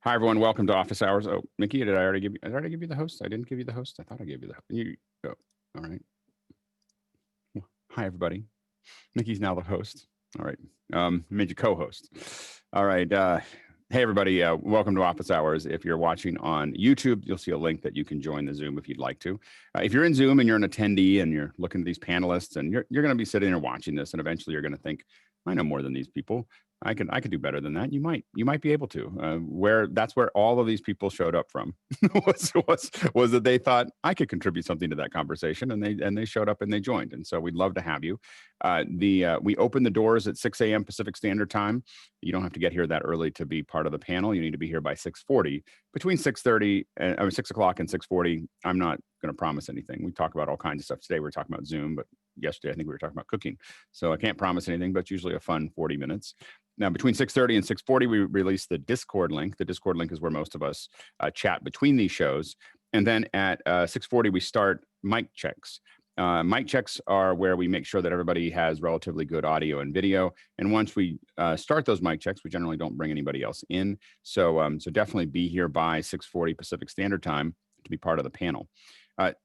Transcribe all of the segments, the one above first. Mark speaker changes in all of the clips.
Speaker 1: Hi, everyone. Welcome to Office Hours. Oh, Mickey, did I already give you the host? I didn't give you the host. I thought I gave you the oh, all right. Hi, everybody. Mickey's now the host. All right. Made you co-host. All right. Hey, everybody. Welcome to Office Hours. If you're watching on YouTube, you'll see a link that you can join the Zoom if you'd like to. If you're in Zoom and you're an attendee and you're looking at these panelists and you're going to be sitting there watching this, and eventually you're going to think, I know more than these people. I could do better than that. You might be able to. That's where all of these people showed up from was that they thought I could contribute something to that conversation, and they showed up and they joined. And so we'd love to have you. We open the doors at 6 a.m. Pacific Standard Time. You don't have to get here that early to be part of the panel. You need to be here by 6:40. Between 6:30 and 6 o'clock and 6:40, I'm not going to promise anything. We talk about all kinds of stuff. Today we're talking about Zoom, but yesterday I think we were talking about cooking. So I can't promise anything, but it's usually a fun 40 minutes. Now, between 6:30 and 6:40, we release the Discord link. The Discord link is where most of us chat between these shows. And then at 6:40, we start mic checks. Mic checks are where we make sure that everybody has relatively good audio and video. And once we start those mic checks, we generally don't bring anybody else in. So definitely be here by 6:40 Pacific Standard Time to be part of the panel.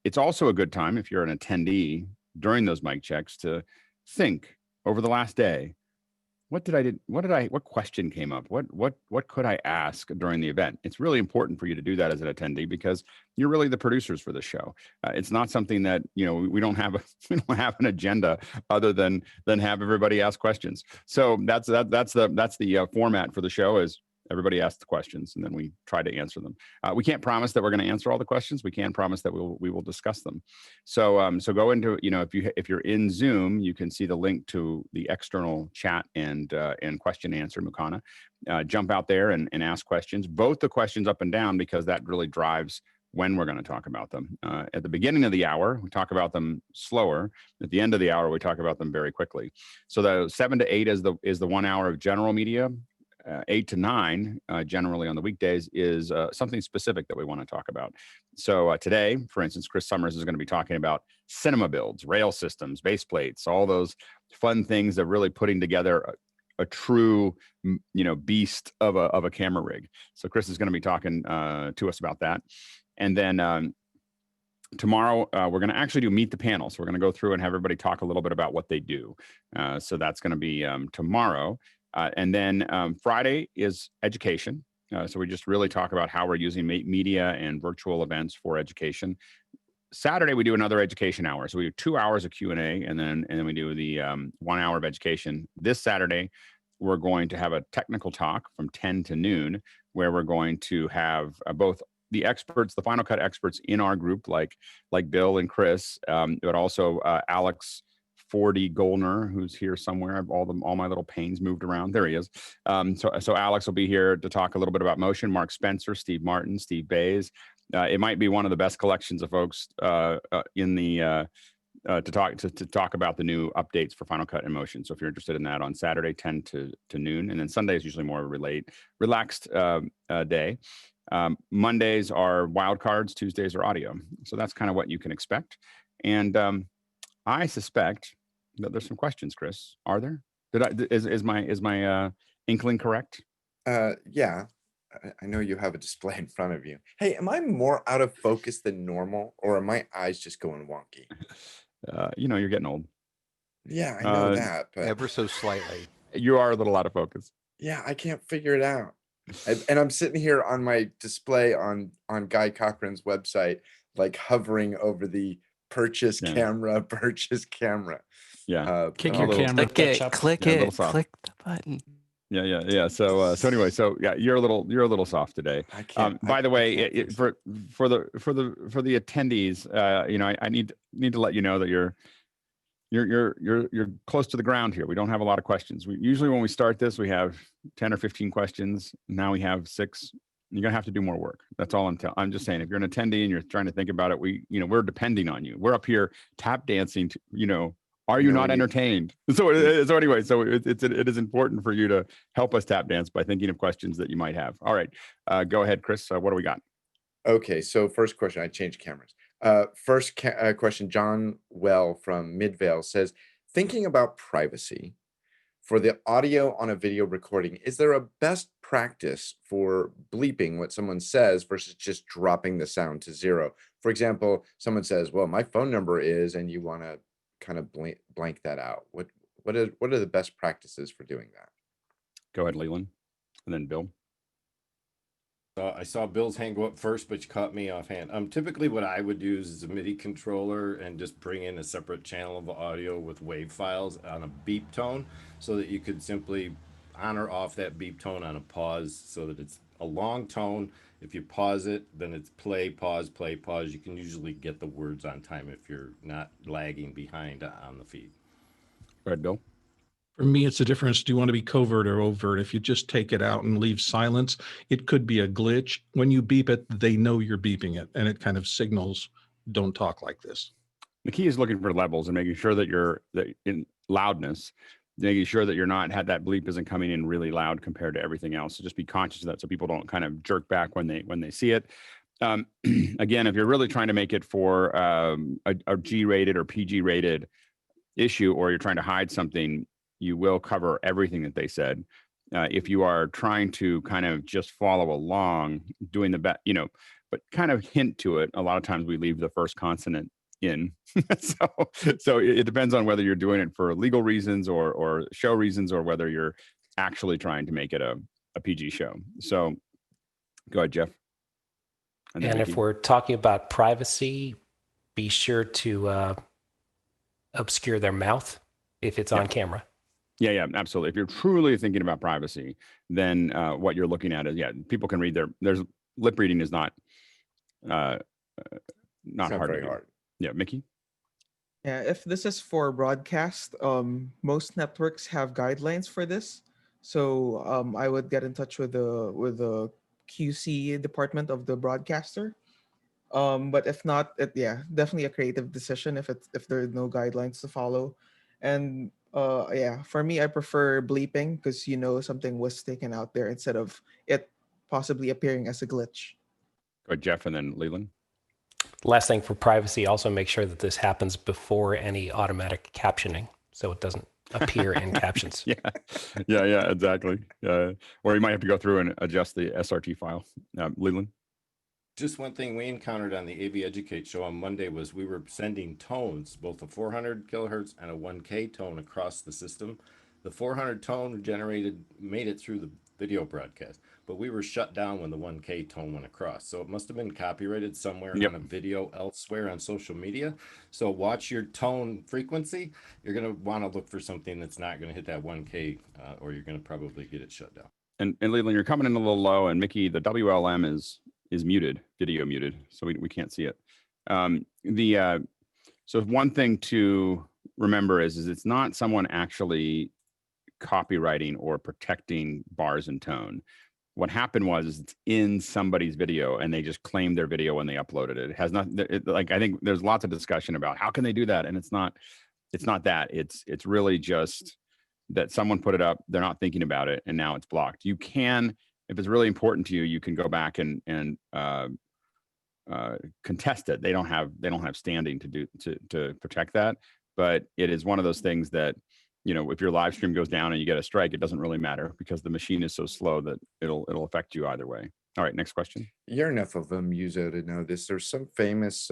Speaker 1: It's also a good time if you're an attendee during those mic checks to think over the last day. What question came up? What could I ask during the event? It's really important for you to do that as an attendee because you're really the producers for the show. It's not something that, we don't have an agenda other than have everybody ask questions. So that's the format for the show is everybody asks the questions and then we try to answer them. We can't promise that we're going to answer all the questions. We can promise that we will discuss them. So go into, if you're in Zoom, you can see the link to the external chat and question and answer Mukana. Jump out there and ask questions. Vote the questions up and down because that really drives when we're going to talk about them. At the beginning of the hour, we talk about them slower. At the end of the hour, we talk about them very quickly. So the 7 to 8 is the 1 hour of general media. 8 to 9, generally on the weekdays, is something specific that we want to talk about. So today, for instance, Chris Summers is going to be talking about cinema builds, rail systems, baseplates, all those fun things that really putting together a true, beast of a camera rig. So Chris is going to be talking to us about that. And then tomorrow, we're going to actually do Meet the Panel. So we're going to go through and have everybody talk a little bit about what they do. So that's going to be tomorrow. And then Friday is education. So we just really talk about how we're using media and virtual events for education. Saturday, we do another education hour. So we do 2 hours of Q&A, and then we do the 1 hour of education. This Saturday, we're going to have a technical talk from 10 to noon, where we're going to have both the experts, the Final Cut experts in our group, like Bill and Chris, but also Alex 4D Goldner, who's here somewhere. All my little panes moved around. There he is. So Alex will be here to talk a little bit about motion. Mark Spencer, Steve Martin, Steve Bays. It might be one of the best collections of folks in the to talk about the new updates for Final Cut and Motion. So if you're interested in that, on Saturday 10 to noon, and then Sunday is usually more of a relaxed day. Mondays are wild cards. Tuesdays are audio. So that's kind of what you can expect. And I suspect that there's some questions, Chris. Are there? Is my inkling correct?
Speaker 2: Yeah, I know you have a display in front of you. Hey, am I more out of focus than normal, or are my eyes just going wonky?
Speaker 1: You're getting old.
Speaker 2: Yeah, I know that, but
Speaker 3: ever so slightly.
Speaker 1: You are a little out of focus.
Speaker 2: Yeah, I can't figure it out. And I'm sitting here on my display on Guy Cochran's website, like hovering over the purchase camera.
Speaker 1: Yeah.
Speaker 4: Kick your camera.
Speaker 3: Click it. Click the button.
Speaker 1: Yeah. So anyway, you're a little soft today.
Speaker 2: I can't.
Speaker 1: By the way, for the attendees, I need to let you know that you're close to the ground here. We don't have a lot of questions. Usually when we start this, we have 10 or 15 questions. Now we have 6. You're gonna have to do more work. That's all I'm just saying. If you're an attendee and you're trying to think about it, we're depending on you. We're up here tap dancing to, are you not entertained? So anyway, it is important for you to help us tap dance by thinking of questions that you might have. All right, go ahead, Chris. What do we got?
Speaker 2: Okay, so first question, I changed cameras. First question, John Well from Midvale says, thinking about privacy, for the audio on a video recording, is there a best practice for bleeping what someone says versus just dropping the sound to 0? For example, someone says, well, my phone number is, and you want to kind of blank that out. What are the best practices for doing that?
Speaker 1: Go ahead, Leland, and then Bill.
Speaker 4: I saw Bill's hand go up first, but you caught me offhand. Typically what I would use is a MIDI controller and just bring in a separate channel of audio with wave files on a beep tone so that you could simply on or off that beep tone on a pause so that it's a long tone. If you pause it, then it's play, pause, play, pause. You can usually get the words on time if you're not lagging behind on the feed.
Speaker 1: Go ahead, Bill.
Speaker 5: For me, it's a difference. Do you want to be covert or overt? If you just take it out and leave silence, it could be a glitch. When you beep it, they know you're beeping it, and it kind of signals, don't talk like this.
Speaker 1: The key is looking for levels and making sure that you're in loudness, making sure that you're not that bleep isn't coming in really loud compared to everything else. So just be conscious of that so people don't kind of jerk back when they see it. Again, if you're really trying to make it for a G-rated or PG-rated issue, or you're trying to hide something, you will cover everything that they said. If you are trying to kind of just follow along, doing the best, but kind of hint to it, a lot of times we leave the first consonant in. so it depends on whether you're doing it for legal reasons or show reasons, or whether you're actually trying to make it a PG show. So go ahead, Jeff.
Speaker 3: And if we're talking about privacy, be sure to obscure their mouth if it's on camera.
Speaker 1: Yeah, absolutely. If you're truly thinking about privacy, then what you're looking at is, people can read there's lip reading is not hard to do. Yeah, Mickey?
Speaker 6: Yeah, if this is for broadcast, most networks have guidelines for this. So I would get in touch with the QC department of the broadcaster. But if not, definitely a creative decision if there are no guidelines to follow. And for me, I prefer bleeping because something was taken out there instead of it possibly appearing as a glitch.
Speaker 1: Go ahead, Jeff, and then Leland.
Speaker 3: Last thing for privacy, also make sure that this happens before any automatic captioning, so it doesn't appear in captions.
Speaker 1: Yeah, exactly. Or you might have to go through and adjust the SRT file. Leland?
Speaker 4: Just one thing we encountered on the AV Educate show on Monday was we were sending tones, both a 400 kilohertz and a 1K tone across the system. The 400 tone made it through the video broadcast, but we were shut down when the 1K tone went across. So it must have been copyrighted somewhere on a video elsewhere on social media. So watch your tone frequency. You're going to want to look for something that's not going to hit that 1K or you're going to probably get it shut down.
Speaker 1: And Leland, you're coming in a little low, and Mickey, the WLM is muted, video muted, so we can't see it. So one thing to remember is it's not someone actually copywriting or protecting bars and tone. What happened was it's in somebody's video and they just claimed their video when they uploaded it. It has not, I think there's lots of discussion about how can they do that, and it's not that. It's really just that someone put it up, they're not thinking about it, and now it's blocked. You can, if it's really important to you, you can go back and contest it. They don't have standing to protect that. But it is one of those things that, if your live stream goes down and you get a strike, it doesn't really matter because the machine is so slow that it'll affect you either way. All right, next question.
Speaker 2: You're enough of a muso to know this. There's some famous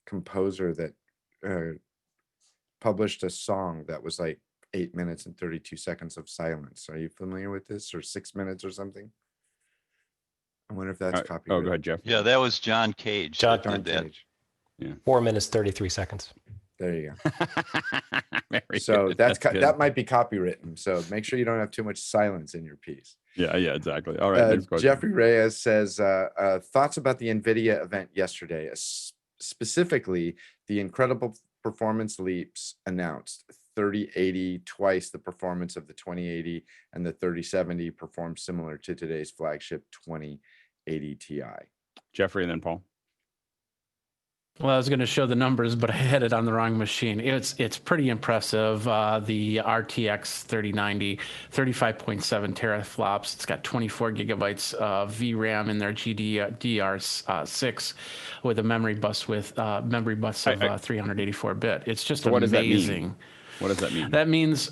Speaker 2: composer that published a song that was like 8 minutes and 32 seconds of silence. Are you familiar with this? Or 6 minutes or something? I wonder if that's copyrighted.
Speaker 1: Oh, go ahead, Jeff.
Speaker 7: Yeah, that was John Cage.
Speaker 3: John
Speaker 2: Cage.
Speaker 1: Yeah.
Speaker 3: 4 minutes, 33 seconds.
Speaker 2: There you go. So that might be copywritten. So make sure you don't have too much silence in your piece.
Speaker 1: Yeah, exactly. All right.
Speaker 2: Jeffrey Reyes says, thoughts about the NVIDIA event yesterday, specifically the incredible performance leaps announced. 3080 twice the performance of the 2080, and the 3070 performed similar to today's flagship 2080 Ti.
Speaker 1: Jeffrey, and then Paul.
Speaker 8: Well, I was going to show the numbers, but I had it on the wrong machine. It's pretty impressive. The RTX 3090, 35.7 teraflops. It's got 24 gigabytes of VRAM in their GDDR6 with a memory bus of 384 bit. It's just
Speaker 1: so
Speaker 8: amazing.
Speaker 1: What does that mean?
Speaker 8: That means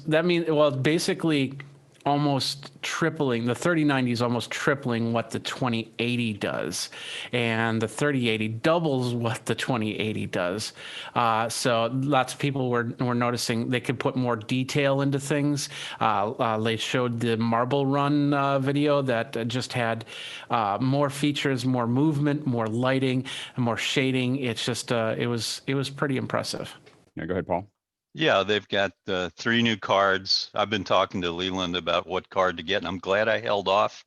Speaker 8: well, basically almost tripling. The 3090 is almost tripling what the 2080 does, and the 3080 doubles what the 2080 does. So lots of people were noticing they could put more detail into things. They showed the Marble Run video that just had more features, more movement, more lighting, and more shading. It's just it was pretty impressive.
Speaker 1: Yeah, go ahead, Paul.
Speaker 7: Yeah, they've got 3 new cards. I've been talking to Leland about what card to get, and I'm glad I held off.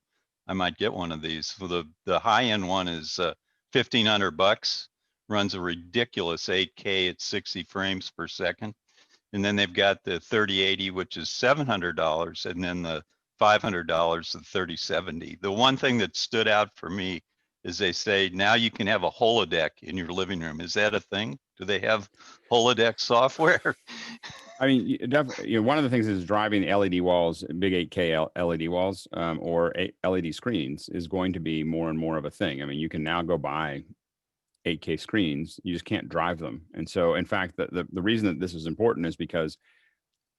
Speaker 7: I might get one of these. For the high end one is $1,500, runs a ridiculous 8K at 60 frames per second. And then they've got the 3080, which is $700, and then the $500, the 3070. The one thing that stood out for me is they say now you can have a holodeck in your living room. Is that a thing? Do they have holodeck software?
Speaker 1: I mean, one of the things is driving LED walls, big 8K LED walls, or LED screens is going to be more and more of a thing. I mean, you can now go buy 8K screens, you just can't drive them. And so, in fact, the reason that this is important is because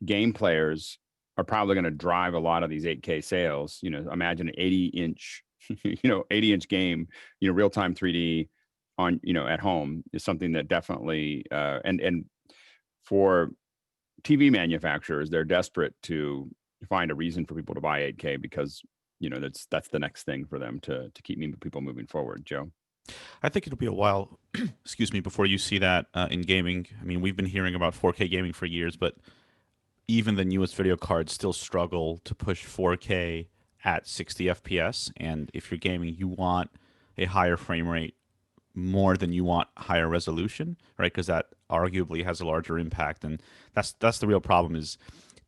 Speaker 1: game players are probably going to drive a lot of these 8K sales. Imagine an 80-inch, 80-inch game, real-time 3D on, at home is something that definitely, and for TV manufacturers, they're desperate to find a reason for people to buy 8K because, that's the next thing for them to keep people moving forward. Joe?
Speaker 9: I think it'll be a while, excuse me, before you see that in gaming. I mean, we've been hearing about 4K gaming for years, but even the newest video cards still struggle to push 4K at 60 FPS. And if you're gaming, you want a higher frame rate more than you want higher resolution, right? Because that arguably has a larger impact. And that's the real problem is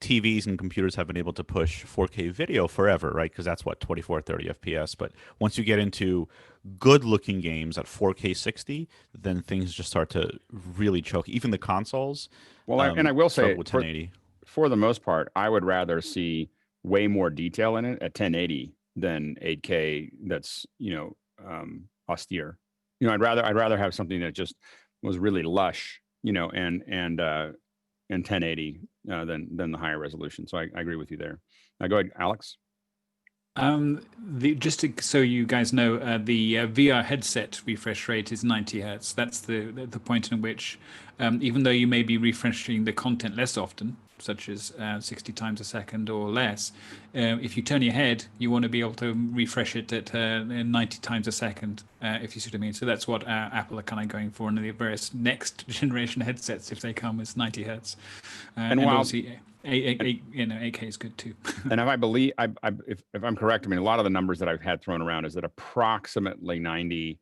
Speaker 9: TVs and computers have been able to push 4K video forever, right? Because that's what, 24, 30 FPS. But once you get into good looking games at 4K 60, then things just start to really choke. Even the consoles.
Speaker 1: Well, and I will say,
Speaker 9: with 1080.
Speaker 1: For the most part, I would rather see way more detail in it at 1080 than 8K that's, austere. I'd rather have something that just was really lush, and 1080 than the higher resolution. So I agree with you there. Go ahead, Alex.
Speaker 10: So you guys know, the VR headset refresh rate is 90 hertz. That's the point in which, even though you may be refreshing the content less often, such as 60 times a second or less, if you turn your head, you want to be able to refresh it at 90 times a second, if you see what I mean. So that's what Apple are kind of going for in the various next generation headsets, if they come with 90 hertz. And obviously, 8K is good too.
Speaker 1: And if I'm correct, I mean, a lot of the numbers that I've had thrown around is that approximately 90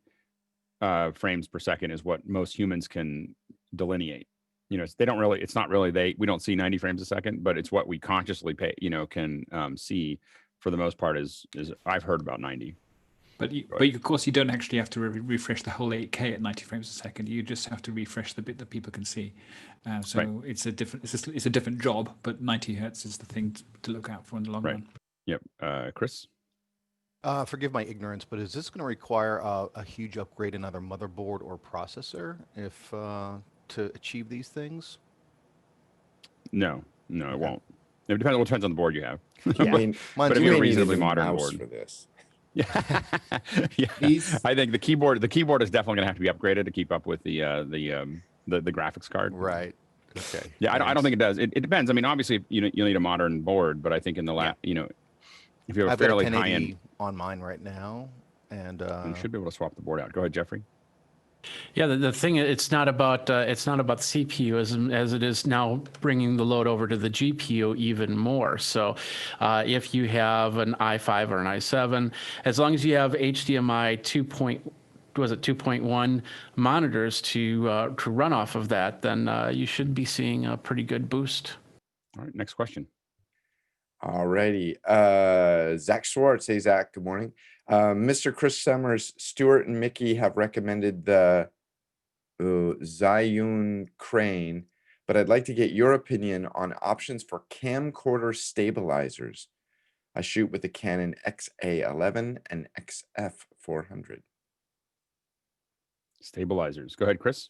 Speaker 1: frames per second is what most humans can delineate. They don't really, it's not really, we don't see 90 frames a second, but it's what we consciously can see for the most part is I've heard about 90.
Speaker 10: But of course, you don't actually have to refresh the whole 8K at 90 frames a second. You just have to refresh the bit that people can see. So right. It's a different job, but 90 hertz is the thing to look out for in the long run.
Speaker 1: Yep. Chris?
Speaker 11: Forgive my ignorance, but is this going to require a huge upgrade in either motherboard or processor to achieve these things?
Speaker 1: No, it won't. It depends on the board you have.
Speaker 2: Yeah, I mean,
Speaker 1: but if you have a reasonably modern board
Speaker 2: for this.
Speaker 1: Yeah, I think the keyboard is definitely going to have to be upgraded to keep up with the graphics card.
Speaker 11: Right. Okay.
Speaker 1: Yeah, I don't think it does. It depends. I mean, obviously, you need a modern board, but I think in the if you have a fairly high end
Speaker 11: on mine right now, and
Speaker 1: you should be able to swap the board out. Go ahead, Jeffrey.
Speaker 8: Yeah, the thing, it's not about the CPU as it is now bringing the load over to the GPU even more. So if you have an i5 or an i7, as long as you have HDMI 2.1 monitors to run off of that, then you should be seeing a pretty good boost.
Speaker 1: All right, next question.
Speaker 2: All righty. Zach Schwartz. Hey, Zach. Good morning. Mr. Chris Summers, Stuart, and Mickey have recommended the Zhiyun crane, but I'd like to get your opinion on options for camcorder stabilizers. I shoot with the Canon XA11 and XF400.
Speaker 1: Stabilizers. Go ahead, Chris.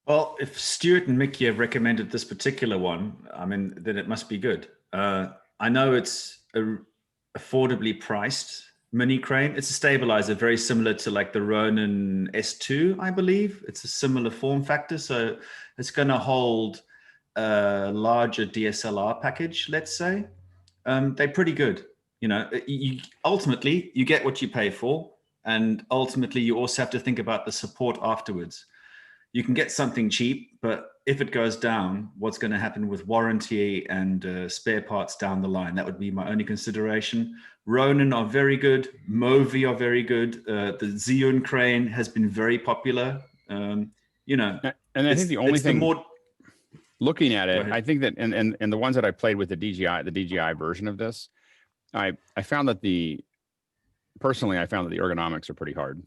Speaker 12: Well, if Stuart and Mickey have recommended this particular one, I mean, then it must be good. I know it's a affordably priced mini crane. It's a stabilizer, very similar to like the Ronin S2, I believe. It's a similar form factor. So it's going to hold a larger DSLR package, let's say. They're pretty good. You know, ultimately, you get what you pay for. And ultimately, you also have to think about the support afterwards. You can get something cheap, but if it goes down, what's going to happen with warranty and spare parts down the line? That would be my only consideration. Ronin are very good. Movi are very good. The Xeon crane has been very popular. You know,
Speaker 1: and I think the only thing
Speaker 12: more
Speaker 1: looking at it, I think that, and the ones that I played with the DJI version of this, I found that personally, I found that the ergonomics are pretty hard.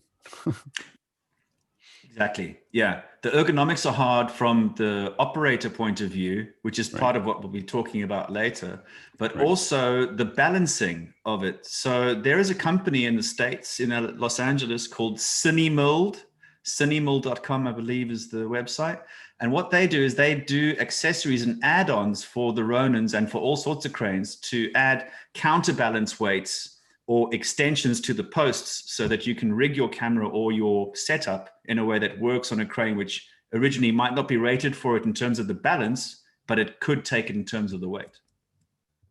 Speaker 12: Exactly. Yeah. The ergonomics are hard from the operator point of view, which is part of what we'll be talking about later, but also the balancing of it. So there is a company in the States, in Los Angeles, called Cinemild. Cinemild.com, I believe, is the website. And what they do is they do accessories and add-ons for the Ronins and for all sorts of cranes to add counterbalance weights or extensions to the posts so that you can rig your camera or your setup in a way that works on a crane, which originally might not be rated for it in terms of the balance, but it could take it in terms of the weight.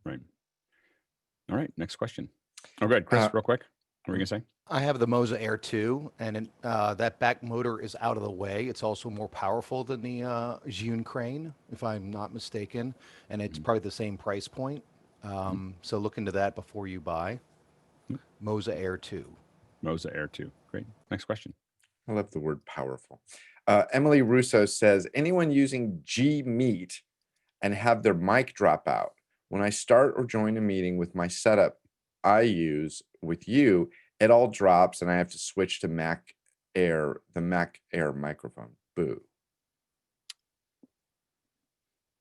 Speaker 1: Right. All right, next question. Oh, good, Chris, real quick. What were you gonna say?
Speaker 11: I have the Moza Air 2, and that back motor is out of the way. It's also more powerful than the Xeon crane, if I'm not mistaken, and it's probably the same price point. So look into that before you buy. Moza Air 2.
Speaker 1: Moza Air 2. Great. Next question.
Speaker 2: I love the word powerful. Emily Russo says, anyone using G Meet and have their mic drop out? When I start or join a meeting with my setup I use with you, it all drops and I have to switch to Mac Air, the Mac Air microphone. Boo.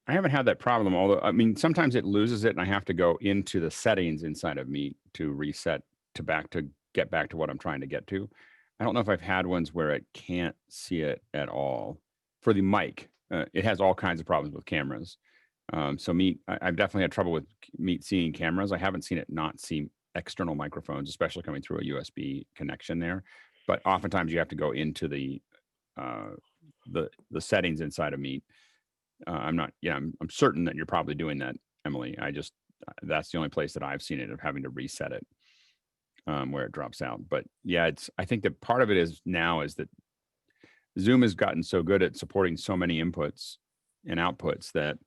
Speaker 1: I haven't had that problem, although, I mean, sometimes it loses it and I have to go into the settings inside of Meet to reset to get back to what I'm trying to get to. I don't know if I've had ones where it can't see it at all. For the mic, it has all kinds of problems with cameras. So Meet, I've definitely had trouble with Meet seeing cameras. I haven't seen it not see external microphones, especially coming through a USB connection there. But oftentimes you have to go into the settings inside of Meet. I'm certain that you're probably doing that, Emily. That's the only place that I've seen it of having to reset it where it drops out. But yeah, I think that part of it is that Zoom has gotten so good at supporting so many inputs and outputs that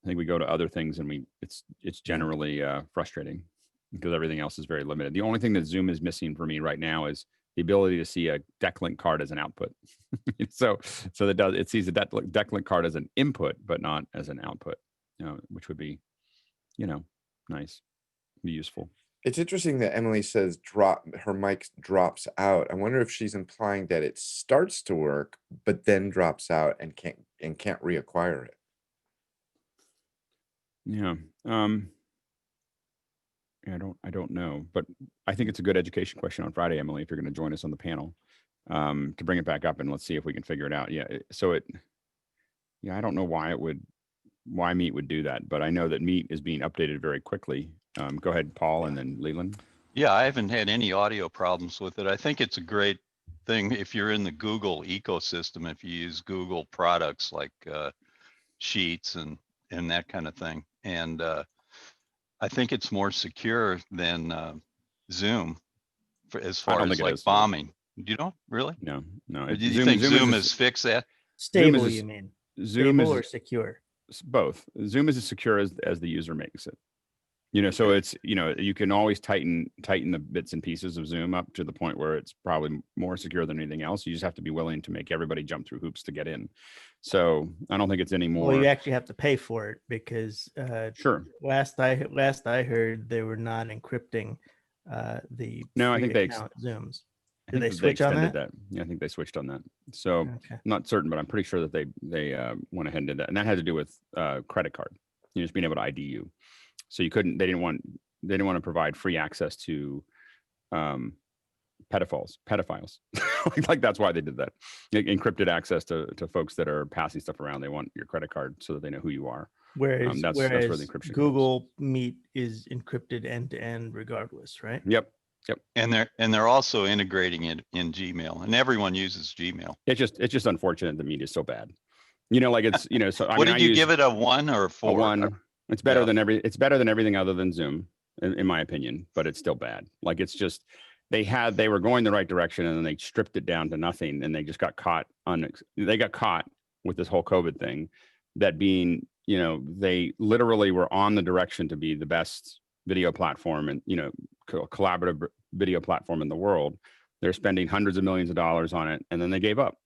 Speaker 1: I think we go to other things and it's generally frustrating because everything else is very limited. The only thing that Zoom is missing for me right now is the ability to see a DeckLink card as an output. so it sees a DeckLink card as an input, but not as an output, which would be, nice, be useful.
Speaker 2: It's interesting that Emily says her mic drops out. I wonder if she's implying that it starts to work, but then drops out and can't reacquire it.
Speaker 1: Yeah. I don't know, but I think it's a good education question on Friday, Emily, if you're going to join us on the panel, to bring it back up and let's see if we can figure it out. Yeah. I don't know why Meet would do that, but I know that Meet is being updated very quickly. Go ahead, Paul, and then Leland.
Speaker 7: Yeah, I haven't had any audio problems with it. I think it's a great thing if you're in the Google ecosystem, if you use Google products like Sheets and that kind of thing. And I think it's more secure than Zoom as far as like bombing. You don't really?
Speaker 1: No.
Speaker 7: Do you think Zoom has fixed that?
Speaker 13: Stable, you mean?
Speaker 1: Zoom
Speaker 13: stable or secure?
Speaker 1: Both. Zoom is as secure as the user makes it. So it's, you can always tighten the bits and pieces of Zoom up to the point where it's probably more secure than anything else. You just have to be willing to make everybody jump through hoops to get in. So I don't think it's any more.
Speaker 13: Well, you actually have to pay for it because
Speaker 1: sure.
Speaker 13: Last I heard, they were not encrypting the
Speaker 1: I think they
Speaker 13: Zooms. Did they switch on that?
Speaker 1: Yeah, I think they switched on that. So I'm not certain, but I'm pretty sure that they went ahead and did that, and that had to do with credit card. Just being able to ID you. So they didn't want to provide free access to pedophiles. Like that's why they did that. Encrypted access to folks that are passing stuff around. They want your credit card so that they know who you are.
Speaker 13: Whereas,
Speaker 1: That's where the encryption
Speaker 13: Google Meet is encrypted end to end regardless, right?
Speaker 1: Yep.
Speaker 7: And they're also integrating it in Gmail, and everyone uses Gmail.
Speaker 1: It's just unfortunate the Meet is so bad. Like it's so.
Speaker 7: What did you give it, a 1 or a 4?
Speaker 1: A 1. It's better
Speaker 7: Yeah.
Speaker 1: than it's better than everything other than Zoom, in my opinion. But it's still bad. Like it's just they were going the right direction and then they stripped it down to nothing, and they just got caught they got caught with this whole COVID thing, that being they literally were on the direction to be the best video platform and collaborative video platform in the world. They're spending hundreds of millions of dollars on it, and then they gave up,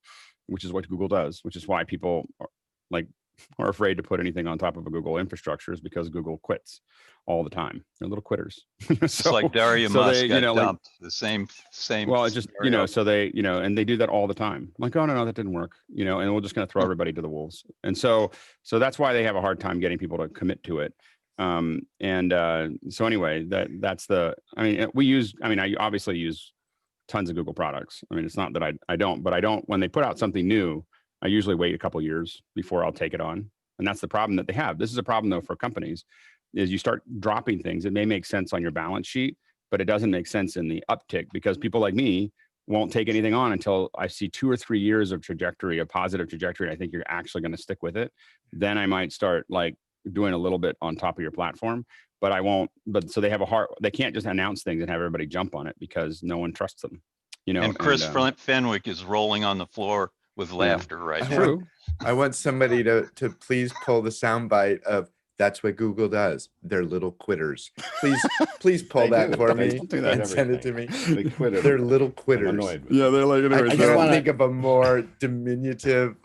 Speaker 1: which is what Google does, which is why people are afraid to put anything on top of a Google infrastructure, is because Google quits all the time. They're little quitters.
Speaker 7: It's like Daria Musk got dumped. The same.
Speaker 1: Well, it's just
Speaker 7: scenario.
Speaker 1: so they and they do that all the time. Like, oh no, that didn't work. And we're just going to throw everybody to the wolves. And so that's why they have a hard time getting people to commit to it. So anyway, that's the. I obviously use tons of Google products. I mean, it's not that I don't, but I don't. When they put out something new, I usually wait a couple years before I'll take it on. And that's the problem that they have. This is a problem though for companies, is you start dropping things. It may make sense on your balance sheet, but it doesn't make sense in the uptick, because people like me won't take anything on until I see 2 or 3 years of trajectory, a positive trajectory. I think you're actually going to stick with it. Then I might start doing a little bit on top of your platform, but I won't. But so they can't just announce things and have everybody jump on it because no one trusts them.
Speaker 7: And Chris Fenwick is rolling on the floor with laughter right now.
Speaker 1: True.
Speaker 2: I want somebody to please pull the soundbite of "That's what Google does. They're little quitters." Please pull that for me and send it to me. They're little quitters.
Speaker 1: Yeah, they're like.
Speaker 2: I can't think of a more diminutive,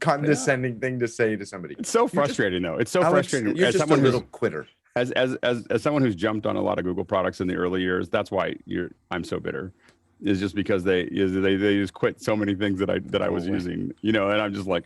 Speaker 2: condescending thing to say to somebody.
Speaker 1: It's so frustrating, though. It's so frustrating.
Speaker 2: You're just a little quitter.
Speaker 1: As someone who's jumped on a lot of Google products in the early years, that's why I'm so bitter. Is just because they just quit so many things that I was using, and I'm just like,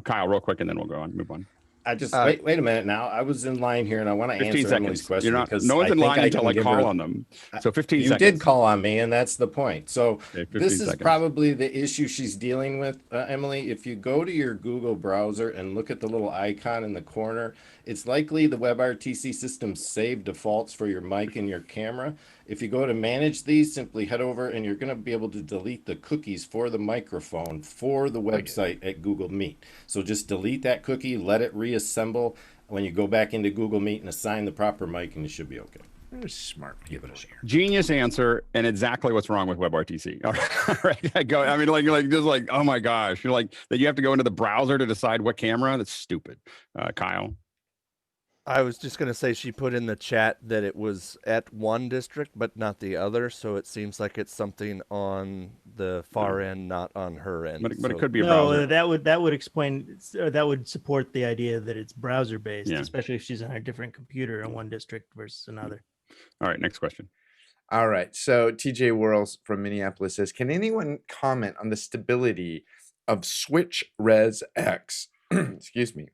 Speaker 1: Kyle, real quick, and then we'll move on.
Speaker 4: I just wait a minute now. I was in line here and I want to answer Emily's question.
Speaker 1: No one's in line until I call on them. So 15 seconds.
Speaker 4: You did call on me, and that's the point. So this is
Speaker 1: seconds.
Speaker 4: probably the issue she's dealing with, Emily. If you go to your Google browser and look at the little icon in the corner, it's likely the WebRTC system saved defaults for your mic and your camera. If you go to manage these, simply head over and you're going to be able to delete the cookies for the microphone for the website at Google Meet. So just delete that cookie, let it reassemble when you go back into Google Meet and assign the proper mic, and you should be okay.
Speaker 2: You're smart people here.
Speaker 1: Genius answer, and exactly what's wrong with WebRTC. All right, just like, oh my gosh, you're like that. You have to go into the browser to decide what camera. That's stupid. Kyle.
Speaker 14: I was just going to say she put in the chat that it was at one district, but not the other. So it seems like it's something on the far end, not on her end.
Speaker 1: But it could be a browser.
Speaker 13: No, that would explain, or that would support the idea that it's browser based,
Speaker 1: Yeah.
Speaker 13: especially if she's on a different computer in one district versus another.
Speaker 1: All right, next question.
Speaker 2: All right. So TJ Whirls from Minneapolis says, can anyone comment on the stability of SwitchResX? Excuse me.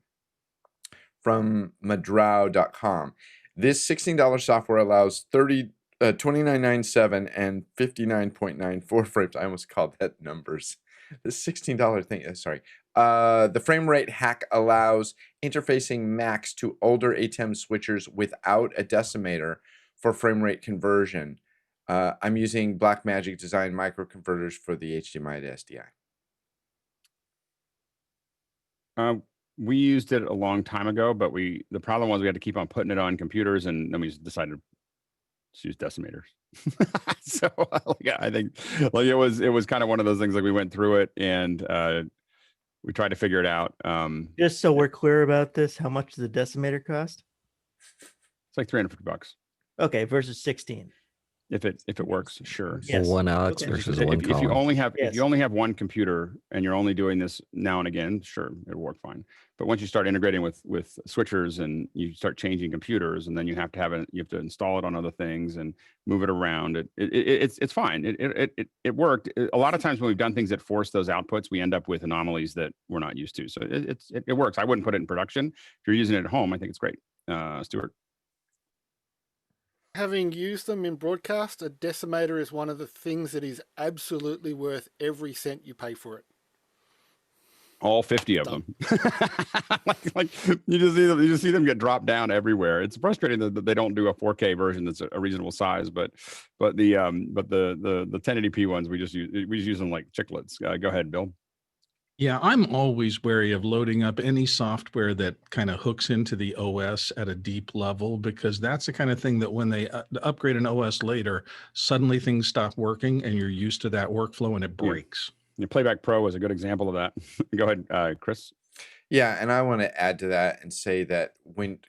Speaker 2: From Madrow.com. This $16 software allows 29.97 and 59.94 frames. I almost called that numbers. This $16 thing, sorry. The frame rate hack allows interfacing Macs to older ATEM switchers without a decimator for frame rate conversion. I'm using Blackmagic design microconverters for the HDMI to SDI.
Speaker 1: We used it a long time ago, but the problem was we had to keep on putting it on computers, and then we decided to use decimators. So I think it was kind of one of those things. Like we went through it and we tried to figure it out.
Speaker 13: Just so we're clear about this, how much does the decimator cost?
Speaker 1: It's like $350.
Speaker 13: Okay, versus 16.
Speaker 1: If it works, sure.
Speaker 13: Yes.
Speaker 15: One Alex
Speaker 13: Okay.
Speaker 15: versus
Speaker 1: If
Speaker 15: one
Speaker 1: you
Speaker 15: Colin.
Speaker 1: only have
Speaker 13: Yes.
Speaker 1: if you only have one computer and you're only doing this now and again, sure, it'll work fine. But once you start integrating with switchers and you start changing computers, and then you have to install it on other things and move it around. It's fine. It worked. A lot of times when we've done things that force those outputs, we end up with anomalies that we're not used to. So it works. I wouldn't put it in production. If you're using it at home, I think it's great. Stuart.
Speaker 15: having used them in broadcast, a decimator is one of the things that is absolutely worth every cent you pay for it.
Speaker 1: All 50 of them. like you just see them get dropped down everywhere. It's frustrating that they don't do a 4K version that's a reasonable size, but the 1080p ones we just use them like chiclets. Go ahead, Bill.
Speaker 5: Yeah, I'm always wary of loading up any software that kind of hooks into the OS at a deep level, because that's the kind of thing that when they upgrade an OS later, suddenly things stop working and you're used to that workflow and it breaks.
Speaker 1: Yeah, Playback Pro is a good example of that. Go ahead, Chris.
Speaker 2: Yeah, and I want to add to that and say that when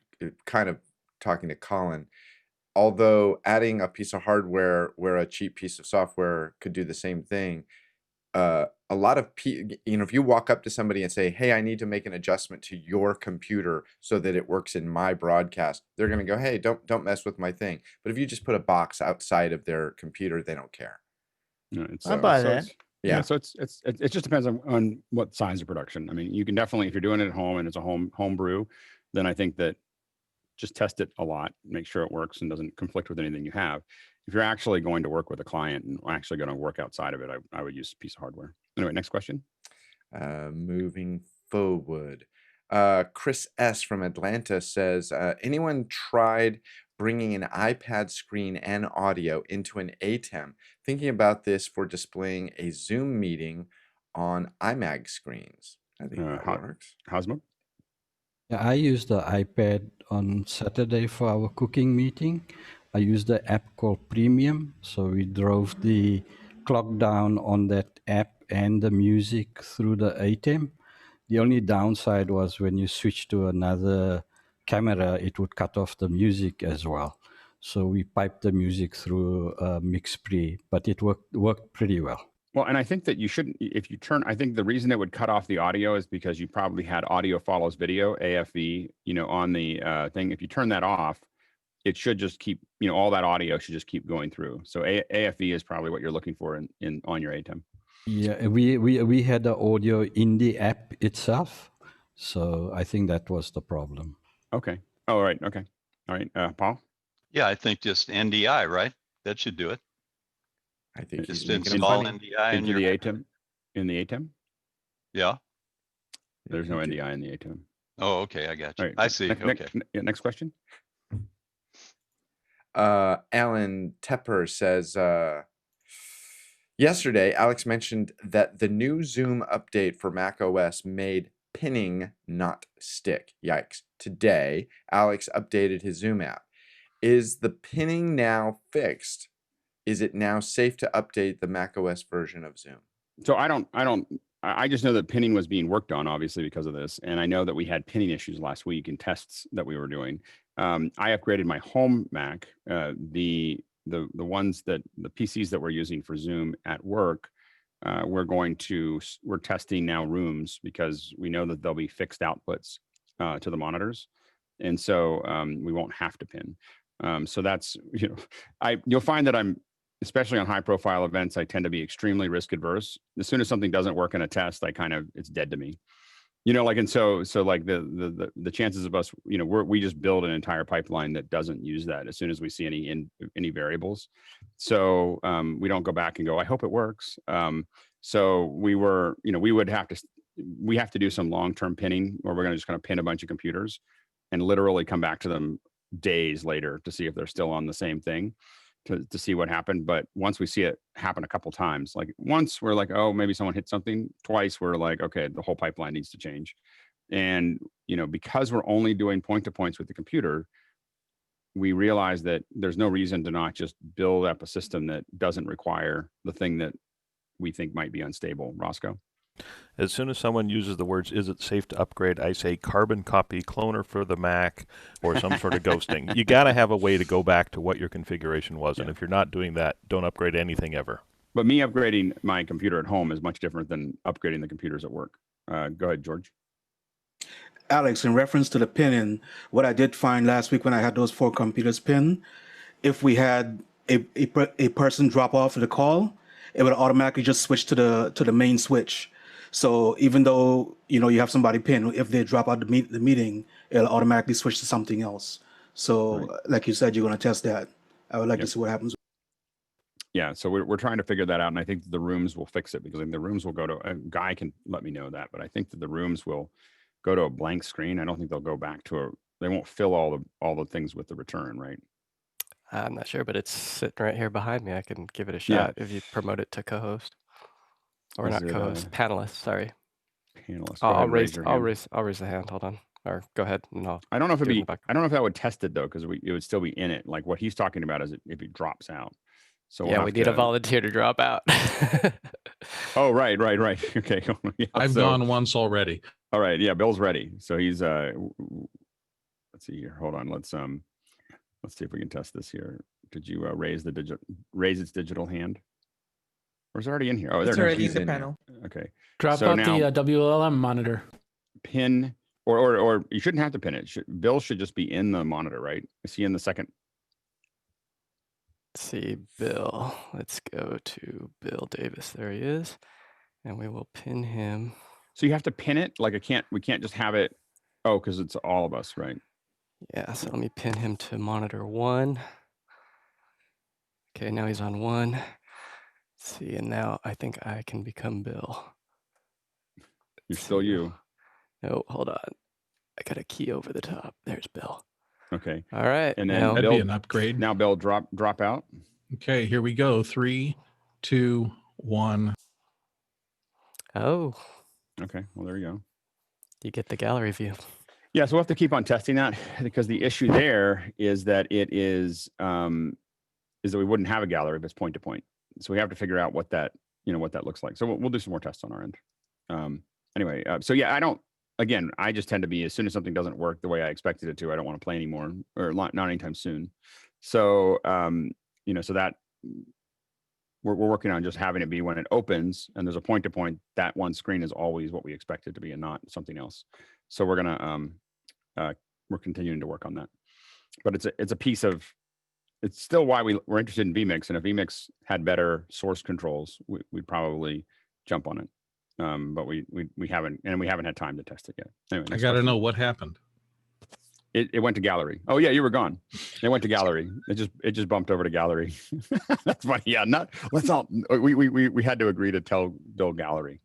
Speaker 2: kind of talking to Colin, although adding a piece of hardware where a cheap piece of software could do the same thing, a lot of if you walk up to somebody and say, hey, I need to make an adjustment to your computer so that it works in my broadcast, they're going to go, hey, don't mess with my thing. But if you just put a box outside of their computer, they don't care.
Speaker 1: No,
Speaker 13: I buy that.
Speaker 1: Yeah, so it just depends on what size of production. I mean, you can definitely, if you're doing it at home and it's a home brew, then I think that just test it a lot, make sure it works and doesn't conflict with anything you have. If you're actually going to work with a client and actually going to work outside of it, I would use a piece of hardware. Anyway, next question.
Speaker 2: Moving forward, Chris S. from Atlanta says, anyone tried bringing an iPad screen and audio into an ATEM? Thinking about this for displaying a Zoom meeting on iMag screens. I think that works.
Speaker 1: Hosmo?
Speaker 16: Yeah, I used the iPad on Saturday for our cooking meeting. I used the app called Premium. So we drove the clock down on that app and the music through the ATEM. The only downside was when you switch to another camera, it would cut off the music as well. So we piped the music through MixPre, but it worked pretty well.
Speaker 1: Well, and I think that you shouldn't, if you turn, I think the reason it would cut off the audio is because you probably had audio follows video, AFV, on the thing. If you turn that off, it should just keep, all that audio should just keep going through. So AFV is probably what you're looking for on your ATEM.
Speaker 16: Yeah, we had the audio in the app itself. So I think that was the problem.
Speaker 1: Okay. All right. Okay. All right. Paul?
Speaker 7: Yeah, I think just NDI, right? That should do it.
Speaker 2: I think
Speaker 7: just install NDI in your
Speaker 1: ATEM. In the ATEM?
Speaker 7: Yeah.
Speaker 1: There's no NDI in the ATEM.
Speaker 7: Oh, okay. I got you.
Speaker 1: Right.
Speaker 7: I see. Okay.
Speaker 1: Next question.
Speaker 2: Alan Tepper says, yesterday, Alex mentioned that the new Zoom update for Mac OS made pinning not stick. Yikes. Today, Alex updated his Zoom app. Is the pinning now fixed? Is it now safe to update the Mac OS version of Zoom?
Speaker 1: So I just know that pinning was being worked on, obviously, because of this. And I know that we had pinning issues last week in tests that we were doing. I upgraded my home Mac, the ones that the PCs that we're using for Zoom at work. We're testing now rooms because we know that there'll be fixed outputs to the monitors. And so we won't have to pin. So that's, you'll find that especially on high profile events, I tend to be extremely risk adverse. As soon as something doesn't work in a test, it's dead to me, and so like the chances of us, we just build an entire pipeline that doesn't use that as soon as we see any variables. So we don't go back and go, I hope it works. So we have to do some long-term pinning where we're just going to pin a bunch of computers and literally come back to them days later to see if they're still on the same thing to see what happened. But once we see it happen a couple times, like once we're like, oh, maybe someone hit something, twice we're like, okay, the whole pipeline needs to change. And, because we're only doing point-to-points with the computer, we realize that there's no reason to not just build up a system that doesn't require the thing that we think might be unstable. Roscoe?
Speaker 17: As soon as someone uses the words, is it safe to upgrade, I say carbon copy cloner for the Mac or some sort of ghosting. You got to have a way to go back to what your configuration was. Yeah. And if you're not doing that, don't upgrade anything ever.
Speaker 1: But me upgrading my computer at home is much different than upgrading the computers at work. Go ahead, George.
Speaker 18: Alex, in reference to the pinning, what I did find last week when I had those 4 computers pinned, if we had a person drop off of the call, it would automatically just switch to the main switch. So even though you have somebody pinned, if they drop out the meeting, it'll automatically switch to something else. So like you said, you're going to test that. I would like to see what happens.
Speaker 1: Yeah, so we're trying to figure that out, and I think the rooms will fix it, because I think the rooms will go to a guy can let me know that, but I think that the rooms will go to a blank screen. I don't think they'll go back to they won't fill all the things with the return, right?
Speaker 19: I'm not sure, but it's sitting right here behind me. I can give it a
Speaker 1: Yeah.
Speaker 19: shot if you promote it to co-host, or
Speaker 1: Is
Speaker 19: not
Speaker 1: it,
Speaker 19: co-host, panelist. Sorry.
Speaker 1: Panelist.
Speaker 19: I'll raise the hand. Hold on, or go ahead. And
Speaker 1: I don't know if
Speaker 19: do it in
Speaker 1: I
Speaker 19: the back.
Speaker 1: don't know if that would test it though, because it would still be in it. Like what he's talking about is if it drops out. So we'll
Speaker 19: Yeah, we
Speaker 1: have
Speaker 19: need a
Speaker 1: to-
Speaker 19: volunteer to drop out.
Speaker 1: Oh, right. Okay. Yeah,
Speaker 5: I've
Speaker 1: so-
Speaker 5: gone once already.
Speaker 1: All right. Yeah, Bill's ready. So he's let's see here. Hold on. Let's see if we can test this here. Did you raise its digital hand? Or is it already in here? Oh,
Speaker 6: It's
Speaker 1: there it
Speaker 6: already
Speaker 1: is.
Speaker 6: in the panel.
Speaker 1: Okay.
Speaker 8: Drop
Speaker 1: So
Speaker 8: out
Speaker 1: now-
Speaker 8: the WLM monitor.
Speaker 1: Pin or you shouldn't have to pin it. Bill should just be in the monitor, right? Is he in the second?
Speaker 19: Let's see, Bill. Let's go to Bill Davis. There he is. And we will pin him.
Speaker 1: So you have to pin it? Like we can't just have it. Oh, because it's all of us, right?
Speaker 19: Yeah, so let me pin him to monitor 1. Okay, now he's on 1. Let's see, and now I think I can become Bill.
Speaker 1: You're still you.
Speaker 19: No, hold on. I got a key over the top. There's Bill.
Speaker 1: Okay.
Speaker 19: All right.
Speaker 1: And then
Speaker 19: now,
Speaker 5: That'd
Speaker 1: Bill,
Speaker 5: be an upgrade.
Speaker 1: Now Bill drop out.
Speaker 5: Okay, here we go. 3, 2, 1.
Speaker 19: Oh,
Speaker 1: Okay. Well, there you go.
Speaker 19: you get the gallery view.
Speaker 1: Yeah, so we'll have to keep on testing that, because the issue there is that it is that we wouldn't have a gallery if it's point to point. So we have to figure out what that looks like. So we'll do some more tests on our end. Anyway, so yeah, I just tend to be, as soon as something doesn't work the way I expected it to, I don't want to play anymore, or not anytime soon. So so that we're working on just having it be when it opens and there's a point to point, that one screen is always what we expect it to be and not something else. So we're continuing to work on that. But it's a piece of, it's still why we're interested in vMix. And if vMix had better source controls, we'd probably jump on it. But we haven't, and we haven't had time to test it yet. Anyway,
Speaker 5: I got to know what happened.
Speaker 1: It went to gallery. Oh yeah, you were gone. It went to gallery. It just bumped over to gallery. That's funny. Yeah, we had to agree to tell Bill gallery.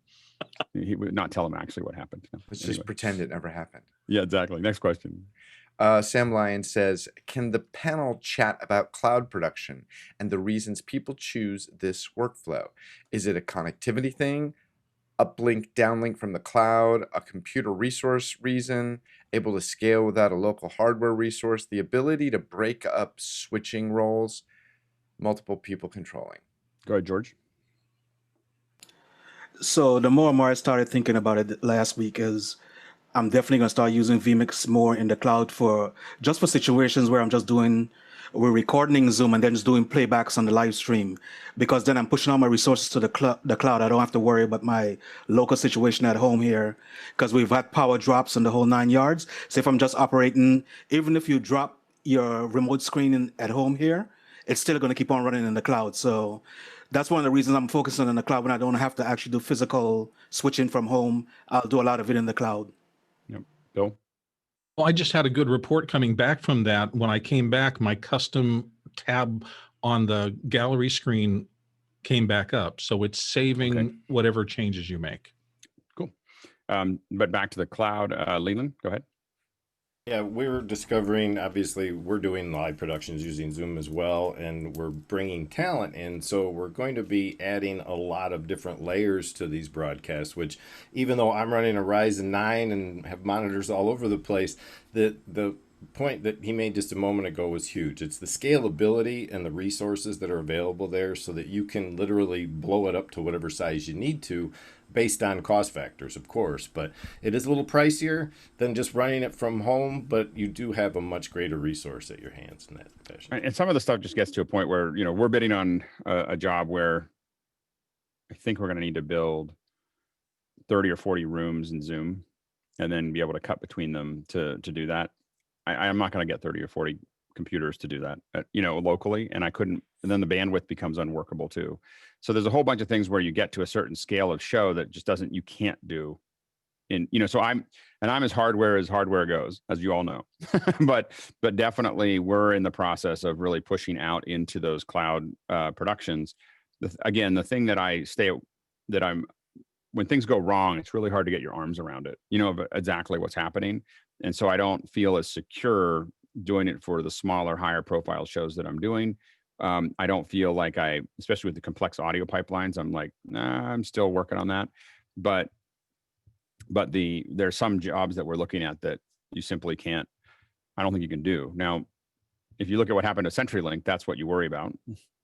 Speaker 1: He would not tell him actually what happened.
Speaker 2: Let's just pretend it never happened.
Speaker 1: Yeah, exactly. Next question.
Speaker 2: Sam Lyon says, can the panel chat about cloud production and the reasons people choose this workflow? Is it a connectivity thing? Uplink, downlink from the cloud, a computer resource reason, able to scale without a local hardware resource, the ability to break up switching roles, multiple people controlling.
Speaker 1: Go ahead, George.
Speaker 18: So the more and more I started thinking about it last week is I'm definitely going to start using vMix more in the cloud for situations where we're recording Zoom and then just doing playbacks on the live stream, because then I'm pushing all my resources to the cloud. I don't have to worry about my local situation at home here, because we've had power drops and the whole 9 yards. So if I'm just operating, even if you drop your remote screen at home here, it's still going to keep on running in the cloud. So that's one of the reasons I'm focusing on the cloud. When I don't have to actually do physical switching from home, I'll do a lot of it in the cloud.
Speaker 1: Yep. Bill?
Speaker 5: Well, I just had a good report coming back from that. When I came back, my custom tab on the gallery screen came back up. So it's saving whatever changes you make.
Speaker 1: Cool. But back to the cloud, Leland, go ahead.
Speaker 4: Yeah, we're discovering, obviously, we're doing live productions using Zoom as well, and we're bringing talent in. So we're going to be adding a lot of different layers to these broadcasts, which even though I'm running a Ryzen 9 and have monitors all over the place, the point that he made just a moment ago was huge. It's the scalability and the resources that are available there so that you can literally blow it up to whatever size you need to, based on cost factors, of course, but it is a little pricier than just running it from home, but you do have a much greater resource at your hands in that fashion.
Speaker 1: And some of the stuff just gets to a point where, we're bidding on a job where I think we're going to need to build 30 or 40 rooms in Zoom and then be able to cut between them to do that. I'm not going to get 30 or 40 computers to do that, locally, and then the bandwidth becomes unworkable too. So there's a whole bunch of things where you get to a certain scale of show that just you can't do so I'm as hardware goes, as you all know. but definitely we're in the process of really pushing out into those cloud productions. Again, the thing that when things go wrong, it's really hard to get your arms around it, exactly what's happening. And so I don't feel as secure doing it for the smaller, higher profile shows that I'm doing. I don't feel like especially with the complex audio pipelines, I'm like, nah, I'm still working on that. But there's some jobs that we're looking at that you simply can't, I don't think you can do. Now, if you look at what happened to CenturyLink, that's what you worry about.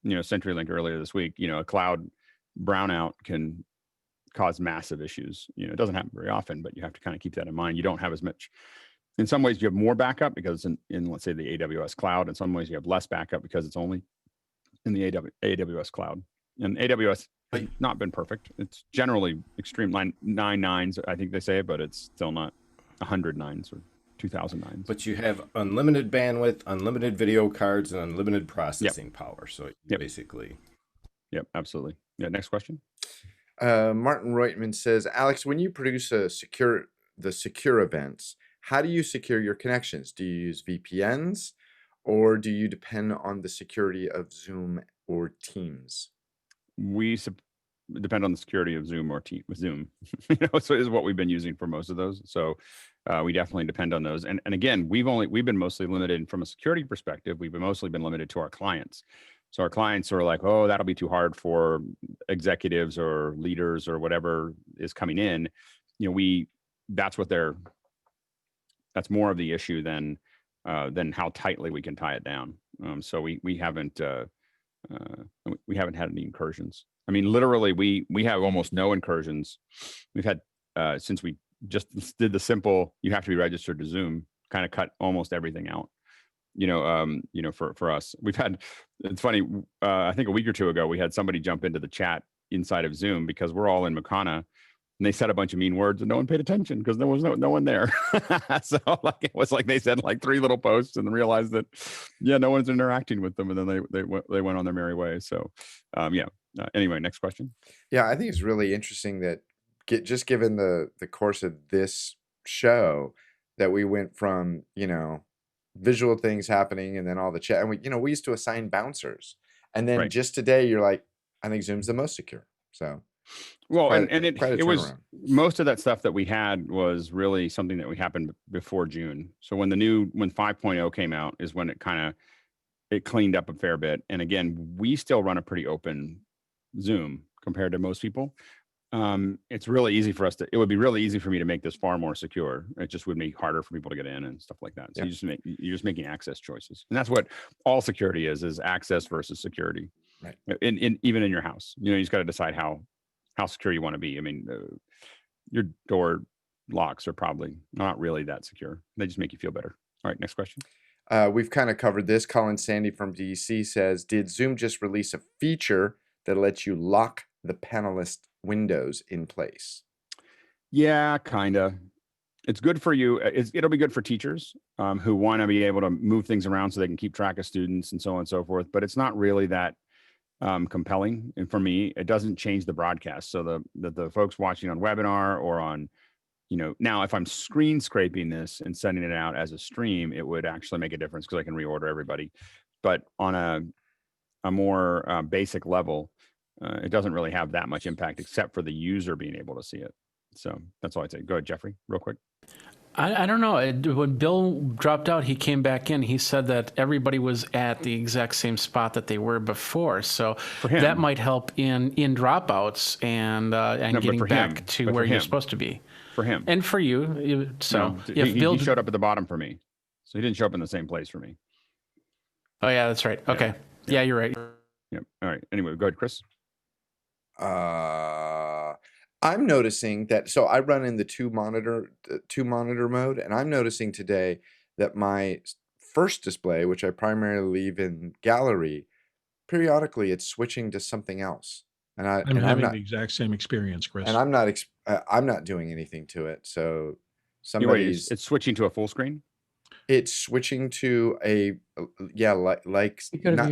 Speaker 1: CenturyLink earlier this week, a cloud brownout can cause massive issues. It doesn't happen very often, but you have to kind of keep that in mind. You don't have as much. In some ways, you have more backup because in let's say the AWS cloud. In some ways, you have less backup because it's only in the AWS cloud. And AWS has not been perfect. It's generally extreme 9 nines, I think they say, but it's still not 100 nines or 2,000 nines.
Speaker 4: But you have unlimited bandwidth, unlimited video cards, and unlimited processing power. So basically.
Speaker 1: Yep, absolutely. Yeah, next question.
Speaker 2: Martin Reutman says, Alex, when you produce the secure events, how do you secure your connections? Do you use VPNs or do you depend on the security of Zoom or Teams?
Speaker 1: We depend on the security of Zoom or Zoom. So it is what we've been using for most of those. So we definitely depend on those. And again, we've been mostly limited from a security perspective. We've mostly been limited to our clients. So our clients are like, oh, that'll be too hard for executives or leaders or whatever is coming in. That's more of the issue than how tightly we can tie it down. So we haven't had any incursions. I mean, literally, we have almost no incursions. We've had since we just did the simple, you have to be registered to Zoom, kind of cut almost everything out. For us, we've had, it's funny, I think a week or two ago, we had somebody jump into the chat inside of Zoom because we're all in Makana and they said a bunch of mean words and no one paid attention because there was no one there. So it was like they said like 3 little posts and realized that, no one's interacting with them. And then they went on their merry way. So anyway, next question.
Speaker 2: Yeah, I think it's really interesting that just given the course of this show that we went from, visual things happening and then all the chat, and we used to assign bouncers, and then just today you're like, I think Zoom's the most secure. So
Speaker 1: it was most of that stuff that we had was really something that happened before June. So when 5.0 came out is when it cleaned up a fair bit. And again, we still run a pretty open Zoom compared to most people. It's really easy for it would be really easy for me to make this far more secure. It just would make harder for people to get in and stuff like that. So you're just making access choices. And that's what all security is access versus security.
Speaker 2: Right.
Speaker 1: Even in your house, you just got to decide how secure you want to be. I mean, your door locks are probably not really that secure. They just make you feel better. All right, next question.
Speaker 2: We've kind of covered this. Colin Sandy from DC says, did Zoom just release a feature that lets you lock the panelist windows in place?
Speaker 1: Yeah, kind of. It's good for you. It'll be good for teachers who want to be able to move things around so they can keep track of students and so on and so forth. But it's not really that compelling. And for me, it doesn't change the broadcast. So the folks watching on webinar or on, now if I'm screen scraping this and sending it out as a stream, it would actually make a difference because I can reorder everybody. But on a more basic level, it doesn't really have that much impact except for the user being able to see it. So that's all I'd say. Go ahead, Jeffrey, real quick.
Speaker 8: I don't know. When Bill dropped out, he came back in. He said that everybody was at the exact same spot that they were before. So that might help in dropouts and getting back to where you're supposed to be.
Speaker 1: For him.
Speaker 8: And for you. So
Speaker 1: if Bill showed up at the bottom for me. So he didn't show up in the same place for me.
Speaker 8: Oh, yeah, that's right. Okay. Yeah, you're right.
Speaker 1: Yep. All right. Anyway, go ahead, Chris.
Speaker 2: I'm noticing that, so I run in the two monitor mode, and I'm noticing today that my first display, which I primarily leave in gallery, periodically it's switching to something else. And
Speaker 5: I'm having the exact same experience, Chris.
Speaker 2: And I'm not doing anything to it. So
Speaker 1: it's switching to a full screen.
Speaker 2: It's switching to a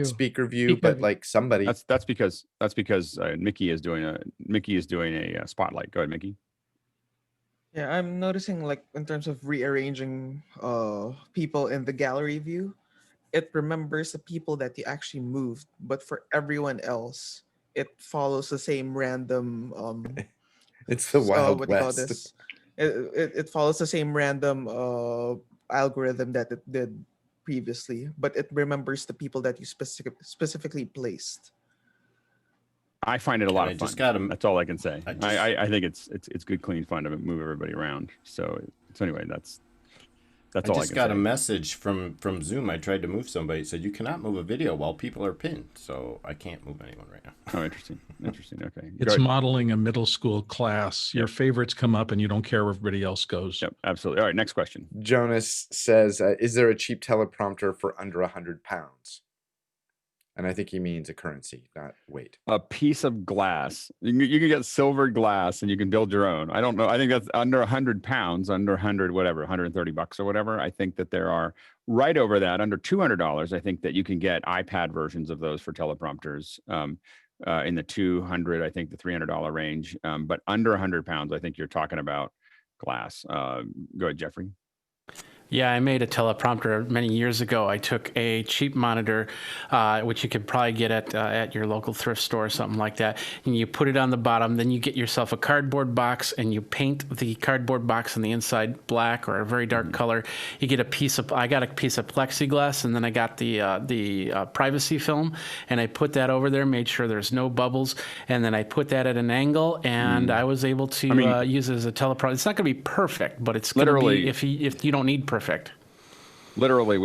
Speaker 2: speaker view, but like somebody.
Speaker 1: That's because Mickey is doing a spotlight. Go ahead, Mickey.
Speaker 6: Yeah, I'm noticing like in terms of rearranging people in the gallery view, it remembers the people that you actually moved, but for everyone else, it follows the same random
Speaker 2: It's the Wild
Speaker 6: what do you call
Speaker 2: West.
Speaker 6: this? It follows the same random algorithm that it did previously, but it remembers the people that you specifically placed.
Speaker 1: I find it a
Speaker 4: And
Speaker 1: lot
Speaker 4: I
Speaker 1: of fun.
Speaker 4: just got 'em-
Speaker 1: That's all I can say.
Speaker 4: I just-
Speaker 1: I think it's good, clean fun to move everybody around. So anyway, that's
Speaker 4: I
Speaker 1: all I
Speaker 4: just
Speaker 1: can
Speaker 4: got
Speaker 1: say.
Speaker 4: a message from Zoom. I tried to move somebody. It said you cannot move a video while people are pinned, so I can't move anyone right now.
Speaker 1: Oh, interesting. Interesting. Okay.
Speaker 5: It's modeling a middle school class. Your favorites come up and you don't care where everybody else goes.
Speaker 1: Yep, absolutely. All right, next question.
Speaker 2: Jonas says, is there a cheap teleprompter for under 100 pounds? And I think he means a currency, not weight.
Speaker 1: A piece of glass. You can get silver glass and you can build your own. I don't know. I think that's under 100 pounds, under 100, whatever, $130 or whatever. I think that there are right over that, under $200. I think that you can get iPad versions of those for teleprompters in the 200, I think the $300 range. But under 100 pounds, I think you're talking about glass. Go ahead, Jeffrey.
Speaker 8: Yeah, I made a teleprompter many years ago. I took a cheap monitor, which you could probably get at your local thrift store or something like that, and you put it on the bottom. Then you get yourself a cardboard box, and you paint the cardboard box on the inside black or a very dark color. You get I got a piece of plexiglass, and then I got the privacy film, and I put that over there, made sure there's no bubbles, and then I put that at an angle, and I was able to use it as a teleprompter. It's not going to be perfect, but it's
Speaker 1: Literally,
Speaker 8: going to be if you don't need perfect.
Speaker 1: Literally,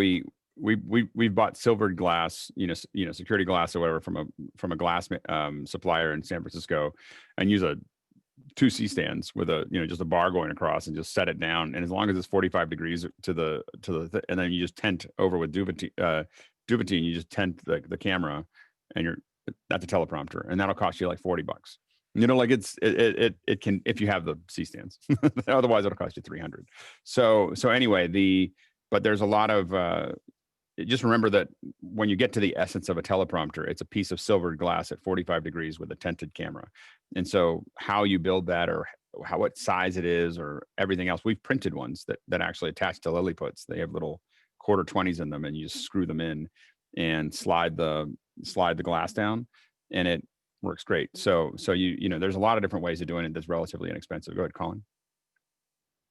Speaker 1: we bought silvered glass, security glass or whatever from a glass supplier in San Francisco, and use a 2 C-stands with a just a bar going across and just set it down. And as long as it's 45 degrees and then you just tent over with Duvetine, you just tent the camera, and that's a teleprompter, and that'll cost you like $40. Like it can, if you have the C-stands. Otherwise it'll cost you $300. So anyway, but there's a lot of just remember that when you get to the essence of a teleprompter, it's a piece of silvered glass at 45 degrees with a tented camera. And so how you build that, or what size it is, or everything else, we've printed ones that actually attach to Lilliputs. They have little quarter 20s in them, and you just screw them in and slide the glass down, and it works great. So there's a lot of different ways of doing it that's relatively inexpensive. Go ahead, Colin.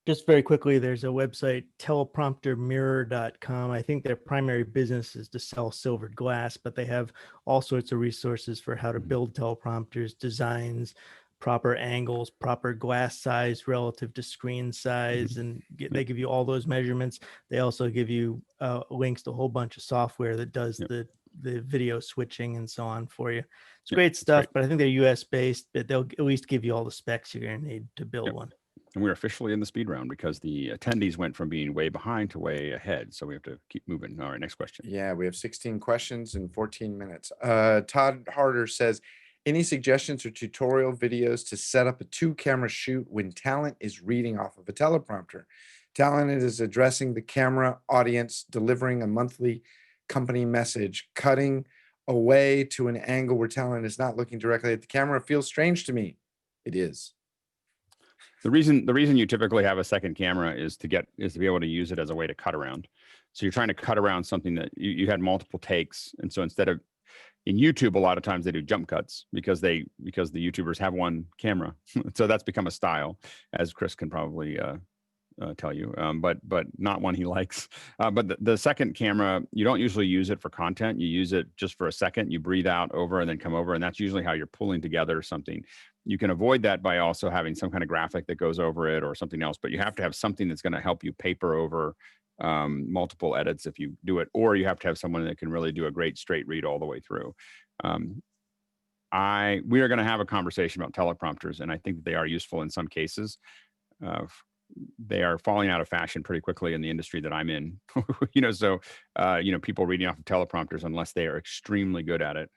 Speaker 13: Just very quickly, there's a website, telepromptermirror.com. I think their primary business is to sell silvered glass, but they have all sorts of resources for how to build teleprompters, designs, proper angles, proper glass size relative to screen size, and they give you all those measurements. They also give you links to a whole bunch of software that does the video switching and so on for you. It's great stuff, but I think they're US based, but they'll at least give you all the specs you're going to need to build one.
Speaker 1: And we're officially in the speed round because the attendees went from being way behind to way ahead. So we have to keep moving. All right, next question.
Speaker 2: Yeah, we have 16 questions in 14 minutes. Todd Harder says, any suggestions or tutorial videos to set up a 2-camera shoot when talent is reading off of a teleprompter? Talent is addressing the camera audience, delivering a monthly company message, cutting away to an angle where talent is not looking directly at the camera feels strange to me. It is.
Speaker 1: The reason you typically have a second camera is to be able to use it as a way to cut around. So you're trying to cut around something that you had multiple takes. And so instead of, in YouTube, a lot of times they do jump cuts because the YouTubers have one camera. So that's become a style, as Chris can probably tell you, but not one he likes. But the second camera, you don't usually use it for content. You use it just for a second. You breathe out over and then come over, and that's usually how you're pulling together something. You can avoid that by also having some kind of graphic that goes over it or something else, but you have to have something that's going to help you paper over multiple edits if you do it, or you have to have someone that can really do a great straight read all the way through. We are going to have a conversation about teleprompters, and I think that they are useful in some cases. They are falling out of fashion pretty quickly in the industry that I'm in. So people reading off of teleprompters, unless they are extremely good at it,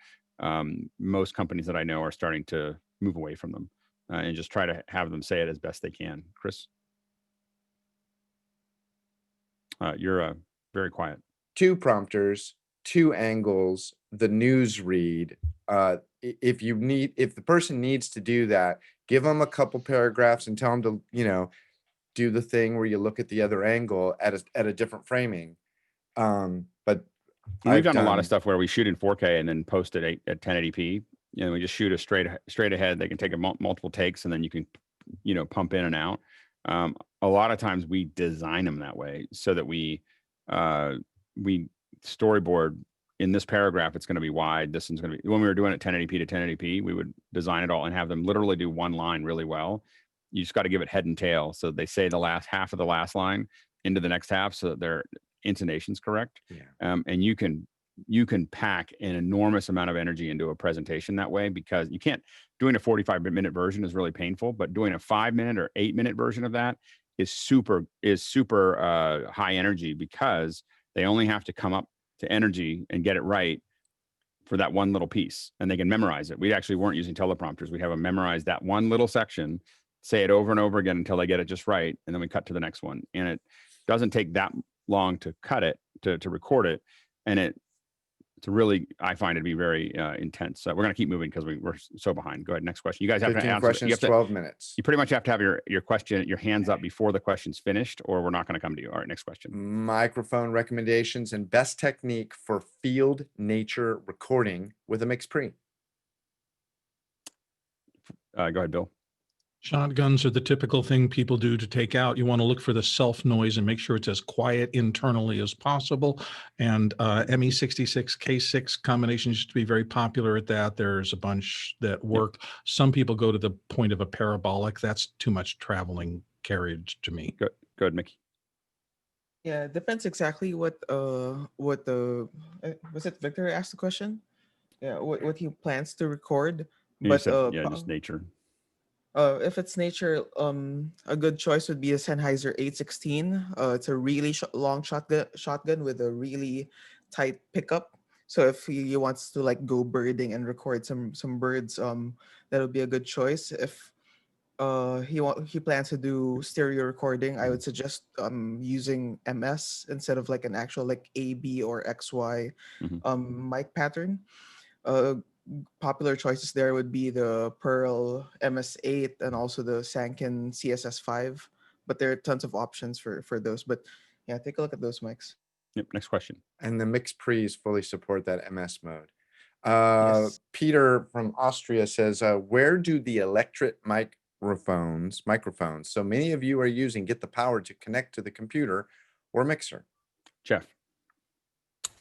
Speaker 1: most companies that I know are starting to move away from them and just try to have them say it as best they can. Chris, you're very quiet.
Speaker 2: 2 prompters, 2 angles, the news read. If the person needs to do that, give them a couple paragraphs and tell them to, do the thing where you look at the other angle at a different framing. But
Speaker 1: we've done a lot of stuff where we shoot in 4K and then post it at 1080p. You know, we just shoot a straight ahead. They can take multiple takes, and then you can, you know, pump in and out. A lot of times we design them that way so that we storyboard in this paragraph. It's going to be wide. This one's going to be, when we were doing it 1080p to 1080p, we would design it all and have them literally do one line really well. You just got to give it head and tail. So they say the last half of the last line into the next half so that their intonation's correct.
Speaker 2: Yeah.
Speaker 1: And you can pack an enormous amount of energy into a presentation that way, because you can't, doing a 45-minute version is really painful, but doing a 5-minute or 8-minute version of that is super high energy, because they only have to come up to energy and get it right for that one little piece, and they can memorize it. We actually weren't using teleprompters. We'd have them memorize that one little section, say it over and over again until they get it just right, and then we cut to the next one. And it doesn't take that long to cut it, to record it, and it's really, I find it to be very intense. So we're going to keep moving because we're so behind. Go ahead, next question. You guys have to
Speaker 2: 15
Speaker 1: answer.
Speaker 2: questions, 12 minutes.
Speaker 1: You pretty much have to have your question, your hands up before the question's finished, or we're not going to come to you. All right, next question.
Speaker 2: Microphone recommendations and best technique for field nature recording with a MixPre.
Speaker 1: Go ahead, Bill.
Speaker 5: Shotguns are the typical thing people do to take out. You want to look for the self noise and make sure it's as quiet internally as possible. And ME66 K6 combinations used to be very popular at that. There's a bunch that work. Yep. Some people go to the point of a parabolic. That's too much traveling carriage to me.
Speaker 1: Good, good, Mickey.
Speaker 6: Yeah, it depends exactly what the was it Victor asked the question? Yeah, what he plans to record.
Speaker 1: You
Speaker 6: But
Speaker 1: said, yeah, just nature.
Speaker 6: If it's nature, a good choice would be a Sennheiser 816. It's a really long shotgun with a really tight pickup. So if he wants to like go birding and record some birds, that would be a good choice. If he plans to do stereo recording, I would suggest using MS instead of like an actual like AB or XY mic pattern. Popular choices there would be the Pearl MS8 and also the Sanken CSS5, but there are tons of options for those. But yeah, take a look at those mics.
Speaker 1: Yep, next question.
Speaker 2: And the MixPres fully support that MS mode.
Speaker 6: Yes.
Speaker 2: Peter from Austria says, where do the electric microphones so many of you are using get the power to connect to the computer or mixer?
Speaker 1: Jeff.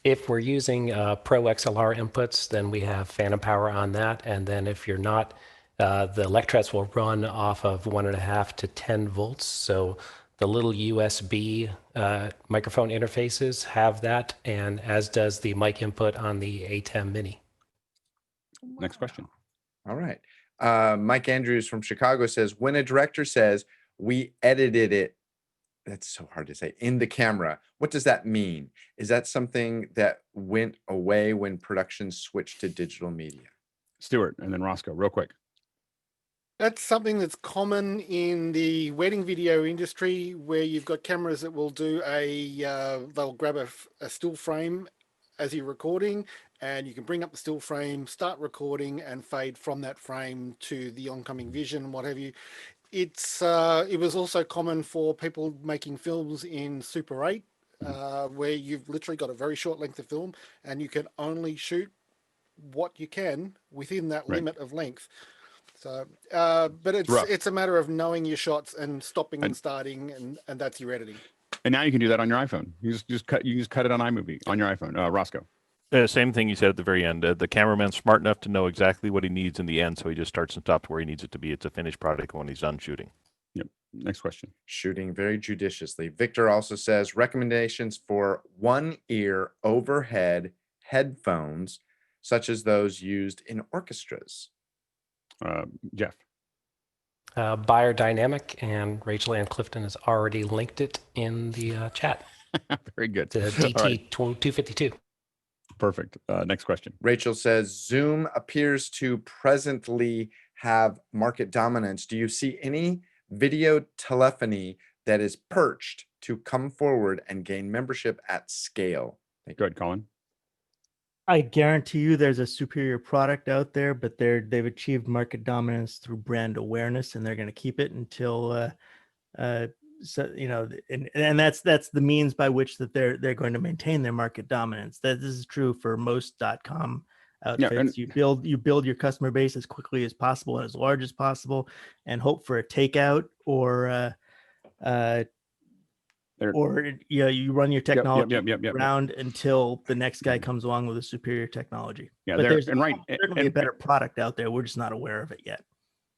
Speaker 3: If we're using Pro XLR inputs, then we have phantom power on that. And then if you're not, the Electrets will run off of 1.5 to 10 volts. So the little USB microphone interfaces have that, and as does the mic input on the ATEM Mini.
Speaker 1: Next question.
Speaker 2: All right. Mike Andrews from Chicago says, when a director says, we edited it, that's so hard to say, in the camera, what does that mean? Is that something that went away when production switched to digital media?
Speaker 1: Stuart, and then Roscoe, real quick.
Speaker 15: That's something that's common in the wedding video industry, where you've got cameras that will do they'll grab a still frame as you're recording, and you can bring up the still frame, start recording, and fade from that frame to the oncoming vision and what have you. It was also common for people making films in Super 8, where you've literally got a very short length of film and you can only shoot what you can within that limit of length. So, but it's a matter of knowing your shots and stopping and starting, and that's your editing.
Speaker 1: And now you can do that on your iPhone. You just cut it on iMovie on your iPhone. Roscoe.
Speaker 17: Same thing you said at the very end. The cameraman's smart enough to know exactly what he needs in the end, so he just starts and stops where he needs it to be. It's a finished product when he's done shooting.
Speaker 1: Yep. Next question.
Speaker 2: Shooting very judiciously. Victor also says recommendations for one-ear overhead headphones, such as those used in orchestras.
Speaker 1: Jeff.
Speaker 3: Biodynamic, and Rachel Ann Clifton has already linked it in the chat.
Speaker 1: Very good.
Speaker 3: To DT 252.
Speaker 1: Perfect. Next question.
Speaker 2: Rachel says, Zoom appears to presently have market dominance. Do you see any video telephony that is perched to come forward and gain membership at scale?
Speaker 1: Go ahead, Colin.
Speaker 13: I guarantee you there's a superior product out there, but they've achieved market dominance through brand awareness, and they're going to keep it until so, you know, and that's the means by which that they're going to maintain their market dominance. That this is true for most .com outfits. You build your customer base as quickly as possible and as large as possible, and hope for a takeout or you run your technology around until the next guy comes along with a superior technology.
Speaker 1: Yeah,
Speaker 13: but there's
Speaker 1: certainly
Speaker 13: a better product out there. We're just not aware of it yet.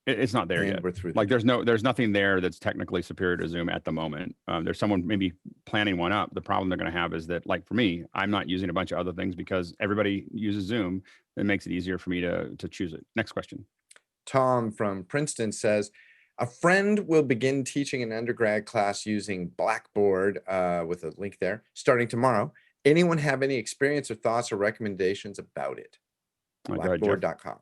Speaker 1: It's not there yet. Like there's nothing there that's technically superior to Zoom at the moment. There's someone maybe planning one up. The problem they're going to have is that, like for me, I'm not using a bunch of other things because everybody uses Zoom. It makes it easier for me to choose it. Next question.
Speaker 2: Tom from Princeton says, a friend will begin teaching an undergrad class using Blackboard with a link there starting tomorrow. Anyone have any experience or thoughts or recommendations about it? Blackboard.com.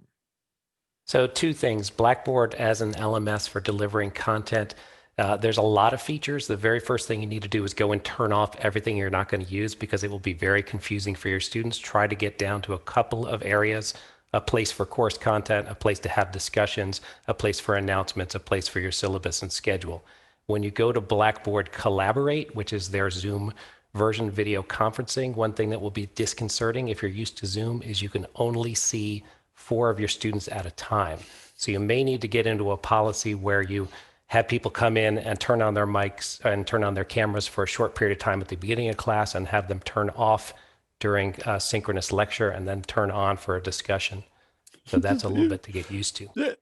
Speaker 3: So 2 things, Blackboard as an LMS for delivering content. There's a lot of features. The very first thing you need to do is go and turn off everything you're not going to use because it will be very confusing for your students. Try to get down to a couple of areas, a place for course content, a place to have discussions, a place for announcements, a place for your syllabus and schedule. When you go to Blackboard Collaborate, which is their Zoom version video conferencing, one thing that will be disconcerting if you're used to Zoom is you can only see 4 of your students at a time. So you may need to get into a policy where you have people come in and turn on their mics and turn on their cameras for a short period of time at the beginning of class and have them turn off during a synchronous lecture and then turn on for a discussion. So that's a little bit to get used to.
Speaker 1: It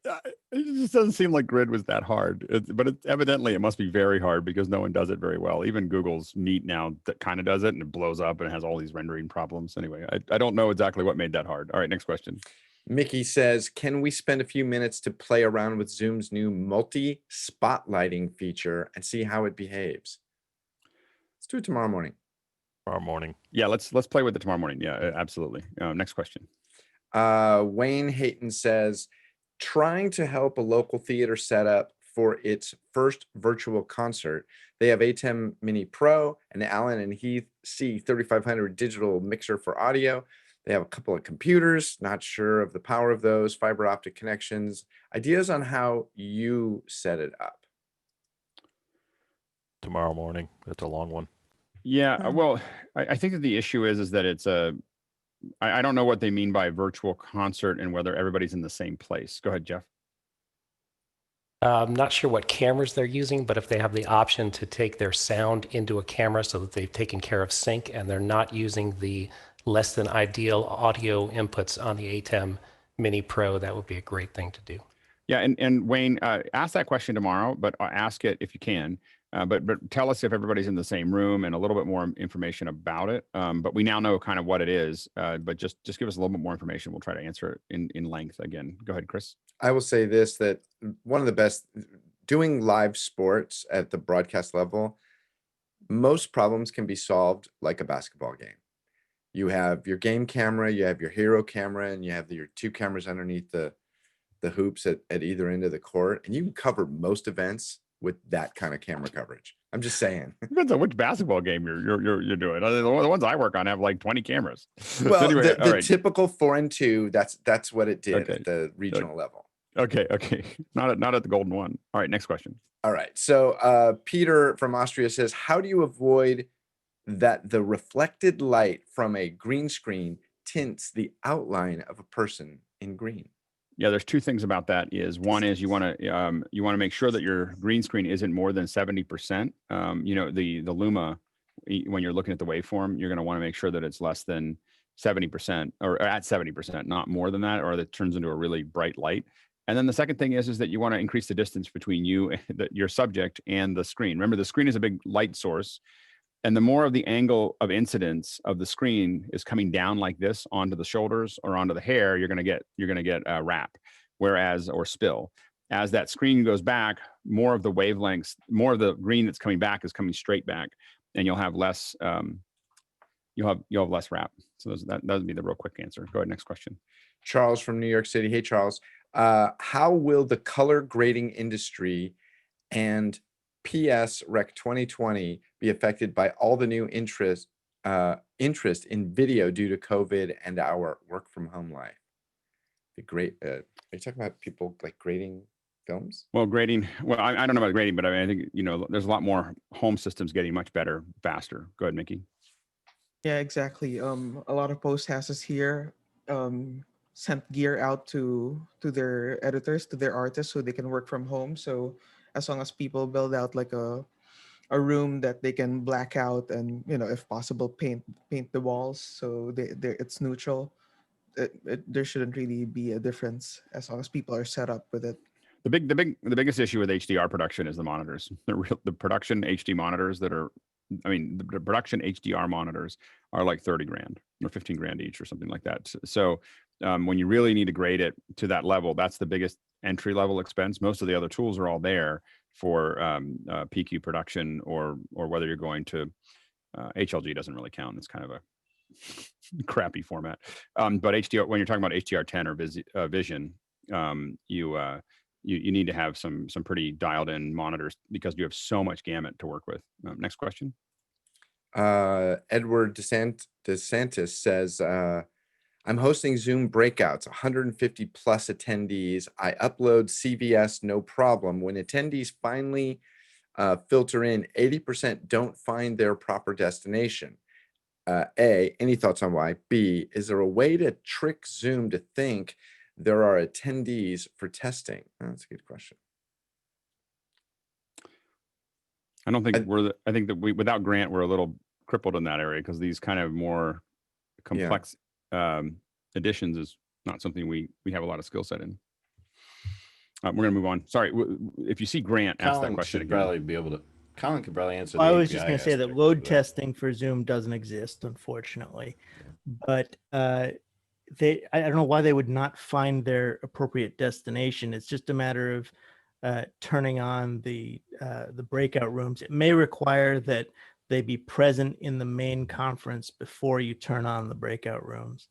Speaker 1: just doesn't seem like Grid was that hard, but evidently it must be very hard because no one does it very well. Even Google's Meet now that kind of does it and it blows up and has all these rendering problems. Anyway, I don't know exactly what made that hard. All right, next question.
Speaker 2: Mickey says, can we spend a few minutes to play around with Zoom's new multi-spotlighting feature and see how it behaves? Let's do it tomorrow morning.
Speaker 17: Tomorrow morning.
Speaker 1: Yeah, let's play with it tomorrow morning. Yeah, absolutely. Next question.
Speaker 2: Wayne Hayton says, trying to help a local theater set up for its first virtual concert. They have ATEM Mini Pro and Allen and Heath C3500 digital mixer for audio. They have a couple of computers, not sure of the power of those, fiber optic connections, ideas on how you set it up.
Speaker 17: Tomorrow morning. That's a long one.
Speaker 1: Yeah, well, I think that the issue is that it's I don't know what they mean by virtual concert and whether everybody's in the same place. Go ahead, Jeff.
Speaker 3: I'm not sure what cameras they're using, but if they have the option to take their sound into a camera so that they've taken care of sync and they're not using the less than ideal audio inputs on the ATEM Mini Pro, that would be a great thing to do.
Speaker 1: Yeah, and Wayne, ask that question tomorrow, but ask it if you can. But tell us if everybody's in the same room and a little bit more information about it. But we now know kind of what it is. But just give us a little bit more information. We'll try to answer it in length again. Go ahead, Chris.
Speaker 2: I will say this, that one of the best, doing live sports at the broadcast level, most problems can be solved like a basketball game. You have your game camera, you have your hero camera, and you have your 2 cameras underneath the hoops at either end of the court, and you can cover most events with that kind of camera coverage. I'm just saying.
Speaker 1: Depends on which basketball game you're doing. The ones I work on have like 20 cameras.
Speaker 2: Well,
Speaker 1: so anyway,
Speaker 2: the typical 4-2, that's what it did at the regional level.
Speaker 1: Okay. Not at the golden one. All right, next question.
Speaker 2: All right. So Peter from Austria says, how do you avoid that the reflected light from a green screen tints the outline of a person in green?
Speaker 1: Yeah, there's 2 things about that. One is you want to make sure that your green screen isn't more than 70%. You know, the Luma, when you're looking at the waveform, you're going to want to make sure that it's less than 70% or at 70%, not more than that, or that turns into a really bright light. And then the second thing is that you want to increase the distance between you, your subject, and the screen. Remember, the screen is a big light source. And the more of the angle of incidence of the screen is coming down like this onto the shoulders or onto the hair, you're going to get wrap, or spill. As that screen goes back, more of the wavelengths, more of the green that's coming back is coming straight back, and you'll have less you'll have less wrap. So that would be the real quick answer. Go ahead, next question.
Speaker 2: Charles from New York City. Hey, Charles. How will the color grading industry and PS Rec 2020 be affected by all the new interest in video due to COVID and our work from home life? Are you talking about people like grading films?
Speaker 1: Well, grading. Well, I don't know about grading, but I mean, I think, you know, there's a lot more home systems getting much better, faster. Go ahead, Mickey.
Speaker 6: Yeah, exactly. A lot of post houses here sent gear out to their editors, to their artists, so they can work from home. So as long as people build out like a room that they can black out and, you know, if possible, paint the walls so it's neutral. There shouldn't really be a difference as long as people are set up with it.
Speaker 1: The biggest issue with HDR production is the monitors. The production HD monitors that are, I mean, the production HDR monitors are like 30 grand or 15 grand each or something like that. So when you really need to grade it to that level, that's the biggest entry level expense. Most of the other tools are all there for PQ production, or whether you're going to HLG doesn't really count. It's kind of a crappy format. But HDR, when you're talking about HDR10 or Vision, you need to have some pretty dialed in monitors because you have so much gamut to work with. Next question.
Speaker 2: Edward DeSantis says, I'm hosting Zoom breakouts, 150 plus attendees. I upload CVS, no problem. When attendees finally filter in, 80% don't find their proper destination. A, any thoughts on why? B, is there a way to trick Zoom to think there are attendees for testing? Oh, that's a good question.
Speaker 1: I don't think I think that without Grant, we're a little crippled in that area because these kind of more complex additions is not something we have a lot of skill set in. We're going to move on. Sorry, if you see Grant ask that question again.
Speaker 4: Probably be able to. Colin could probably answer.
Speaker 13: I was just going to say that load testing for Zoom doesn't exist, unfortunately. But I don't know why they would not find their appropriate destination. It's just a matter of turning on the breakout rooms. It may require that they be present in the main conference before you turn on the breakout rooms.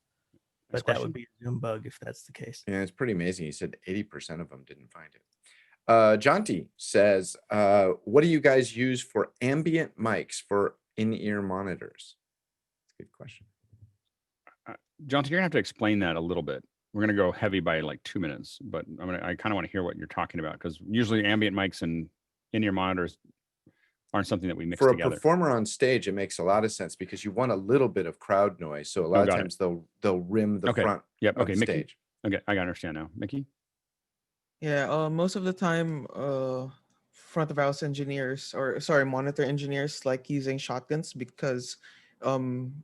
Speaker 13: But that would be a Zoom bug if that's the case.
Speaker 2: Yeah, it's pretty amazing. He said 80% of them didn't find it. Jonty says, what do you guys use for ambient mics for in-ear monitors? That's a good question.
Speaker 1: Jonty, you're gonna have to explain that a little bit. We're gonna go heavy by like 2 minutes, but I kind of want to hear what you're talking about because usually ambient mics and in-ear monitors aren't something that we mix together.
Speaker 2: For a performer on stage, it makes a lot of sense because you want a little bit of crowd noise. So a lot of times they'll rim the front of the
Speaker 1: Mickey.
Speaker 2: stage.
Speaker 1: Okay, I understand now. Mickey?
Speaker 6: Yeah, most of the time, front of house engineers, or sorry, monitor engineers like using shotguns because of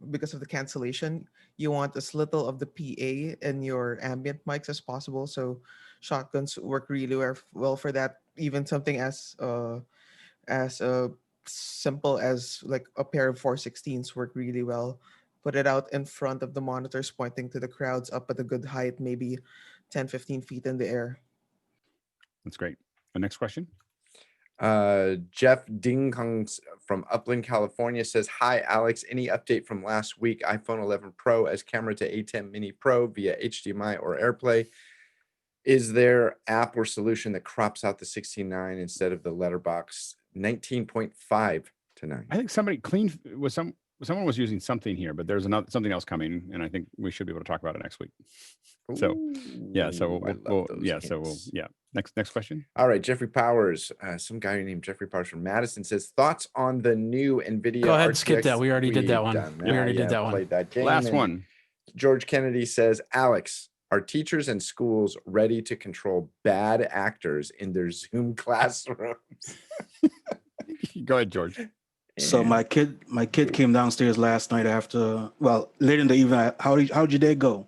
Speaker 6: the cancellation. You want as little of the PA in your ambient mics as possible. So shotguns work really well for that. Even something as simple as like a pair of 416s work really well. Put it out in front of the monitors, pointing to the crowds up at a good height, maybe 10, 15 feet in the air.
Speaker 1: That's great. The next question.
Speaker 2: Jeff Dingkong from Upland, California says, hi, Alex. Any update from last week? iPhone 11 Pro as camera to ATEM Mini Pro via HDMI or AirPlay. Is there app or solution that crops out the 16:9 instead of the letterbox 19.5 to 9?
Speaker 1: I think somebody someone was using something here, but there's something else coming, and I think we should be able to talk about it next week. So next question.
Speaker 2: All right, Jeffrey Powers, some guy named Jeffrey Powers from Madison says, thoughts on the new NVIDIA
Speaker 8: Go ahead,
Speaker 2: RTX?
Speaker 8: skip that. We already did that one. We already did that one.
Speaker 2: Played that game.
Speaker 1: Last one.
Speaker 2: George Kennedy says, Alex, are teachers and schools ready to control bad actors in their Zoom classrooms?
Speaker 1: Go ahead, George.
Speaker 18: So my kid came downstairs last night late in the evening. How'd your day go?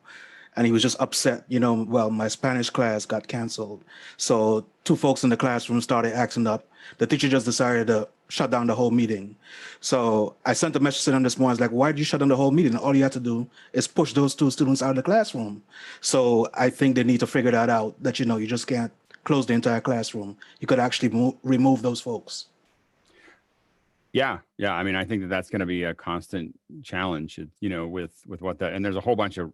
Speaker 18: And he was just upset. My Spanish class got canceled. So two folks in the classroom started acting up. The teacher just decided to shut down the whole meeting. So I sent a message to them this morning. I was like, why did you shut down the whole meeting? All you have to do is push those two students out of the classroom. So I think they need to figure that out, that, you just can't close the entire classroom. You could actually remove those folks.
Speaker 1: Yeah. I mean, I think that's going to be a constant challenge, with what that, and there's a whole bunch of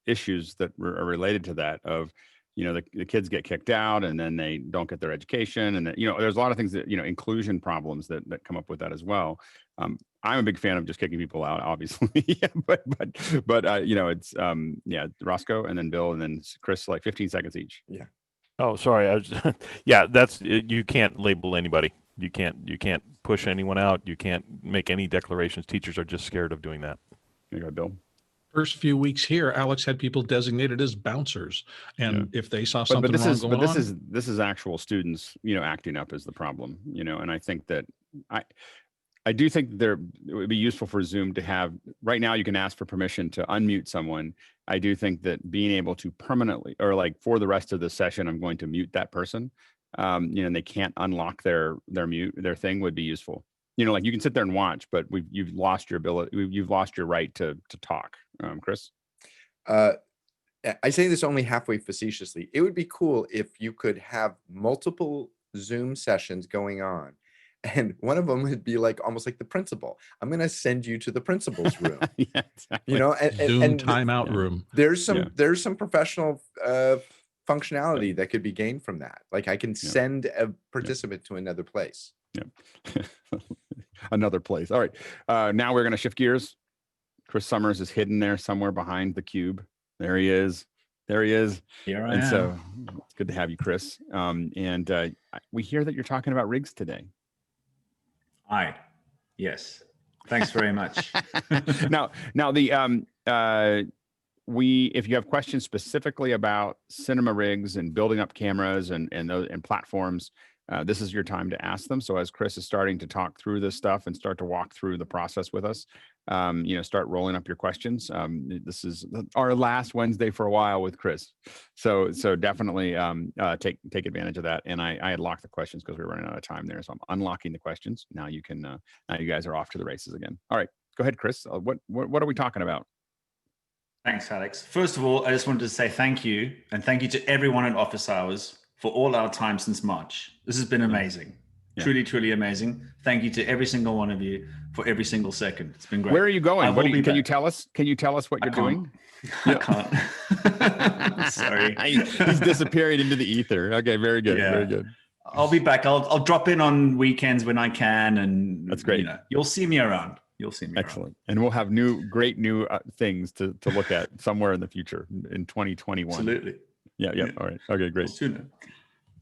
Speaker 1: issues that are related to that of, the kids get kicked out and then they don't get their education. And, there's a lot of things that, inclusion problems that come up with that as well. I'm a big fan of just kicking people out, obviously, but it's, Roscoe and then Bill and then Chris, like 15 seconds each.
Speaker 2: Yeah.
Speaker 17: Oh, sorry. Yeah, you can't label anybody. You can't push anyone out. You can't make any declarations. Teachers are just scared of doing that.
Speaker 1: There you go, Bill.
Speaker 5: First few weeks here, Alex had people designated as bouncers, and if they saw something
Speaker 1: But
Speaker 5: wrong
Speaker 1: this is actual students, acting up is the problem, and I think that I do think it would be useful for Zoom to have, right now you can ask for permission to unmute someone. I do think that being able to permanently, or like for the rest of the session, I'm going to mute that person, and they can't unlock their thing would be useful. Like you can sit there and watch, but you've lost your ability, you've lost your right to talk. Chris?
Speaker 2: I say this only halfway facetiously. It would be cool if you could have multiple Zoom sessions going on, and one of them would be like almost like the principal. I'm going to send you to the principal's room.
Speaker 1: Yeah, exactly.
Speaker 5: Zoom timeout room.
Speaker 2: There's some professional functionality that could be gained from that. Like I can send a participant to another place.
Speaker 1: Yeah. Another place. All right. Now we're going to shift gears. Chris Summers is hidden there somewhere behind the cube. There he is. Here I am. So it's good to have you, Chris. We hear that you're talking about rigs today.
Speaker 12: Yes. Thanks very much.
Speaker 1: Now if you have questions specifically about cinema rigs and building up cameras and platforms, this is your time to ask them. So as Chris is starting to talk through this stuff and start to walk through the process with us, start rolling up your questions. This is our last Wednesday for a while with Chris. So definitely take advantage of that. And I had locked the questions because we were running out of time there. So I'm unlocking the questions. Now you can, now you guys are off to the races again. All right, go ahead, Chris. What are we talking about?
Speaker 12: Thanks, Alex. First of all, I just wanted to say thank you, and thank you to everyone at Office Hours for all our time since March. This has been amazing. Yeah. Truly, truly amazing. Thank you to every single one of you for every single second. It's been great.
Speaker 1: Where are you going? Can you tell us? Can you tell us what you're doing?
Speaker 12: I can't. Sorry.
Speaker 1: He's disappearing into the ether. Okay, very good. Yeah. Very good.
Speaker 12: I'll be back. I'll drop in on weekends when I can, and
Speaker 1: that's great.
Speaker 12: You'll see me around.
Speaker 1: Excellent. And we'll have great new things to look at somewhere in the future in 2021.
Speaker 12: Absolutely.
Speaker 1: Yeah. All right. Okay, great.
Speaker 12: Sooner.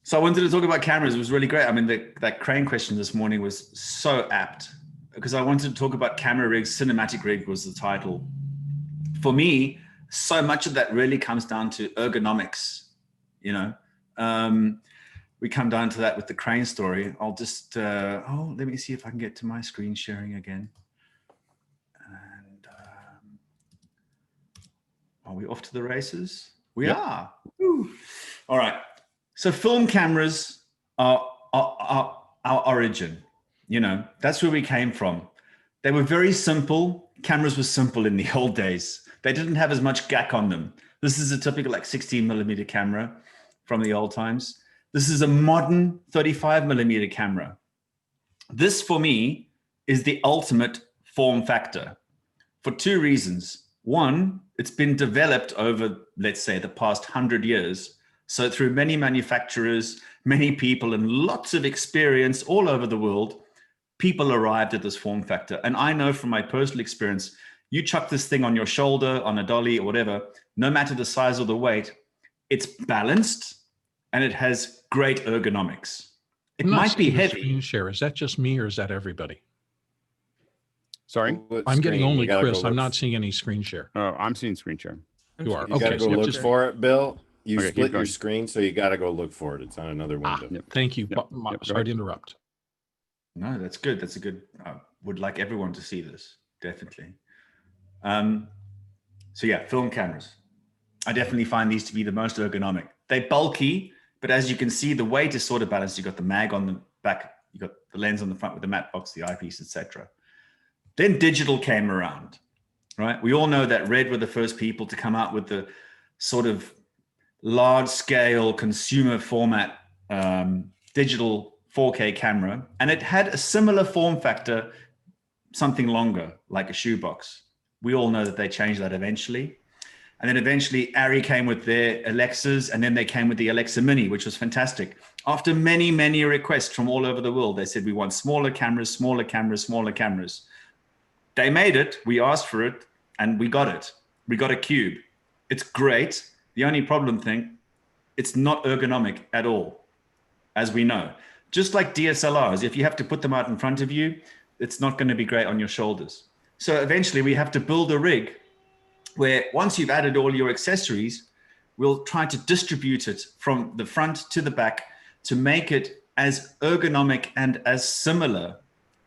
Speaker 12: So I wanted to talk about cameras. It was really great. I mean, that crane question this morning was so apt because I wanted to talk about camera rigs. Cinematic rig was the title. For me, so much of that really comes down to ergonomics. We come down to that with the crane story. I'll just, let me see if I can get to my screen sharing again. And are we off to the races? We are. Woo. All right. So film cameras are our origin. That's where we came from. They were very simple. Cameras were simple in the old days. They didn't have as much gack on them. This is a typical 16mm camera from the old times. This is a modern 35mm camera. This, for me, is the ultimate form factor for two reasons. One, it's been developed over, let's say, the past 100 years. So through many manufacturers, many people, and lots of experience all over the world, people arrived at this form factor. And I know from my personal experience, you chuck this thing on your shoulder, on a dolly or whatever, no matter the size or the weight, it's balanced and it has great ergonomics. It might be heavy.
Speaker 5: Screen share. Is that just me or is that everybody?
Speaker 1: Sorry?
Speaker 5: I'm getting only Chris. I'm not seeing any screen share.
Speaker 1: Oh, I'm seeing screen share.
Speaker 5: You are.
Speaker 4: You got to go look for it, Bill. You
Speaker 1: Okay,
Speaker 4: split your screen, so you got to go look for it. It's on another window.
Speaker 5: Thank you. Sorry to interrupt.
Speaker 12: No, that's good. That's a good, I would like everyone to see this, definitely. So yeah, film cameras. I definitely find these to be the most ergonomic. They're bulky, but as you can see, the weight is sort of balanced. You've got the mag on the back, you've got the lens on the front with the matte box, the eyepiece, etc. Then digital came around, right? We all know that Red were the first people to come out with the sort of large-scale consumer format digital 4K camera, and it had a similar form factor, something longer, like a shoebox. We all know that they changed that eventually. And then eventually Arri came with their Alexas, and then they came with the Alexa Mini, which was fantastic. After many, many requests from all over the world, they said, we want smaller cameras, smaller cameras, smaller cameras. They made it, we asked for it, and we got it. We got a Cube. It's great. The only problem thing It's not ergonomic at all, as we know. Just like DSLRs, if you have to put them out in front of you, it's not going to be great on your shoulders. So eventually we have to build a rig where once you've added all your accessories, we'll try to distribute it from the front to the back to make it as ergonomic and as similar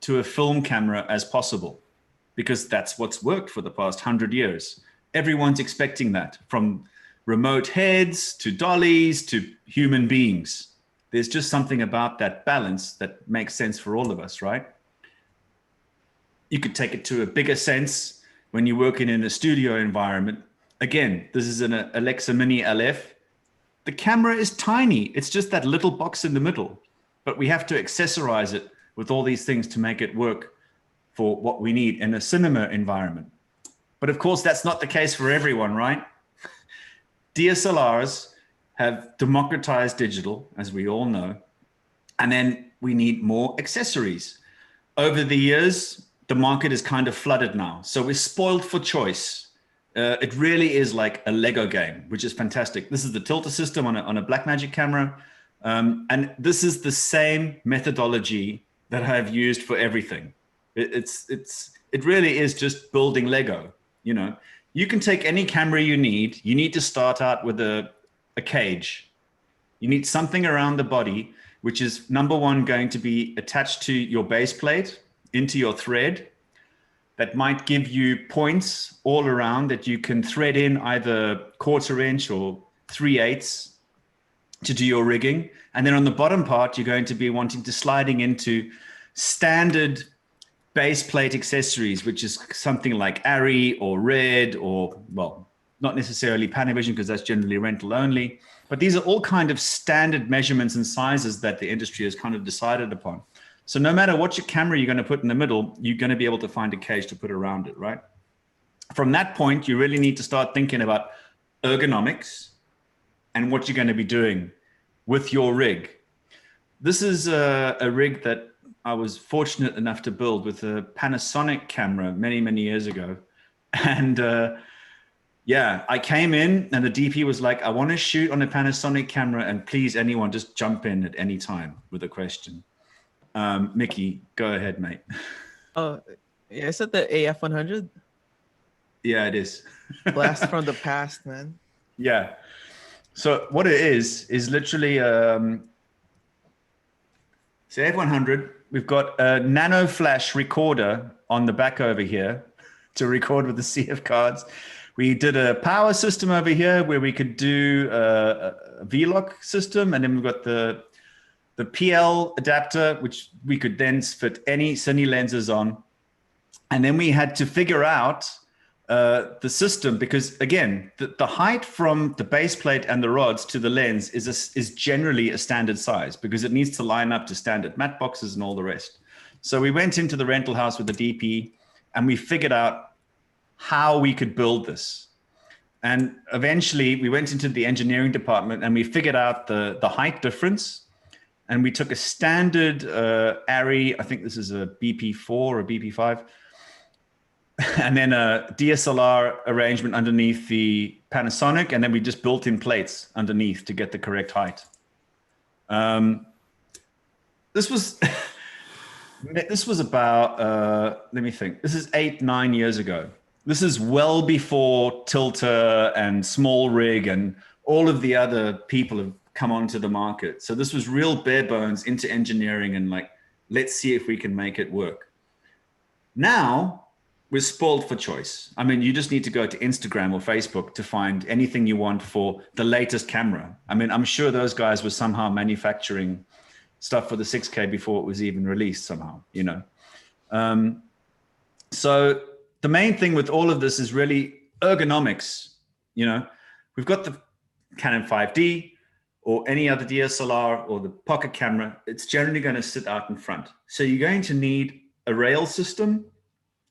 Speaker 12: to a film camera as possible, because that's what's worked for the past 100 years. Everyone's expecting that, from remote heads to dollies to human beings. There's just something about that balance that makes sense for all of us, right? You could take it to a bigger sense when you're working in a studio environment. Again, this is an Alexa Mini LF. The camera is tiny. It's just that little box in the middle, but we have to accessorize it with all these things to make it work for what we need in a cinema environment. But of course, that's not the case for everyone, right? DSLRs have democratized digital, as we all know, and then we need more accessories. Over the years, the market is kind of flooded now. So we're spoiled for choice. It really is like a Lego game, which is fantastic. This is the tilter system on a Blackmagic camera. And this is the same methodology that I've used for everything. It really is just building Lego. You know, you can take any camera you need. You need to start out with a cage. You need something around the body, which is number one, going to be attached to your base plate into your thread. That might give you points all around that you can thread in either 1/4 inch or 3/8 to do your rigging. And then on the bottom part, you're going to be wanting to sliding into standard base plate accessories, which is something like ARRI or RED or, well, not necessarily Panavision because that's generally rental only. But these are all kind of standard measurements and sizes that the industry has kind of decided upon. So no matter what your camera you're going to put in the middle, you're going to be able to find a cage to put around it, right? From that point, you really need to start thinking about ergonomics and what you're going to be doing with your rig. This is a rig that I was fortunate enough to build with a Panasonic camera many, many years ago. And yeah, I came in and the DP was like, I want to shoot on a Panasonic camera and please anyone just jump in at any time with a question. Mickey, go ahead, mate.
Speaker 6: Yeah, is that the AF100?
Speaker 12: Yeah, it is.
Speaker 6: Blast from the past, man.
Speaker 12: Yeah. So what it is literally it's AF100. We've got a nano flash recorder on the back over here to record with the CF cards. We did a power system over here where we could do a V-lock system, and then we've got the PL adapter, which we could then fit any cine lenses on. And then we had to figure out the system because, again, the height from the base plate and the rods to the lens is generally a standard size because it needs to line up to standard matte boxes and all the rest. So we went into the rental house with the DP and we figured out how we could build this. And eventually we went into the engineering department and we figured out the height difference. And we took a standard ARRI, I think this is a BP4 or BP5, and then a DSLR arrangement underneath the Panasonic, and then we just built in plates underneath to get the correct height. This was about, let me think, this is 8-9 years ago. This is well before Tilter and Small Rig and all of the other people have come onto the market. So this was real bare bones into engineering and like, let's see if we can make it work. Now we're spoiled for choice. I mean, you just need to go to Instagram or Facebook to find anything you want for the latest camera. I mean, I'm sure those guys were somehow manufacturing stuff for the 6K before it was even released somehow, you know? So the main thing with all of this is really ergonomics. You know, we've got the Canon 5D, or any other DSLR or the pocket camera, it's generally going to sit out in front. So you're going to need a rail system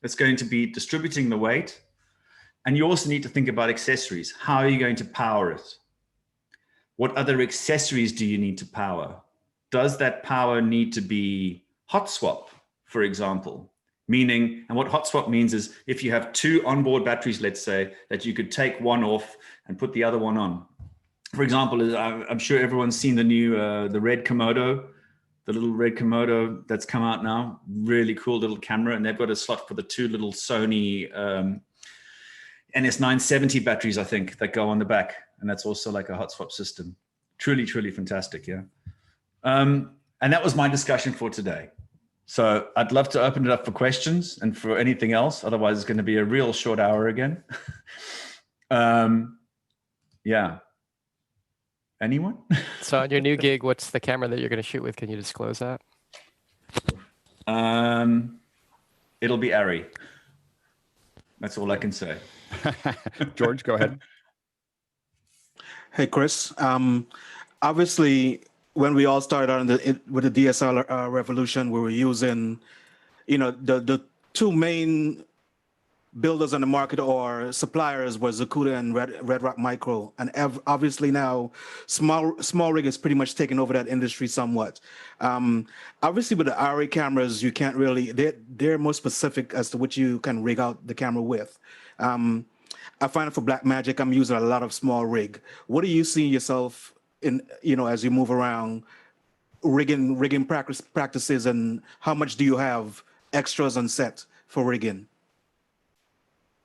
Speaker 12: that's going to be distributing the weight. And you also need to think about accessories. How are you going to power it? What other accessories do you need to power? Does that power need to be hot swap, for example? Meaning, and what hot swap means is if you have 2 onboard batteries, let's say, that you could take one off and put the other one on. for example, I'm sure everyone's seen the new, the red Komodo, the little red Komodo that's come out now. Really cool little camera. And they've got a slot for the two little Sony NS970 batteries, I think, that go on the back. And that's also like a hot swap system. Truly, truly fantastic, yeah. And that was my discussion for today. So I'd love to open it up for questions and for anything else. Otherwise, it's going to be a real short hour again. Yeah. Anyone?
Speaker 19: So on your new gig, what's the camera that you're going to shoot with? Can you disclose that?
Speaker 12: It'll be Ari. That's all I can say.
Speaker 1: George, go ahead.
Speaker 18: Hey, Chris. Obviously, when we all started on with the DSLR revolution, we were using, the two main builders on the market or suppliers were Zacuda and Red Rock Micro. And obviously now small rig is pretty much taking over that industry somewhat. Obviously with the Ari cameras, you can't really, they're more specific as to what you can rig out the camera with. I find it for Blackmagic, I'm using a lot of small rig. What do you see yourself in, as you move around rigging practices, and how much do you have extras on set for rigging?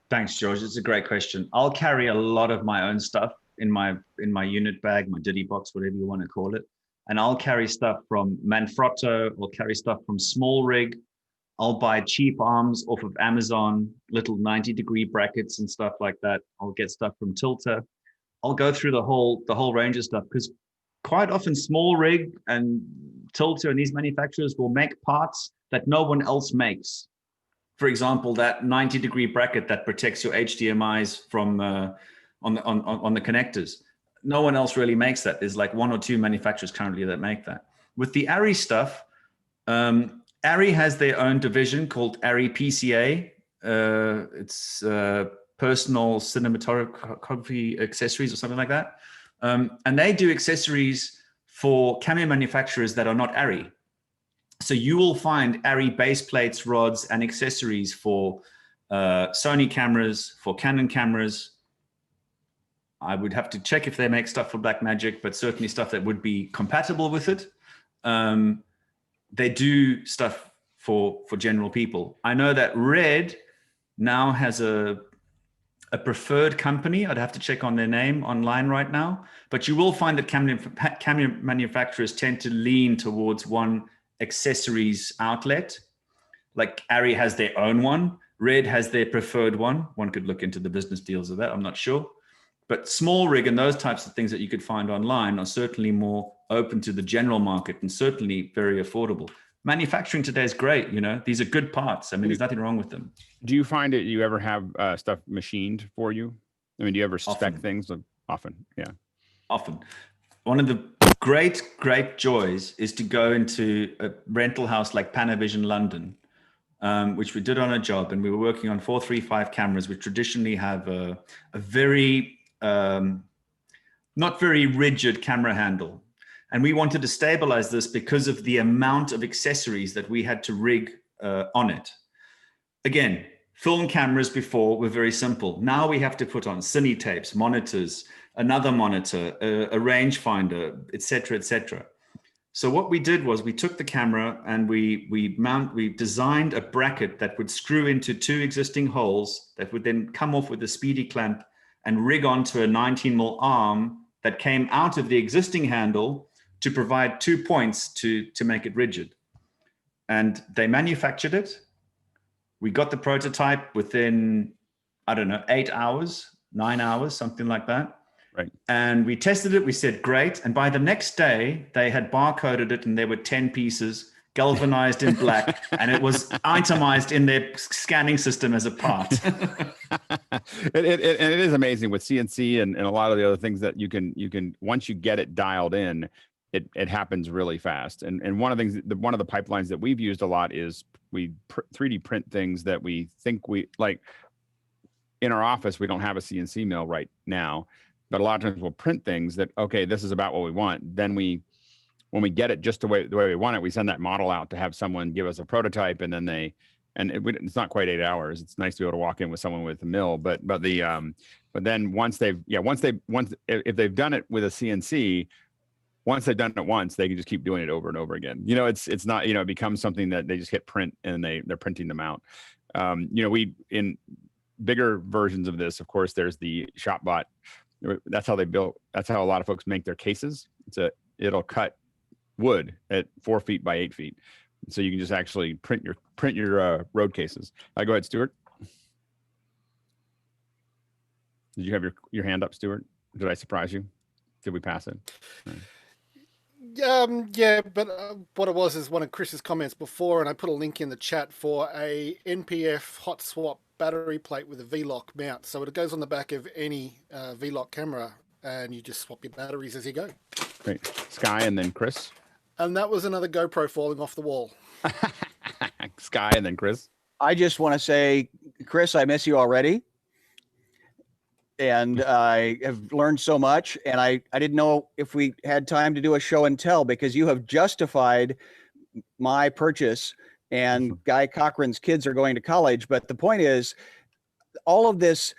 Speaker 12: Thanks, George. It's a great question. I'll carry a lot of my own stuff in my unit bag, my ditty box, whatever you want to call it. And I'll carry stuff from Manfrotto, I'll carry stuff from Small Rig. I'll buy cheap arms off of Amazon, little 90-degree brackets and stuff like that. I'll get stuff from Tilta. I'll go through the whole range of stuff, because quite often Small Rig and Tilta and these manufacturers will make parts that no one else makes. For example, that 90-degree bracket that protects your HDMIs from on the connectors. No one else really makes that. There's like one or two manufacturers currently that make that. With the Ari stuff, Ari has their own division called Ari PCA. It's personal cinematography accessories or something like that. And they do accessories for camera manufacturers that are not Ari. So you will find Ari base plates, rods, and accessories for Sony cameras, for Canon cameras. I would have to check if they make stuff for Blackmagic, but certainly stuff that would be compatible with it. They do stuff for general people. I know that Red now has a preferred company. I'd have to check on their name online right now, but you will find that camera manufacturers tend to lean towards one accessories outlet. Like Ari has their own one, Red has their preferred one. One could look into the business deals of that, I'm not sure. But Small Rig and those types of things that you could find online are certainly more open to the general market and certainly very affordable. Manufacturing today is great, these are good parts. I mean, there's nothing wrong with them.
Speaker 1: Do you find it, you ever have stuff machined for you? I mean, do you ever spec things? Often, yeah.
Speaker 12: Often. One of the great joys is to go into a rental house like Panavision London, which we did on a job, and we were working on 435 cameras, which traditionally have a very, not very rigid camera handle. And we wanted to stabilize this because of the amount of accessories that we had to rig on it. Again, film cameras before were very simple. Now we have to put on cine tapes, monitors, another monitor, a rangefinder, etc., etc. So what we did was we took the camera and we designed a bracket that would screw into two existing holes that would then come off with a speedy clamp and rig onto a 19mm arm that came out of the existing handle to provide 2 points to make it rigid. And they manufactured it. We got the prototype within, I don't know, 8 hours, 9 hours, something like that.
Speaker 1: Right.
Speaker 12: And we tested it, we said, great. And by the next day, they had barcoded it and there were 10 pieces, galvanized in black, and it was itemized in their scanning system as a part.
Speaker 1: It is amazing with CNC and a lot of the other things that you can, once you get it dialed in, it happens really fast. And one of the things, one of the pipelines that we've used a lot is we 3D print things that we think we like. In our office, we don't have a CNC mill right now, but a lot of times we'll print things that, okay, this is about what we want. Then when we get it just the way we want it, we send that model out to have someone give us a prototype, and then they and it's not quite 8 hours. It's nice to be able to walk in with someone with a mill, but then once if they've done it with a CNC, once they've done it once, they can just keep doing it over and over again. It's not, it becomes something that they just hit print and they're printing them out. We, in bigger versions of this, of course, there's the ShopBot. That's how a lot of folks make their cases. It'll cut wood at 4 feet by 8 feet. So you can just actually print your road cases. Go ahead, Stuart. Did you have your hand up, Stuart? Did I surprise you? Did we pass it?
Speaker 15: Yeah, but what it was is one of Chris's comments before, and I put a link in the chat for a NPF hot swap battery plate with a V-lock mount. So it goes on the back of any V-lock camera, and you just swap your batteries as you go.
Speaker 1: Great. Sky and then Chris.
Speaker 15: And that was another GoPro falling off the wall.
Speaker 1: Sky and then Chris.
Speaker 20: I just want to say, Chris, I miss you already. And I have learned so much. And I didn't know if we had time to do a show and tell, because you have justified my purchase, and Guy Cochran's kids are going to college. But the point is, all of this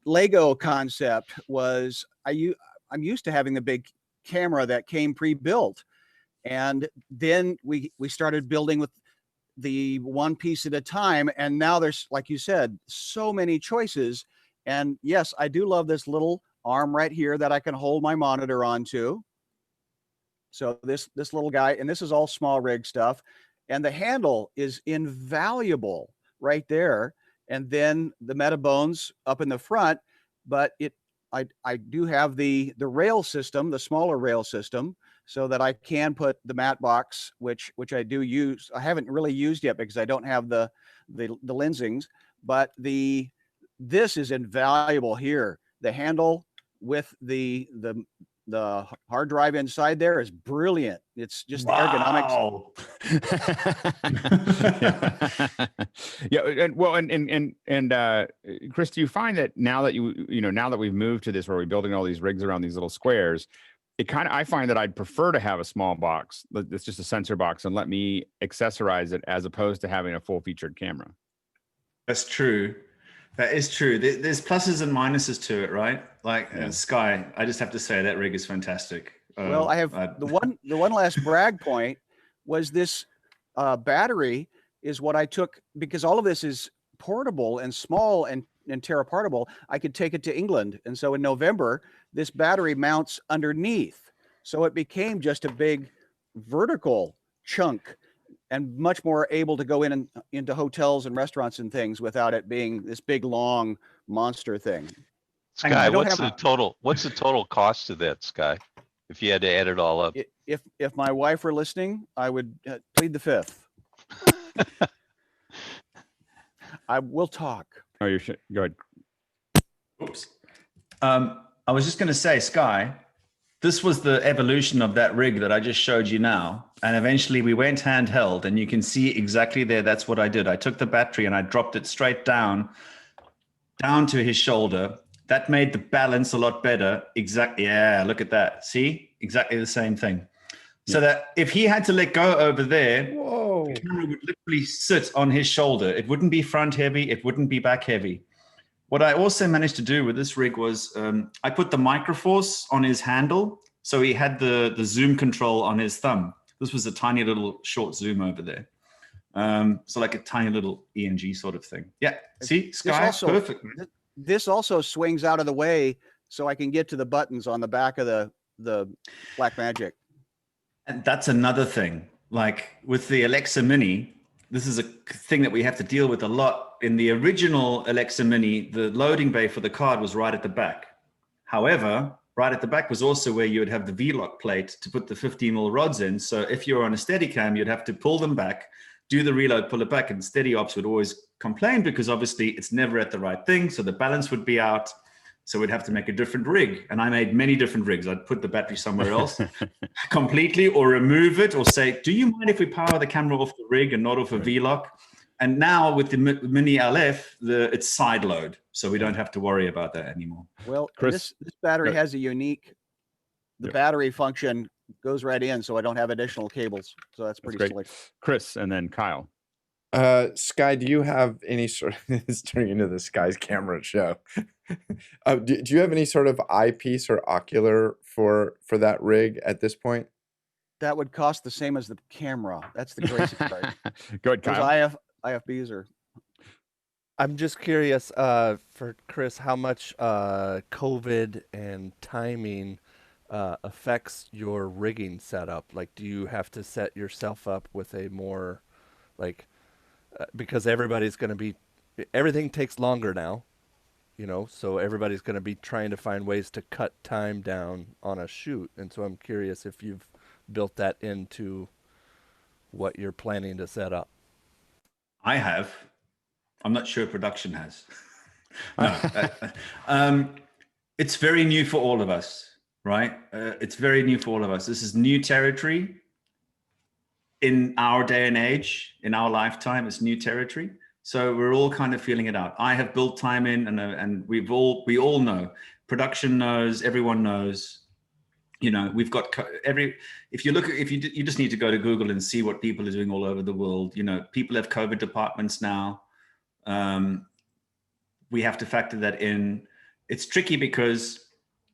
Speaker 20: Lego concept was, I'm used to having the big camera that came pre-built. And then we started building with the one piece at a time. And now there's, like you said, so many choices. And yes, I do love this little arm right here that I can hold my monitor onto. So this little guy, and this is all small rig stuff. And the handle is invaluable right there. And then the Metabones up in the front, but I do have the rail system, the smaller rail system, so that I can put the mat box, which I do use. I haven't really used yet because I don't have the lensings, but this is invaluable here. The handle with the hard drive inside there is brilliant. It's just the ergonomics.
Speaker 1: Chris, do you find that now that we've moved to this where we're building all these rigs around these little squares, I find that I'd prefer to have a small box that's just a sensor box and let me accessorize it as opposed to having a full featured camera.
Speaker 12: That's true. That is true. There's pluses and minuses to it, right? Like Sky, I just have to say that rig is fantastic.
Speaker 20: Well, I have the one last brag point was this battery is what I took, because all of this is portable and small and tear apartable. I could take it to England. And so in November, this battery mounts underneath. So it became just a big vertical chunk and much more able to go into hotels and restaurants and things without it being this big, long monster thing.
Speaker 7: Sky, what's the total cost of that, Sky? If you had to add it all up.
Speaker 20: If my wife were listening, I would plead the fifth. I will talk.
Speaker 1: Oh, go ahead.
Speaker 12: Oops. I was just going to say, Sky, this was the evolution of that rig that I just showed you now. And eventually we went handheld, and you can see exactly there. That's what I did. I took the battery and I dropped it straight down to his shoulder. That made the balance a lot better. Exactly. Yeah, look at that. See? Exactly the same thing. So that if he had to let go over there, the camera would literally sit on his shoulder. It wouldn't be front heavy. It wouldn't be back heavy. What I also managed to do with this rig was I put the Microforce on his handle. So he had the zoom control on his thumb. This was a tiny little short zoom over there. So like a tiny little ENG sort of thing. Yeah, see, Sky, perfect.
Speaker 20: This also swings out of the way so I can get to the buttons on the back of the Blackmagic.
Speaker 12: And that's another thing. Like with the Alexa Mini, this is a thing that we have to deal with a lot. In the original Alexa Mini, the loading bay for the card was right at the back. However, right at the back was also where you would have the V-lock plate to put the 15mm rods in. So if you're on a Steadicam, you'd have to pull them back, do the reload, pull it back, and Steady Ops would always complain because obviously it's never at the right thing. So the balance would be out. So we'd have to make a different rig. And I made many different rigs. I'd put the battery somewhere else completely, or remove it, or say, do you mind if we power the camera off the rig and not off a V-lock? And now with the Mini LF, it's side load. So we don't have to worry about that anymore.
Speaker 20: Well, Chris, this battery has a unique, battery function goes right in, so I don't have additional cables. So that's pretty slick.
Speaker 1: Chris, and then Kyle.
Speaker 2: Sky, do you have any sort of, it's turning into the Sky's camera show. Do you have any sort of eyepiece or ocular for that rig at this point?
Speaker 20: That would cost the same as the camera. That's the crazy part.
Speaker 1: Go ahead,
Speaker 20: Those
Speaker 1: Kyle.
Speaker 20: IFBs are.
Speaker 14: I'm just curious, for Chris, how much COVID and timing affects your rigging setup. Like, do you have to set yourself up with a more, like, because everybody's going to be, everything takes longer now, you know, so everybody's going to be trying to find ways to cut time down on a shoot. And so I'm curious if you've built that into what you're planning to set up.
Speaker 12: I have. I'm not sure production has. No, it's very new for all of us, right? It's very new for all of us. This is new territory in our day and age, in our lifetime. It's new territory, so we're all kind of feeling it out. I have built time in, and we all know. Production knows. Everyone knows. You know, we've got if you just need to go to Google and see what people are doing all over the world. You know, people have COVID departments now. We have to factor that in. It's tricky because,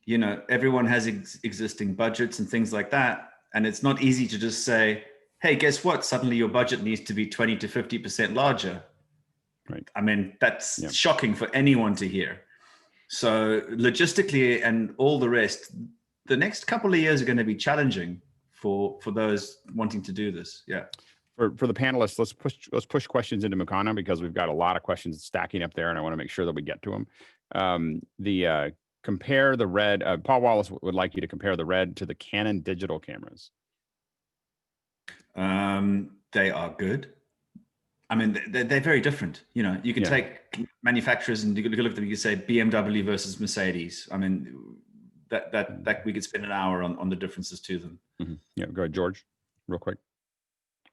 Speaker 12: you know, everyone has existing budgets and things like that. And it's not easy to just say, hey, guess what? Suddenly your budget needs to be 20 to 50% larger.
Speaker 1: Right.
Speaker 12: I mean, that's shocking for anyone to hear. So logistically and all the rest, the next couple of years are going to be challenging for those wanting to do this. Yeah.
Speaker 1: For the panelists, let's push questions into Makana, because we've got a lot of questions stacking up there, and I want to make sure that we get to them. Compare the Red. Paul Wallace would like you to compare the Red to the Canon digital cameras.
Speaker 12: They are good. I mean, they're very different. You know, you can take manufacturers and you look at them. You can say BMW versus Mercedes. I mean, that we could spend an hour on the differences to them.
Speaker 1: Mm-hmm. Yeah, go ahead, George, real quick.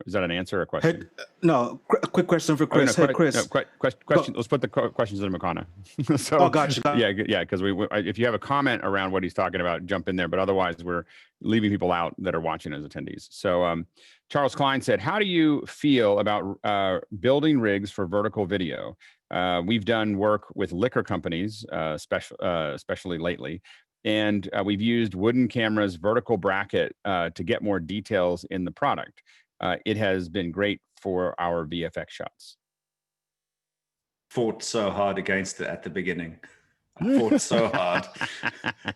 Speaker 1: Is that an answer or a question?
Speaker 18: Hey, no, quick question for Chris.
Speaker 1: Oh, no,
Speaker 18: hey, Chris.
Speaker 1: No, question. Let's put the questions in Makana. So,
Speaker 18: oh, gotcha.
Speaker 1: Yeah, because if you have a comment around what he's talking about, jump in there. But otherwise, we're leaving people out that are watching as attendees. So Charles Klein said, how do you feel about building rigs for vertical video? We've done work with liquor companies, especially lately. And we've used wooden cameras, vertical bracket to get more details in the product. It has been great for our VFX shots.
Speaker 12: Fought so hard against it at the beginning. I fought so hard,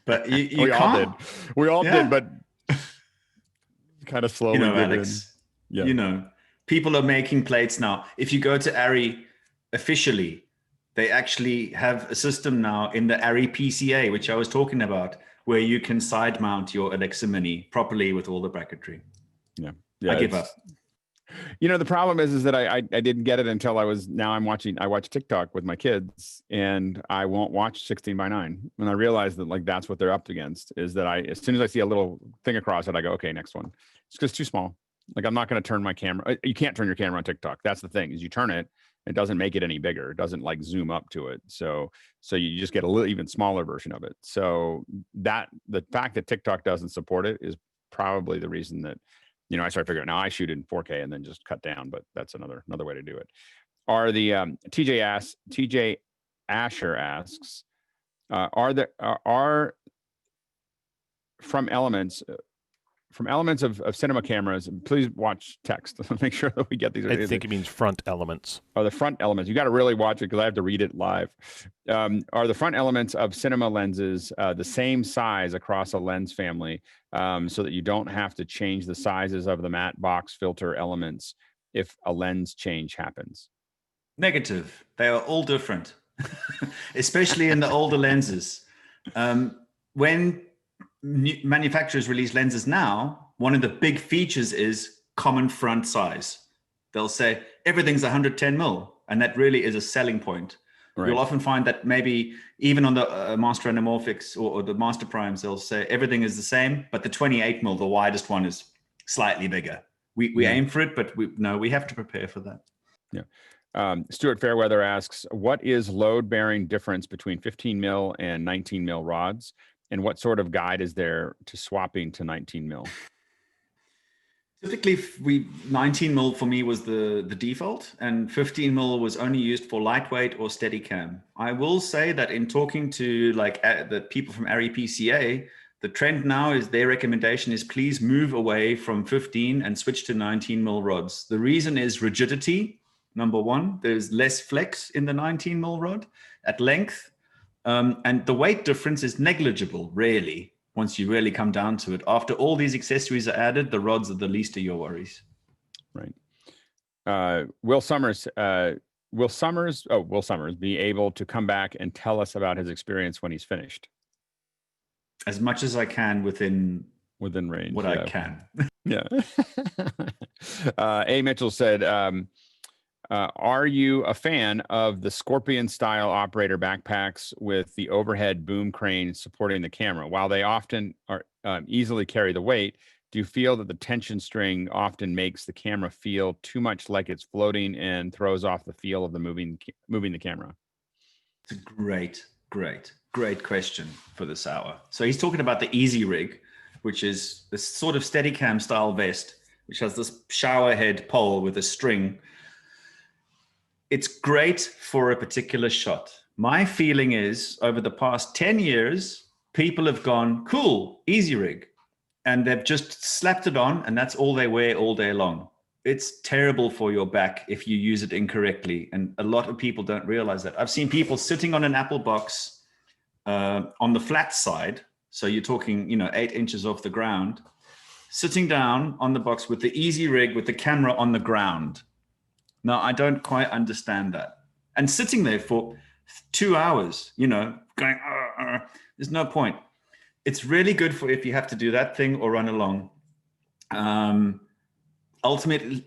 Speaker 12: but you can't.
Speaker 1: We all did, but kind of slowly.
Speaker 12: You know, Alex.
Speaker 1: Yeah.
Speaker 12: You know, people are making plates now. If you go to ARRI officially, they actually have a system now in the ARRI PCA, which I was talking about, where you can side mount your Alexa Mini properly with all the bracketry.
Speaker 1: Yeah.
Speaker 12: I give up.
Speaker 1: You know, the problem is that I didn't get it until I watch TikTok with my kids, and I won't watch 16:9. And I realized that, like, that's what they're up against, is that as soon as I see a little thing across it, I go, okay, next one. It's just too small. Like, I'm not going to turn my camera. You can't turn your camera on TikTok. That's the thing, is you turn it, it doesn't make it any bigger. It doesn't like zoom up to it. So you just get a little even smaller version of it. So the fact that TikTok doesn't support it is probably the reason that, you know, I started figuring out, now I shoot in 4K and then just cut down, but that's another way to do it. Are the TJ Asher asks, are from elements of cinema cameras, please watch text. Make sure that we get these.
Speaker 17: I think it means front elements.
Speaker 1: Oh, the front elements. You got to really watch it because I have to read it live. Are the front elements of cinema lenses the same size across a lens family, so that you don't have to change the sizes of the matte box filter elements if a lens change happens?
Speaker 12: Negative. They are all different, especially in the older lenses. When manufacturers release lenses now, one of the big features is common front size. They'll say everything's 110 mil, and that really is a selling point. Right. You'll often find that maybe even on the Master Anamorphics or the Master Primes, they'll say everything is the same, but the 28 mil, the widest one, is slightly bigger. We aim for it, but we have to prepare for that.
Speaker 1: Yeah. Stuart Fairweather asks, what is load bearing difference between 15 mil and 19 mil rods? And what sort of guide is there to swapping to 19 mil?
Speaker 12: Typically, 19 mil for me was the default, and 15 mil was only used for lightweight or steady cam. I will say that in talking to like the people from ARRI PCA, the trend now is their recommendation is please move away from 15 and switch to 19 mil rods. The reason is rigidity. Number one, there's less flex in the 19 mil rod at length, and the weight difference is negligible, really. Once you really come down to it, after all these accessories are added, the rods are the least of your worries.
Speaker 1: Right. Will Summers be able to come back and tell us about his experience when he's finished?
Speaker 12: As much as I can within
Speaker 1: range.
Speaker 12: What I can.
Speaker 1: Yeah. A. Mitchell said, are you a fan of the Scorpion style operator backpacks with the overhead boom crane supporting the camera? While they often are easily carry the weight, do you feel that the tension string often makes the camera feel too much like it's floating and throws off the feel of the moving the camera?
Speaker 12: It's a great question for this hour. So he's talking about the Easy Rig, which is this sort of Steadicam style vest, which has this shower head pole with a string. It's great for a particular shot. My feeling is over the past 10 years, people have gone, cool, Easy Rig. And they've just slapped it on and that's all they wear all day long. It's terrible for your back if you use it incorrectly. And a lot of people don't realize that. I've seen people sitting on an Apple box on the flat side. So you're talking, 8 inches off the ground, sitting down on the box with the Easy Rig with the camera on the ground. Now, I don't quite understand that. And sitting there for 2 hours, going, there's no point. It's really good for if you have to do that thing or run along. Ultimately,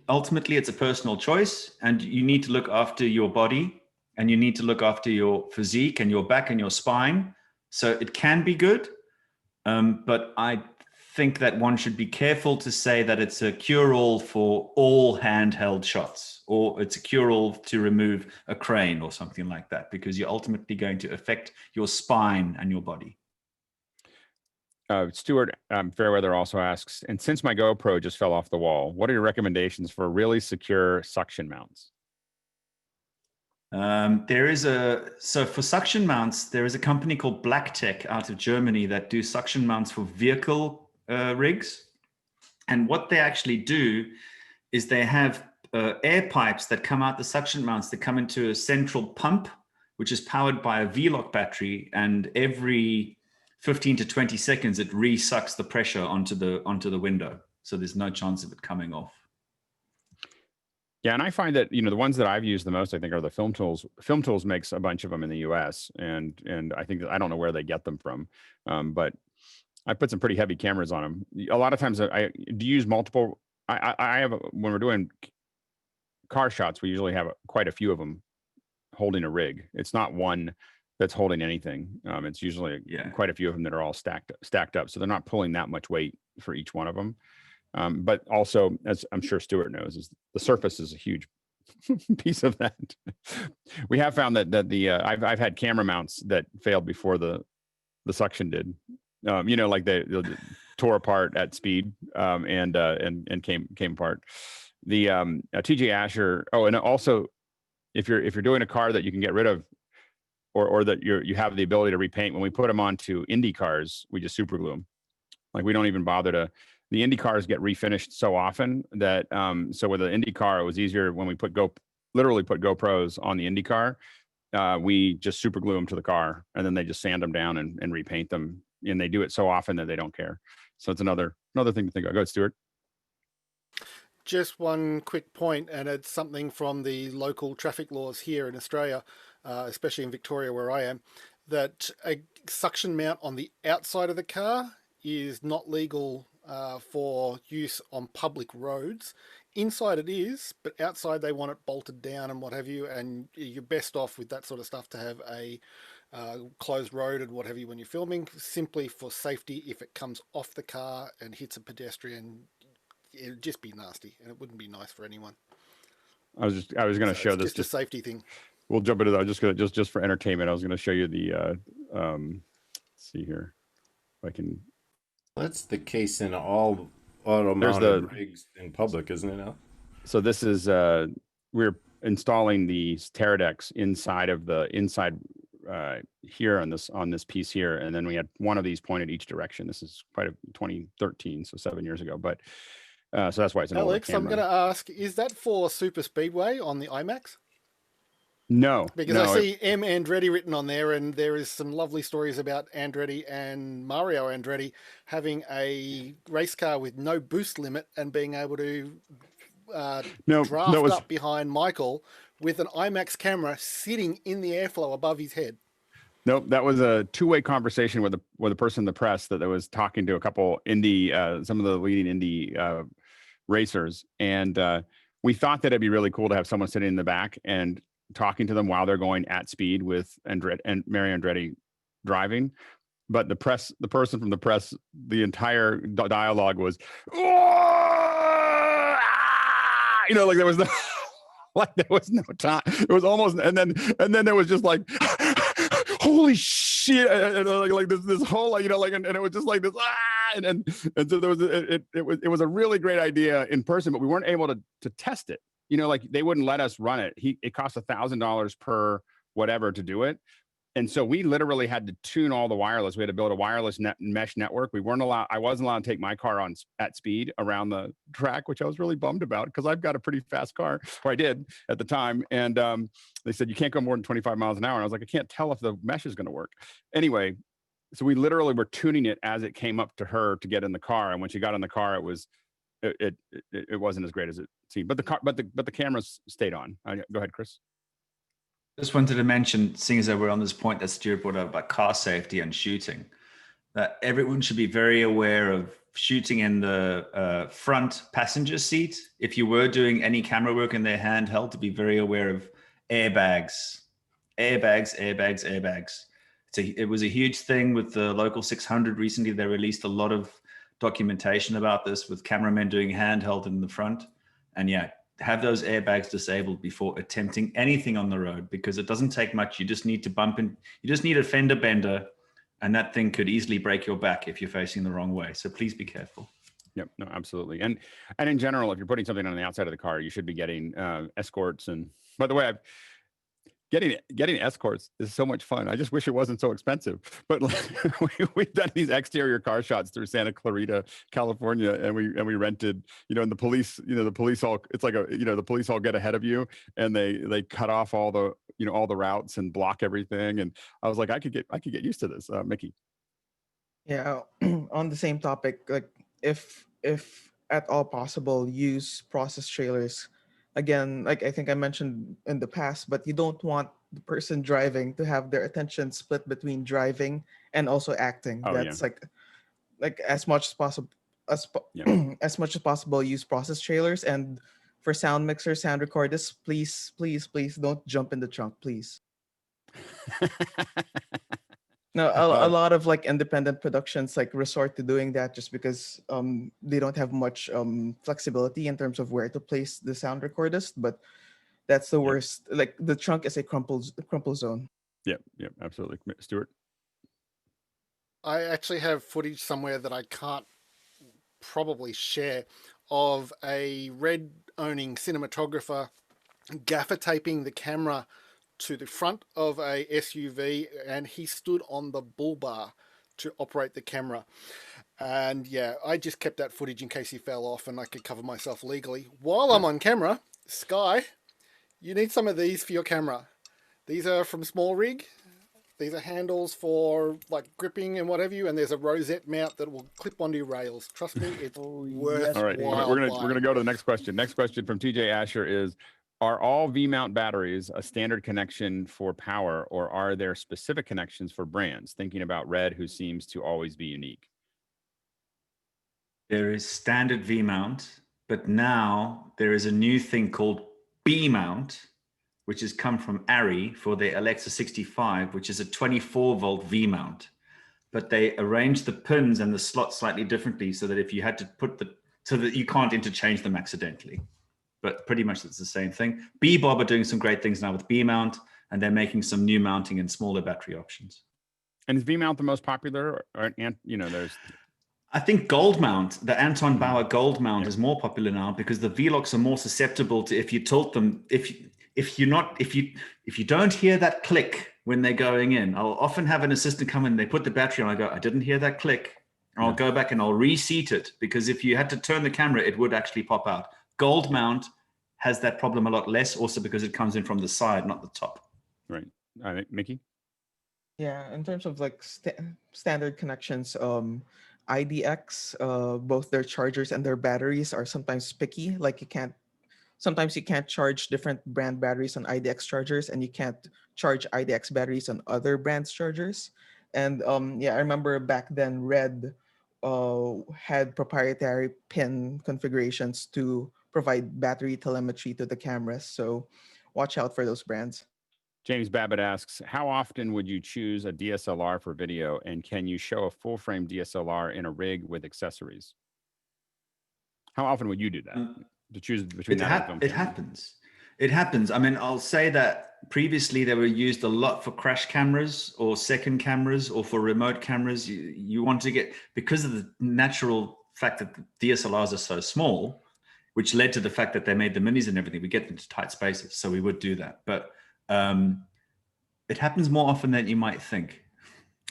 Speaker 12: it's a personal choice, and you need to look after your body, and you need to look after your physique and your back and your spine. So it can be good, but I think that one should be careful to say that it's a cure-all for all handheld shots, or it's a cure-all to remove a crane or something like that, because you're ultimately going to affect your spine and your body.
Speaker 1: Stuart Fairweather also asks, and since my GoPro just fell off the wall, what are your recommendations for really secure suction mounts?
Speaker 12: So for suction mounts, there is a company called BlackTech out of Germany that do suction mounts for vehicle rigs. And what they actually do is they have air pipes that come out the suction mounts that come into a central pump, which is powered by a V-Lock battery. And every 15 to 20 seconds, it re-sucks the pressure onto the window. So there's no chance of it coming off.
Speaker 1: Yeah, and I find that, the ones that I've used the most, I think, are the Film Tools. Film Tools makes a bunch of them in the US, and I think that I don't know where they get them from, but I put some pretty heavy cameras on them. A lot of times I do use multiple. I have, when we're doing car shots, we usually have quite a few of them holding a rig. It's not one that's holding anything. It's usually quite a few of them that are all stacked up. So they're not pulling that much weight for each one of them. But also, as I'm sure Stuart knows, is the surface is a huge piece of that. We have found that I've had camera mounts that failed before the suction did. Like they tore apart at speed and came apart. The TJ Asher. Oh, and also, if you're doing a car that you can get rid of, or that you have the ability to repaint, when we put them onto Indy cars, we just super glue them. Like we don't even bother to. The Indy cars get refinished so often that so with the Indy car, it was easier when we literally put GoPros on the Indy car. We just super glue them to the car, and then they just sand them down and repaint them. And they do it so often that they don't care. So it's another thing to think about. Go ahead, Stuart.
Speaker 15: Just one quick point, and it's something from the local traffic laws here in Australia, especially in Victoria where I am, that a suction mount on the outside of the car is not legal for use on public roads. Inside it is, but outside they want it bolted down and what have you, and you're best off with that sort of stuff to have a closed road and what have you when you're filming, simply for safety. If it comes off the car and hits a pedestrian, it'd just be nasty, and it wouldn't be nice for anyone.
Speaker 1: I was going to show this.
Speaker 15: Just a safety thing.
Speaker 1: We'll jump into that. Just for entertainment, I was going to show you the. Let's see here, if I can.
Speaker 4: That's the case in all auto-mounted rigs in public, isn't it now?
Speaker 1: So this is we're installing the Teradeks inside of the here on this piece here, and then we had one of these pointed each direction. This is quite a 2013, so 7 years ago. But so that's why it's an older
Speaker 15: Alex, I'm
Speaker 1: camera.
Speaker 15: going to ask: is that for Super Speedway on the IMAX?
Speaker 1: No,
Speaker 15: because
Speaker 1: no,
Speaker 15: I see M. Andretti written on there, and there is some lovely stories about Andretti and Mario Andretti having a race car with no boost limit and being able to draft up behind Michael with an IMAX camera sitting in the airflow above his head.
Speaker 1: Nope, that was a two-way conversation with a person in the press that was talking to a couple Indy, some of the leading Indy racers, and we thought that it'd be really cool to have someone sitting in the back and talking to them while they're going at speed with Mario Andretti driving. But the person from the press, the entire dialogue was, like there was no, there was no time. It was almost, and then there was just like, holy shit, like this whole, and it was just like this, and so there was, it was a really great idea in person, but we weren't able to test it. Like they wouldn't let us run it. It cost $1,000 per whatever to do it. And so we literally had to tune all the wireless. We had to build a wireless mesh network. I wasn't allowed to take my car at speed around the track, which I was really bummed about because I've got a pretty fast car, or I did at the time. And they said, you can't go more than 25 miles an hour. And I was like, I can't tell if the mesh is going to work. Anyway, so we literally were tuning it as it came up to her to get in the car. And when she got in the car, it wasn't as great as it seemed, but the cameras stayed on. Go ahead, Chris.
Speaker 12: Just wanted to mention, seeing as though we're on this point that Stuart brought up about car safety and shooting, that everyone should be very aware of shooting in the front passenger seat. If you were doing any camera work in their handheld, to be very aware of airbags. It was a huge thing with the local 600 recently. They released a lot of documentation about this with cameramen doing handheld in the front. And yeah, have those airbags disabled before attempting anything on the road, because it doesn't take much. You just need to bump in. You just need a fender bender, and that thing could easily break your back if you're facing the wrong way. So please be careful.
Speaker 1: Yep, no, absolutely. And in general, if you're putting something on the outside of the car, you should be getting escorts. And by the way, getting escorts is so much fun. I just wish it wasn't so expensive. But we've done these exterior car shots through Santa Clarita, California, and we rented, and the police all, it's like the police all get ahead of you, and they cut off all the all the routes and block everything. And I was like, I could get used to this, Mickey.
Speaker 6: Yeah, on the same topic, like if at all possible, use process trailers. Again, like I think I mentioned in the past, but you don't want the person driving to have their attention split between driving and also acting. That's like as much as possible, as much as possible, use process trailers. And for sound mixers, sound recorders, please don't jump in the trunk, please. No, a lot of like independent productions like resort to doing that just because they don't have much flexibility in terms of where to place the sound recordist. But that's the worst. Like the trunk is a crumple zone.
Speaker 1: Yep, absolutely. Stuart?
Speaker 15: I actually have footage somewhere that I can't probably share of a red owning cinematographer gaffer taping the camera to the front of a SUV, and he stood on the bull bar to operate the camera. And yeah, I just kept that footage in case he fell off and I could cover myself legally. While I'm on camera, Sky, you need some of these for your camera. These are from Small Rig. These are handles for like gripping and what have you, and there's a rosette mount that will clip onto your rails. Trust me, it's worth.
Speaker 1: All right, we're gonna go to the next question. Next question from TJ Asher is: are all V-mount batteries a standard connection for power, or are there specific connections for brands? Thinking about Red, who seems to always be unique.
Speaker 12: There is standard V-mount, but now there is a new thing called B-mount, which has come from Arri for their Alexa 65, which is a 24-volt V-mount. But they arrange the pins and the slots slightly differently so that if you had to so that you can't interchange them accidentally. But pretty much it's the same thing. Bebob are doing some great things now with B-mount, and they're making some new mounting and smaller battery options.
Speaker 1: And is V-mount the most popular? Or there's...
Speaker 12: I think gold mount, the Anton Bauer gold mount, is more popular now because the V-locks are more susceptible to, if you tilt them, if you don't hear that click when they're going in. I'll often have an assistant come in, they put the battery on, I go, I didn't hear that click. And I'll go back and I'll reseat it, because if you had to turn the camera, it would actually pop out. Gold mount has that problem a lot less, also because it comes in from the side, not the top.
Speaker 1: Right. All right, Mickey?
Speaker 6: Yeah, in terms of like standard connections, IDX, both their chargers and their batteries are sometimes picky. Like sometimes you can't charge different brand batteries on IDX chargers, and you can't charge IDX batteries on other brands chargers. And yeah, I remember back then Red had proprietary pin configurations to provide battery telemetry to the cameras. So watch out for those brands.
Speaker 1: James Babbitt asks, how often would you choose a DSLR for video, and can you show a full frame DSLR in a rig with accessories? How often would you do that? To choose between that and film
Speaker 12: It
Speaker 1: camera?
Speaker 12: happens. It happens. I mean, I'll say that previously they were used a lot for crash cameras or second cameras or for remote cameras. You want to get, because of the natural fact that the DSLRs are so small, which led to the fact that they made the minis and everything, we get into tight spaces. So we would do that. But it happens more often than you might think.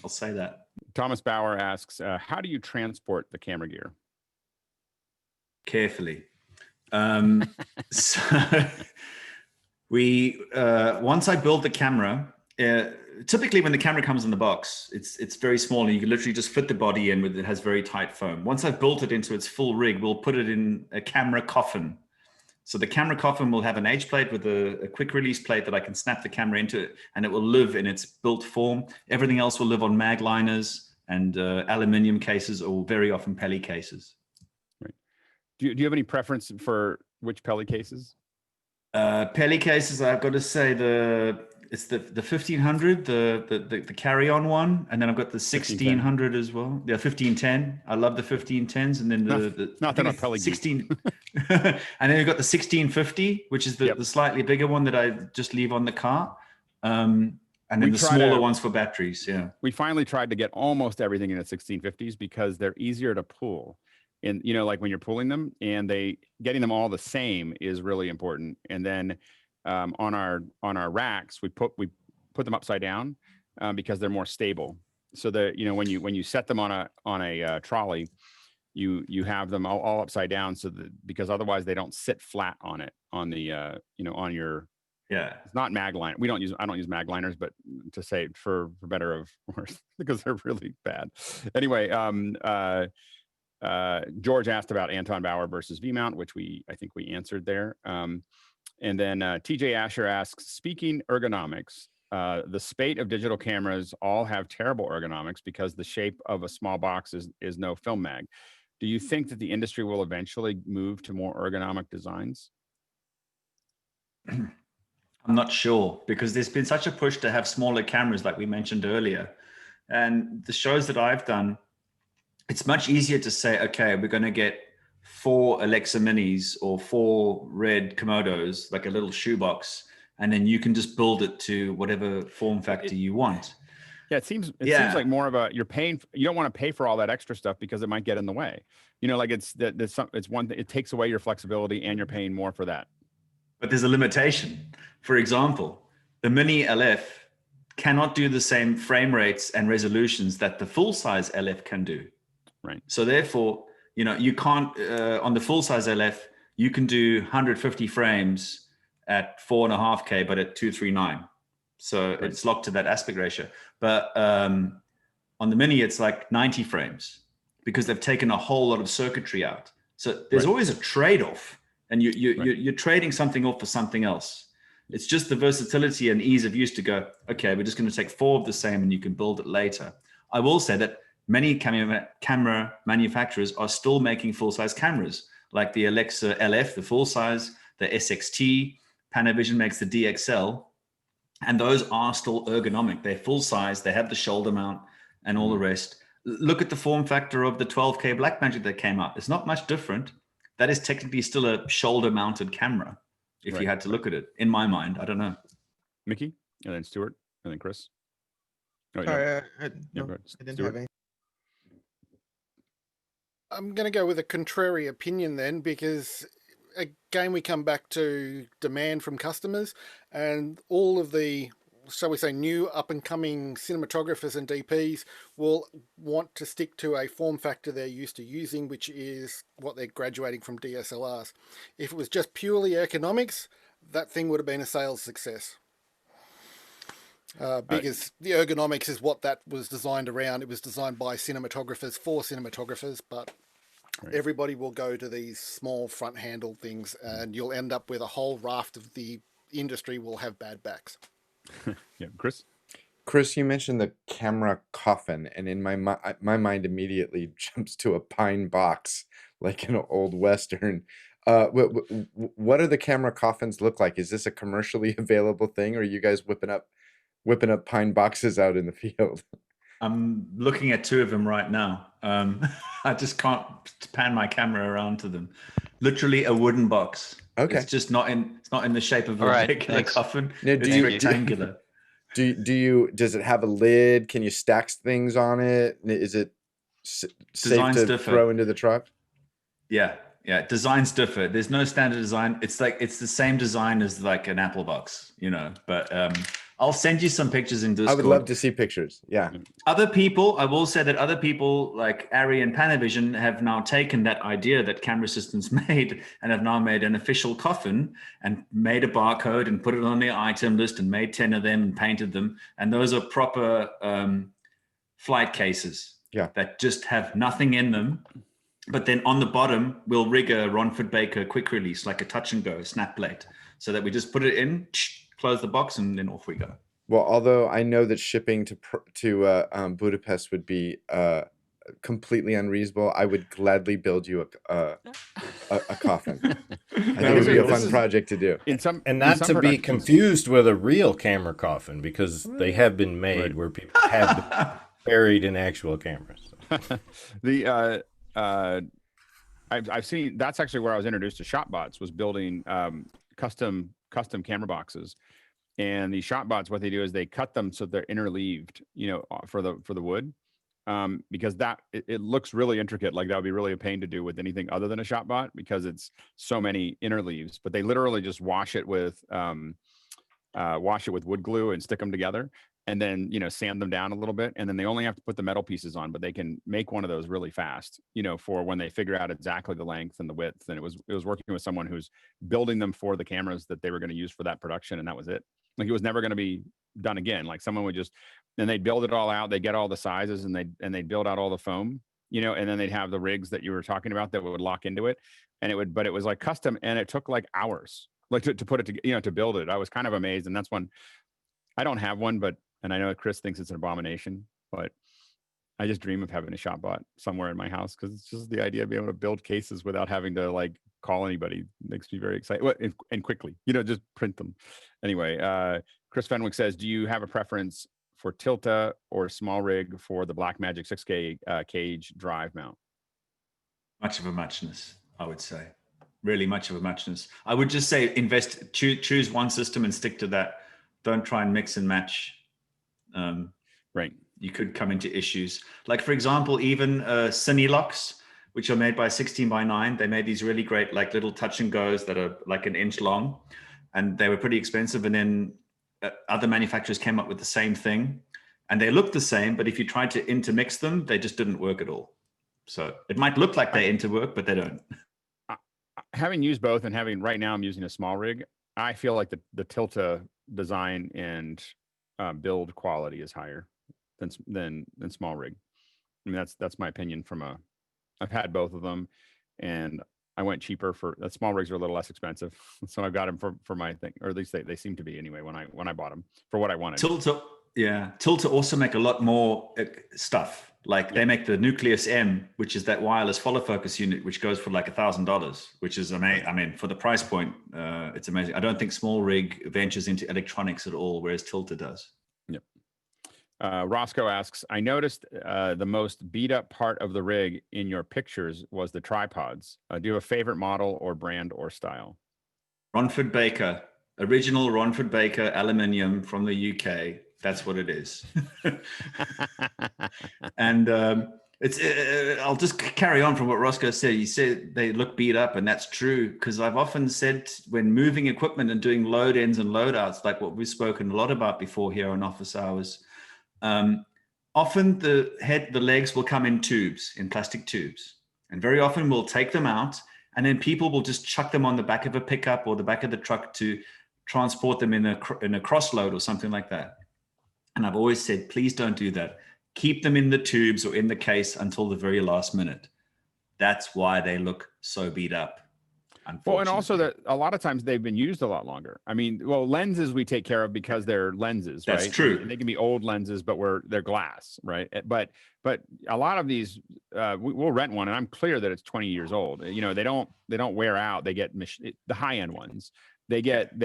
Speaker 12: I'll say that.
Speaker 1: Thomas Bauer asks, how do you transport the camera gear?
Speaker 12: Carefully. So we once I build the camera, typically when the camera comes in the box, it's very small and you can literally just fit the body in with, it has very tight foam. Once I've built it into its full rig, we'll put it in a camera coffin. So the camera coffin will have an H plate with a quick release plate that I can snap the camera into it, and it will live in its built form. Everything else will live on mag liners and aluminium cases, or very often Pelly cases.
Speaker 1: Right. Do you have any preference for which Pelly cases?
Speaker 12: Pelly cases, I've got to say it's the 1500, the carry-on one, and then I've got the 1600 as well. Yeah, 1510. I love the 1510s, and then the
Speaker 1: Pelly
Speaker 12: 16. And then you've got the 1650, which is the slightly bigger one that I just leave on the car. And then the smaller ones for batteries. Yeah.
Speaker 1: We finally tried to get almost everything in the 1650s because they're easier to pull. And like when you're pulling them, and getting them all the same is really important. And then on our racks, we put them upside down because they're more stable. So that when you set them on a trolley, you have them all upside down, so that, because otherwise they don't sit flat on it on the on your.
Speaker 12: Yeah,
Speaker 1: it's not mag line. I don't use mag liners, but to say for better or worse, because they're really bad. Anyway, George asked about Anton Bauer versus V-mount, which I think we answered there. And then TJ Asher asks, speaking ergonomics, the spate of digital cameras all have terrible ergonomics because the shape of a small box is no film mag. Do you think that the industry will eventually move to more ergonomic designs?
Speaker 12: I'm not sure, because there's been such a push to have smaller cameras, like we mentioned earlier. And the shows that I've done, it's much easier to say, okay, we're going to get 4 Alexa minis or 4 red Komodos, like a little shoebox, and then you can just build it to whatever form factor you want.
Speaker 1: Yeah, it seems like more of a, you don't want to pay for all that extra stuff because it might get in the way. Like it's one, it takes away your flexibility and you're paying more for that.
Speaker 12: But there's a limitation. For example, the mini LF cannot do the same frame rates and resolutions that the full size LF can do.
Speaker 1: Right.
Speaker 12: So therefore, you can't, on the full size LF, you can do 150 frames at 4.5K, but at 239. So right. It's locked to that aspect ratio. But on the mini, it's like 90 frames because they've taken a whole lot of circuitry out. So there's
Speaker 1: right.
Speaker 12: always a trade-off, and you're trading something off for something else. It's just the versatility and ease of use to go, okay, we're just going to take 4 of the same and you can build it later. I will say that many camera manufacturers are still making full-size cameras, like the Alexa LF, the full-size, the SXT, Panavision makes the DXL, and those are still ergonomic. They're full-size, they have the shoulder mount and all the rest. Look at the form factor of the 12K Blackmagic that came out. It's not much different. That is technically still a shoulder-mounted camera, if you had to look at it, in my mind. I don't know.
Speaker 1: Mickey, and then Stuart, and then Chris.
Speaker 6: Oh, sorry, I didn't have any.
Speaker 15: I'm going to go with a contrary opinion then, because again, we come back to demand from customers, and all of the, shall we say, new up-and-coming cinematographers and DPs will want to stick to a form factor they're used to using, which is what they're graduating from DSLRs. If it was just purely economics, that thing would have been a sales success. Because the ergonomics is what that was designed around. It was designed by cinematographers for cinematographers, but everybody will go to these small front handle things, and you'll end up with a whole raft of the industry will have bad backs.
Speaker 1: Yeah, Chris?
Speaker 2: Chris, you mentioned the camera coffin, and in my mind immediately jumps to a pine box, like an old Western. What do the camera coffins look like? Is this a commercially available thing, or are you guys whipping up pine boxes out in the field?
Speaker 12: I'm looking at two of them right now. I just can't pan my camera around to them. Literally a wooden box.
Speaker 2: Okay.
Speaker 12: It's just not in. It's not in the shape of a
Speaker 7: All right,
Speaker 12: regular
Speaker 7: thanks.
Speaker 12: coffin.
Speaker 2: Now,
Speaker 12: It's rectangular.
Speaker 2: Does it have a lid? Can you stack things on it? Is it safe
Speaker 12: Designs
Speaker 2: to
Speaker 12: differ.
Speaker 2: throw into the truck?
Speaker 12: Yeah. Designs differ. There's no standard design. It's the same design as like an Apple box, but I'll send you some pictures in Discord.
Speaker 2: I would love to see pictures. Yeah.
Speaker 12: Other people, I will say that other people like Ari and Panavision have now taken that idea that Camera Systems made and have now made an official coffin and made a barcode and put it on their item list and made 10 of them and painted them. And those are proper flight cases that just have nothing in them. But then on the bottom, we'll rig a Ronford Baker quick release, like a touch and go snap plate, so that we just put it in, close the box, and then off we go.
Speaker 2: Well, although I know that shipping to Budapest would be completely unreasonable, I would gladly build you a coffin. I think it would be a fun project to do.
Speaker 21: And not to be confused with a real camera coffin, because they have been made where people have been buried in actual cameras.
Speaker 1: I've seen, that's actually where I was introduced to ShopBots, was building custom camera boxes. And the ShopBots, what they do is they cut them so they're interleaved, for the wood, because it looks really intricate. Like that would be really a pain to do with anything other than a ShopBot, because it's so many interleaves. But they literally just wash it with wood glue and stick them together, and then sand them down a little bit, and then they only have to put the metal pieces on. But they can make one of those really fast, for when they figure out exactly the length and the width. And it was working with someone who's building them for the cameras that they were going to use for that production, and that was it. Like it was never going to be done again. Like someone would just, and they'd build it all out. They get all the sizes, and they'd build out all the foam, and then they'd have the rigs that you were talking about that would lock into it, and but it was like custom, and it took like hours, like to put it together, to build it. I was kind of amazed, and that's one. I don't have one, and I know Chris thinks it's an abomination, but I just dream of having a ShopBot somewhere in my house, because it's just the idea of being able to build cases without having to like call anybody makes me very excited. Well, and quickly, just print them. Anyway, Chris Fenwick says, do you have a preference for Tilta or small rig for the Blackmagic 6K cage drive mount?
Speaker 12: Much of a muchness, I would say. Really much of a muchness. I would just say choose one system and stick to that. Don't try and mix and match.
Speaker 1: Right.
Speaker 12: You could come into issues. Like, for example, even Cinelocks, which are made by 16:9. They made these really great, like little touch and goes that are like an inch long, and they were pretty expensive. And then other manufacturers came up with the same thing, and they looked the same, but if you tried to intermix them, they just didn't work at all. So it might look like they interwork, but they don't.
Speaker 1: Having used both, and right now I'm using a small rig, I feel like the Tilta design and build quality is higher than small rig. I mean, that's my opinion I've had both of them, and I went cheaper for the small rigs are a little less expensive. So I've got them for my thing, or at least they seem to be anyway, when I bought them for what I wanted.
Speaker 12: Tilta also make a lot more stuff. Like they make the Nucleus M, which is that wireless follow focus unit, which goes for like $1,000, which is amazing. I mean, for the price point, it's amazing. I don't think small rig ventures into electronics at all, whereas Tilta does.
Speaker 1: Yep. Roscoe asks, I noticed the most beat up part of the rig in your pictures was the tripods. Do you have a favorite model or brand or style?
Speaker 12: Ronford Baker, original Ronford Baker aluminium from the UK. That's what it is. And It's. I'll just carry on from what Roscoe said. He said they look beat up, and that's true because I've often said when moving equipment and doing load ins and load outs, like what we've spoken a lot about before here on office hours, often the legs will come in tubes, in plastic tubes, and very often we'll take them out, and then people will just chuck them on the back of a pickup or the back of the truck to transport them in a cross load or something like that. And I've always said, please don't do that. Keep them in the tubes or in the case until the very last minute. That's why they look so beat up.
Speaker 1: Well, and also that a lot of times they've been used a lot longer. I mean, well, lenses we take care of because they're lenses, right?
Speaker 12: That's true.
Speaker 1: And they can be old lenses, but they're glass, right? But a lot of these, we'll rent one, and I'm clear that it's 20 years old. You know, they don't wear out. They get the high end ones. They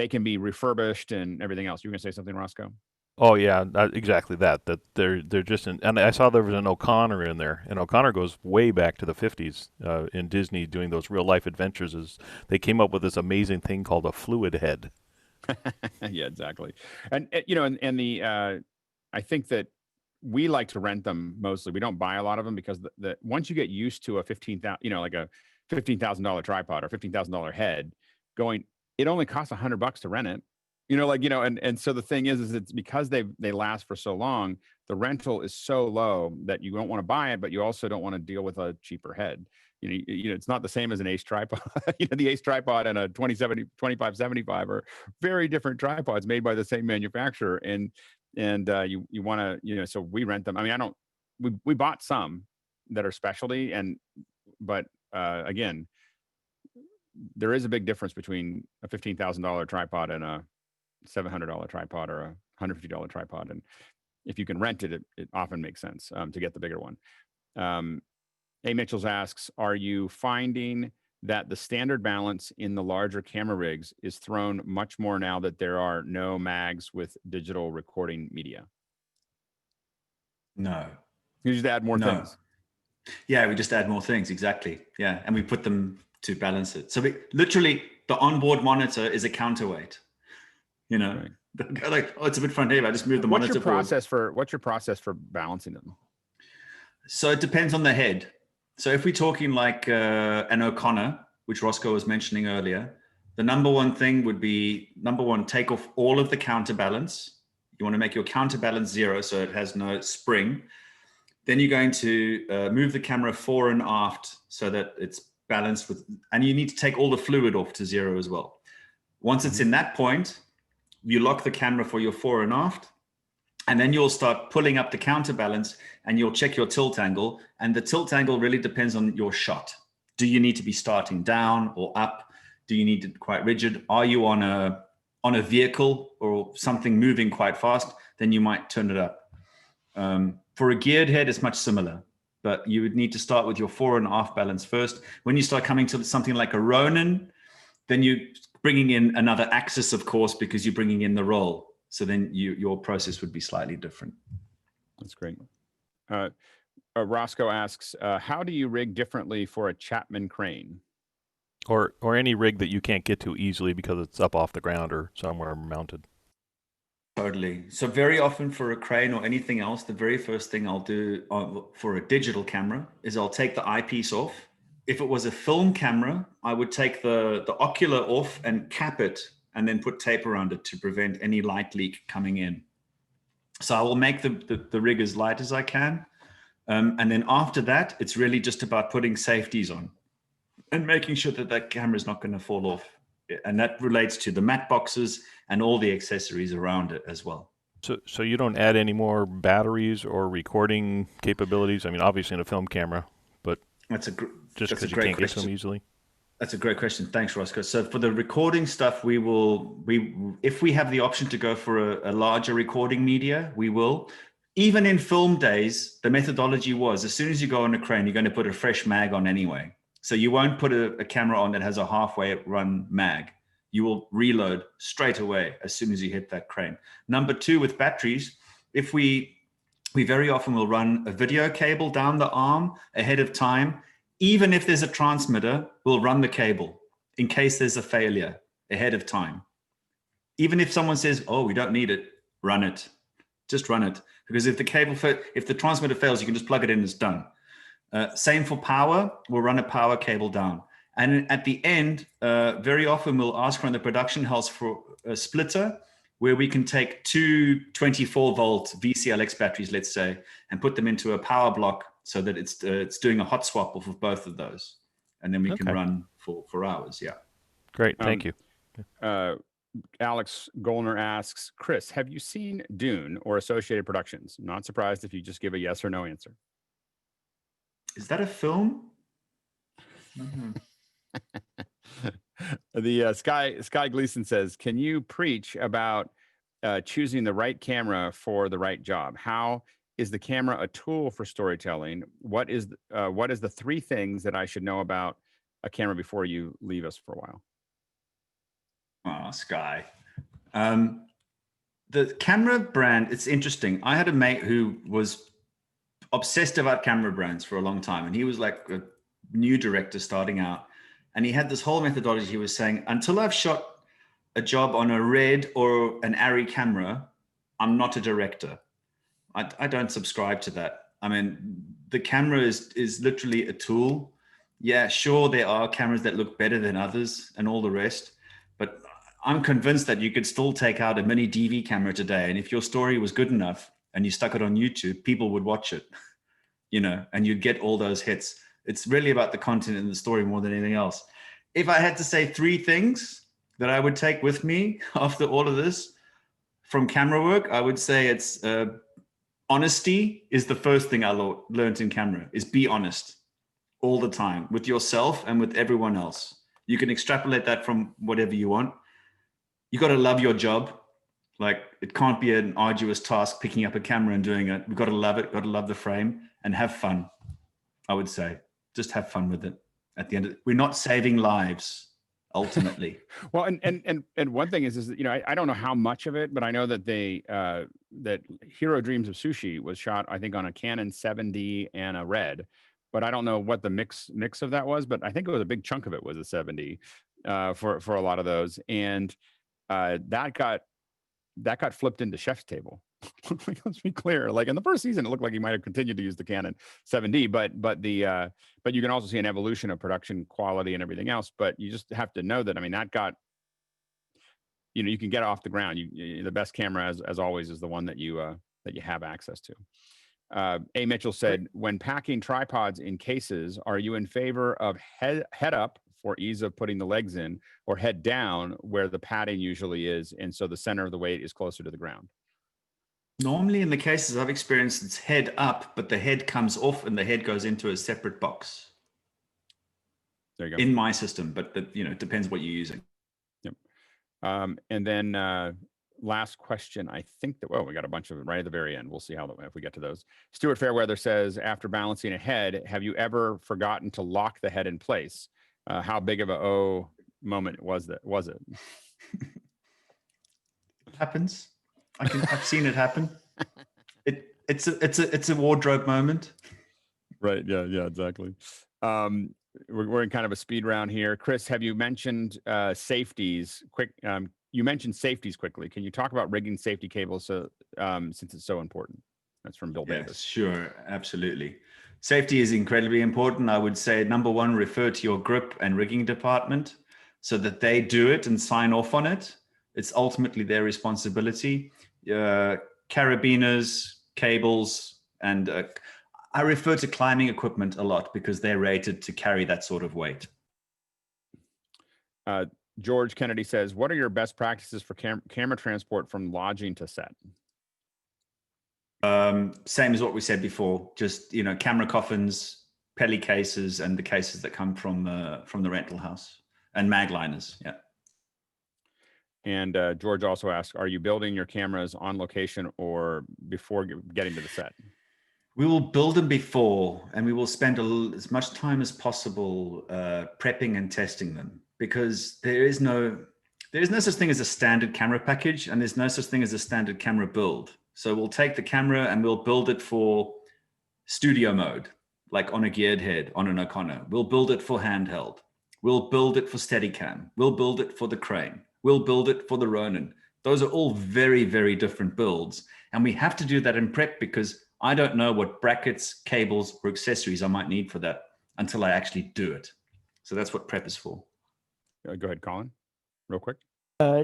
Speaker 1: can be refurbished and everything else. You were gonna say something, Roscoe?
Speaker 17: Oh yeah, exactly that. That they're just in, and I saw there was an O'Connor in there, and O'Connor goes way back to the 50s in Disney doing those real life adventures. They came up with this amazing thing called a fluid head.
Speaker 1: Yeah, exactly. And you know, and the I think that we like to rent them mostly. We don't buy a lot of them because the once you get used to a like a $15,000 tripod or $15,000 head, it only costs $100 to rent it. You know, like, you know, and so the thing is it's because they last for so long, the rental is so low that you don't want to buy it, but you also don't want to deal with a cheaper head. You know, it's not the same as an Ace tripod. You know, the Ace tripod and a 2575 are very different tripods made by the same manufacturer. And you want to, you know, so we rent them. I mean, we bought some that are specialty, but again, there is a big difference between a $15,000 tripod and a $700 tripod or a $150 tripod. And if you can rent it, it often makes sense to get the bigger one. A. Mitchells asks, are you finding that the standard balance in the larger camera rigs is thrown much more now that there are no mags with digital recording media?
Speaker 12: No.
Speaker 1: You just add more things.
Speaker 12: Yeah, we just add more things. Exactly. Yeah. And we put them to balance it. So literally the onboard monitor is a counterweight. You know, right. Like, oh, it's a bit front heavy. I just moved the monitor forward. What's your process for balancing them? So it depends on the head. So if we're talking like an O'Connor, which Roscoe was mentioning earlier, the number one thing would be, take off all of the counterbalance. You want to make your counterbalance 0 so it has no spring. Then you're going to move the camera fore and aft so that it's balanced with, and you need to take all the fluid off to 0 as well. Once it's in that point, you lock the camera for your fore and aft, and then you'll start pulling up the counterbalance and you'll check your tilt angle. And the tilt angle really depends on your shot. Do you need to be starting down or up? Do you need it quite rigid? Are you on a vehicle or something moving quite fast? Then you might turn it up. For a geared head, it's much similar, but you would need to start with your fore and aft balance first. When you start coming to something like a Ronin, then you bringing in another axis, of course, because you're bringing in the roll. So then your process would be slightly different.
Speaker 1: That's great. Roscoe asks, how do you rig differently for a Chapman crane?
Speaker 17: Or any rig that you can't get to easily because it's up off the ground or somewhere mounted.
Speaker 12: Totally. So very often for a crane or anything else, the very first thing I'll do for a digital camera is I'll take the eyepiece off. If it was a film camera, I would take the ocular off and cap it and then put tape around it to prevent any light leak coming in. So I will make the rig as light as I can. And then after that, it's really just about putting safeties on and making sure that camera is not going to fall off. And that relates to the matte boxes and all the accessories around it as well.
Speaker 17: So you don't add any more batteries or recording capabilities? I mean, obviously in a film camera, but just because you can't get to them easily?
Speaker 12: That's a great question. Thanks, Roscoe. So for the recording stuff, if we have the option to go for a larger recording media, we will. Even in film days, the methodology was, as soon as you go on a crane, you're going to put a fresh mag on anyway. So you won't put a camera on that has a halfway run mag. You will reload straight away as soon as you hit that crane. Number 2, with batteries, if we very often will run a video cable down the arm ahead of time. Even if there's a transmitter, we'll run the cable in case there's a failure ahead of time. Even if someone says, oh, we don't need it, run it. Just run it. Because if the transmitter fails, you can just plug it in and it's done. Same for power. We'll run a power cable down. And at the end, very often we'll ask from the production house for a splitter where we can take two 24-volt VCLX batteries, let's say, and put them into a power block so that it's doing a hot swap off of both of those. And then we can run for hours, yeah.
Speaker 17: Great, thank you.
Speaker 1: Alex Golner asks, Chris, have you seen Dune or Associated Productions? I'm not surprised if you just give a yes or no answer.
Speaker 12: Is that a film?
Speaker 1: The Sky Gleason says, can you preach about choosing the right camera for the right job? How is the camera a tool for storytelling? What is the 3 things that I should know about a camera before you leave us for a while?
Speaker 12: Oh, Sky. The camera brand, it's interesting. I had a mate who was obsessed about camera brands for a long time, and he was like a new director starting out. And he had this whole methodology. He was saying, until I've shot a job on a Red or an Arri camera, I'm not a director. I don't subscribe to that. I mean, the camera is literally a tool. Yeah, sure, there are cameras that look better than others and all the rest, but I'm convinced that you could still take out a mini DV camera today, and if your story was good enough and you stuck it on YouTube, people would watch it, you know, and you'd get all those hits. It's really about the content and the story more than anything else. If I had to say 3 things that I would take with me after all of this from camera work, I would say it's honesty is the first thing I learned in camera, is be honest all the time with yourself and with everyone else. You can extrapolate that from whatever you want. You got to love your job. Like, it can't be an arduous task picking up a camera and doing it. We've got to love it, got to love the frame, and have fun. I would say just have fun with it. At the end of it, we're not saving lives ultimately.
Speaker 1: Well, and one thing is that, you know, I don't know how much of it, but I know that that Hero Dreams of Sushi was shot, I think, on a Canon 7D and a Red, but I don't know what the mix of that was, but I think it was a big chunk of it was a 7D for a lot of those, and that got flipped into chef's table. Let's be clear. Like, in the first season, it looked like he might have continued to use the Canon 7D, but you can also see an evolution of production quality and everything else. But you just have to know that, I mean, that got, you know, you can get off the ground. The best camera, as always, is the one that you have access to. A. Mitchell said, when packing tripods in cases, are you in favor of head up for ease of putting the legs in, or head down where the padding usually is, and so the center of the weight is closer to the ground?
Speaker 12: Normally in the cases I've experienced, it's head up, but the head comes off and the head goes into a separate box.
Speaker 1: There you go.
Speaker 12: In my system, but you know, it depends what you're using.
Speaker 1: Yep. And then last question, I think that, well, we got a bunch of it right at the very end. We'll see if we get to those. Stuart Fairweather says, after balancing a head, have you ever forgotten to lock the head in place? How big of a moment was it?
Speaker 12: It happens. I've seen it happen. It's a wardrobe moment.
Speaker 1: Right. Yeah, exactly. We're in kind of a speed round here. Chris, have you mentioned safeties? You mentioned safeties quickly. Can you talk about rigging safety cables since it's so important? That's from Bill Davis.
Speaker 12: Sure, absolutely. Safety is incredibly important. I would say, number one, refer to your grip and rigging department so that they do it and sign off on it. It's ultimately their responsibility. Carabiners, cables, and I refer to climbing equipment a lot because they're rated to carry that sort of weight.
Speaker 1: George Kennedy says, what are your best practices for camera transport from lodging to set?
Speaker 12: Same as what we said before, just, you know, camera coffins, Pelly cases, and the cases that come from the rental house, and mag liners. Yeah.
Speaker 1: And George also asks, are you building your cameras on location or before getting to the set?
Speaker 12: We will build them before, and we will spend as much time as possible prepping and testing them, because there is no such thing as a standard camera package, and there's no such thing as a standard camera build. So we'll take the camera and we'll build it for studio mode, like on a geared head, on an O'Connor. We'll build it for handheld. We'll build it for Steadicam. We'll build it for the Crane. We'll build it for the Ronin. Those are all very, very different builds. And we have to do that in prep because I don't know what brackets, cables, or accessories I might need for that until I actually do it. So that's what prep is for.
Speaker 1: Go ahead, Colin, real quick.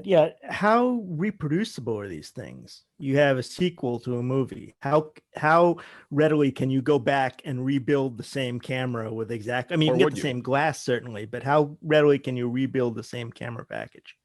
Speaker 13: Yeah, how reproducible are these things? You have a sequel to a movie. How readily can you go back and rebuild the same camera with exact? I mean, you can get the same glass certainly, but how readily can you rebuild the same camera package?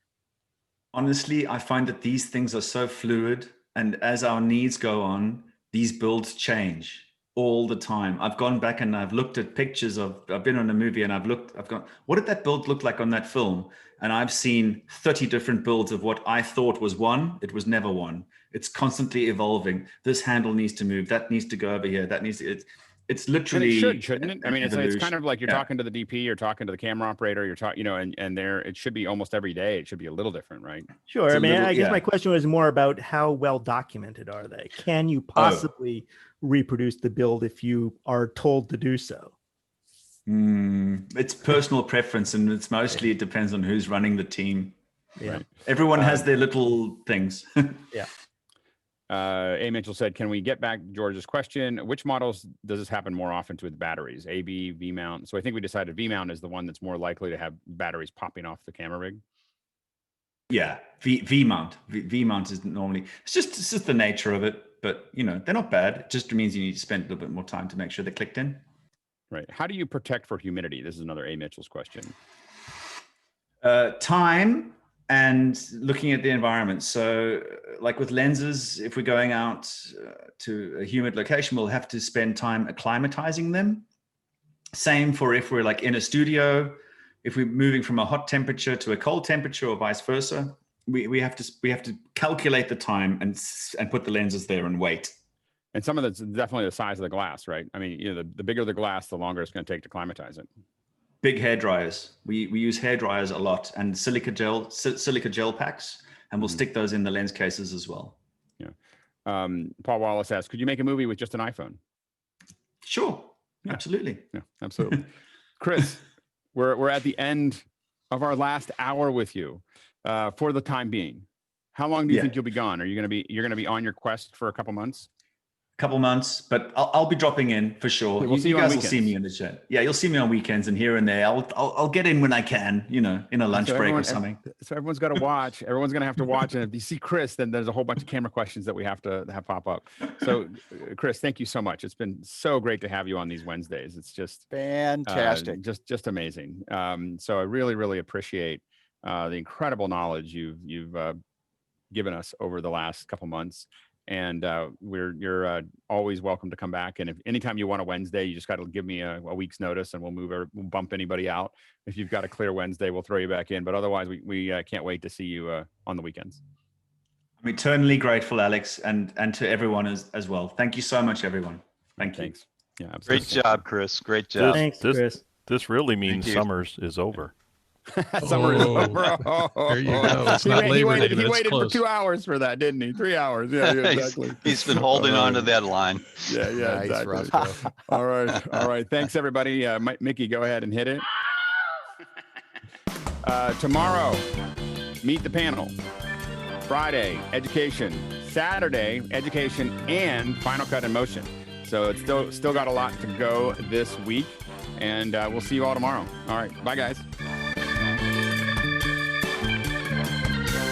Speaker 12: Honestly, I find that these things are so fluid, and as our needs go on, these builds change all the time. I've gone back and I've looked at pictures I've been on a movie and I've gone, what did that build look like on that film? And I've seen 30 different builds of what I thought was one. It was never one. It's constantly evolving. This handle needs to move. That needs to go over here. That needs to, it's literally.
Speaker 1: And it shouldn't it? I mean, it's kind of like you're talking to the DP, you're talking to the camera operator, you're talking, and there, it should be almost every day. It should be a little different, right?
Speaker 13: Sure. I mean, I guess my question was more about how well documented are they? Can you possibly reproduce the build if you are told to do so?
Speaker 12: It's personal preference, and it's mostly, it depends on who's running the team.
Speaker 13: Yeah.
Speaker 12: Right. Everyone has their little things.
Speaker 13: Yeah.
Speaker 1: A. Mitchell said, can we get back to George's question? Which models does this happen more often to with batteries? AB, V mount. So I think we decided V mount is the one that's more likely to have batteries popping off the camera rig.
Speaker 12: Yeah, V mount. V mount is normally, it's just the nature of it. But they're not bad. It just means you need to spend a little bit more time to make sure they're clicked in.
Speaker 1: Right. How do you protect for humidity? This is another A. Mitchell's question.
Speaker 12: Time and looking at the environment. So like with lenses, if we're going out to a humid location, we'll have to spend time acclimatizing them. Same for if we're like in a studio, if we're moving from a hot temperature to a cold temperature or vice versa, we have to calculate the time and put the lenses there and wait.
Speaker 1: And some of that's definitely the size of the glass, right? I mean, the bigger the glass, the longer it's going to take to climatize it.
Speaker 12: Big hair dryers. We use hair dryers a lot, and silica gel packs, and we'll stick those in the lens cases as well.
Speaker 1: Yeah. Paul Wallace asks, could you make a movie with just an iPhone?
Speaker 12: Sure. Yeah. Absolutely.
Speaker 1: Yeah, absolutely. Chris, we're at the end of our last hour with you for the time being. How long do you think you'll be gone? Are you going to be on your quest for a couple months?
Speaker 12: Couple months, but I'll be dropping in for sure.
Speaker 1: We'll see
Speaker 12: you
Speaker 1: you on
Speaker 12: guys will see me in the chat. Yeah, you'll see me on weekends and here and there. I'll get in when I can, in a lunch break or something.
Speaker 1: So everyone's got to watch. Everyone's going to have to watch. And if you see Chris, then there's a whole bunch of camera questions that we have to have pop up. So Chris, thank you so much. It's been so great to have you on these Wednesdays. It's just
Speaker 20: fantastic.
Speaker 1: Just amazing. So I really, really appreciate the incredible knowledge you've given us over the last couple months. And you're always welcome to come back. And if anytime you want a Wednesday, you just got to give me a week's notice, and we'll bump anybody out. If you've got a clear Wednesday, we'll throw you back in. But otherwise, we can't wait to see you on the weekends.
Speaker 12: I'm eternally grateful, Alex, and to everyone as well. Thank you so much, everyone. Thank you.
Speaker 1: Thanks. Yeah,
Speaker 7: absolutely. Great job, Chris. Great job.
Speaker 13: Thanks, Chris.
Speaker 17: This really means summers is over.
Speaker 1: Summer is over.
Speaker 5: There you go. It's not Labor Day, but
Speaker 1: he
Speaker 5: it's
Speaker 1: waited
Speaker 5: close.
Speaker 1: for 2 hours for that, didn't he? 3 hours. Yeah, exactly.
Speaker 7: He's been holding on to that line.
Speaker 1: Yeah,
Speaker 11: Nice,
Speaker 1: exactly.
Speaker 11: Roscoe.
Speaker 1: All right. Thanks, everybody. Mickey, go ahead and hit it. Tomorrow, meet the panel. Friday, education. Saturday, education and Final Cut in Motion. So it's still got a lot to go this week, and we'll see you all tomorrow. All right. Bye, guys.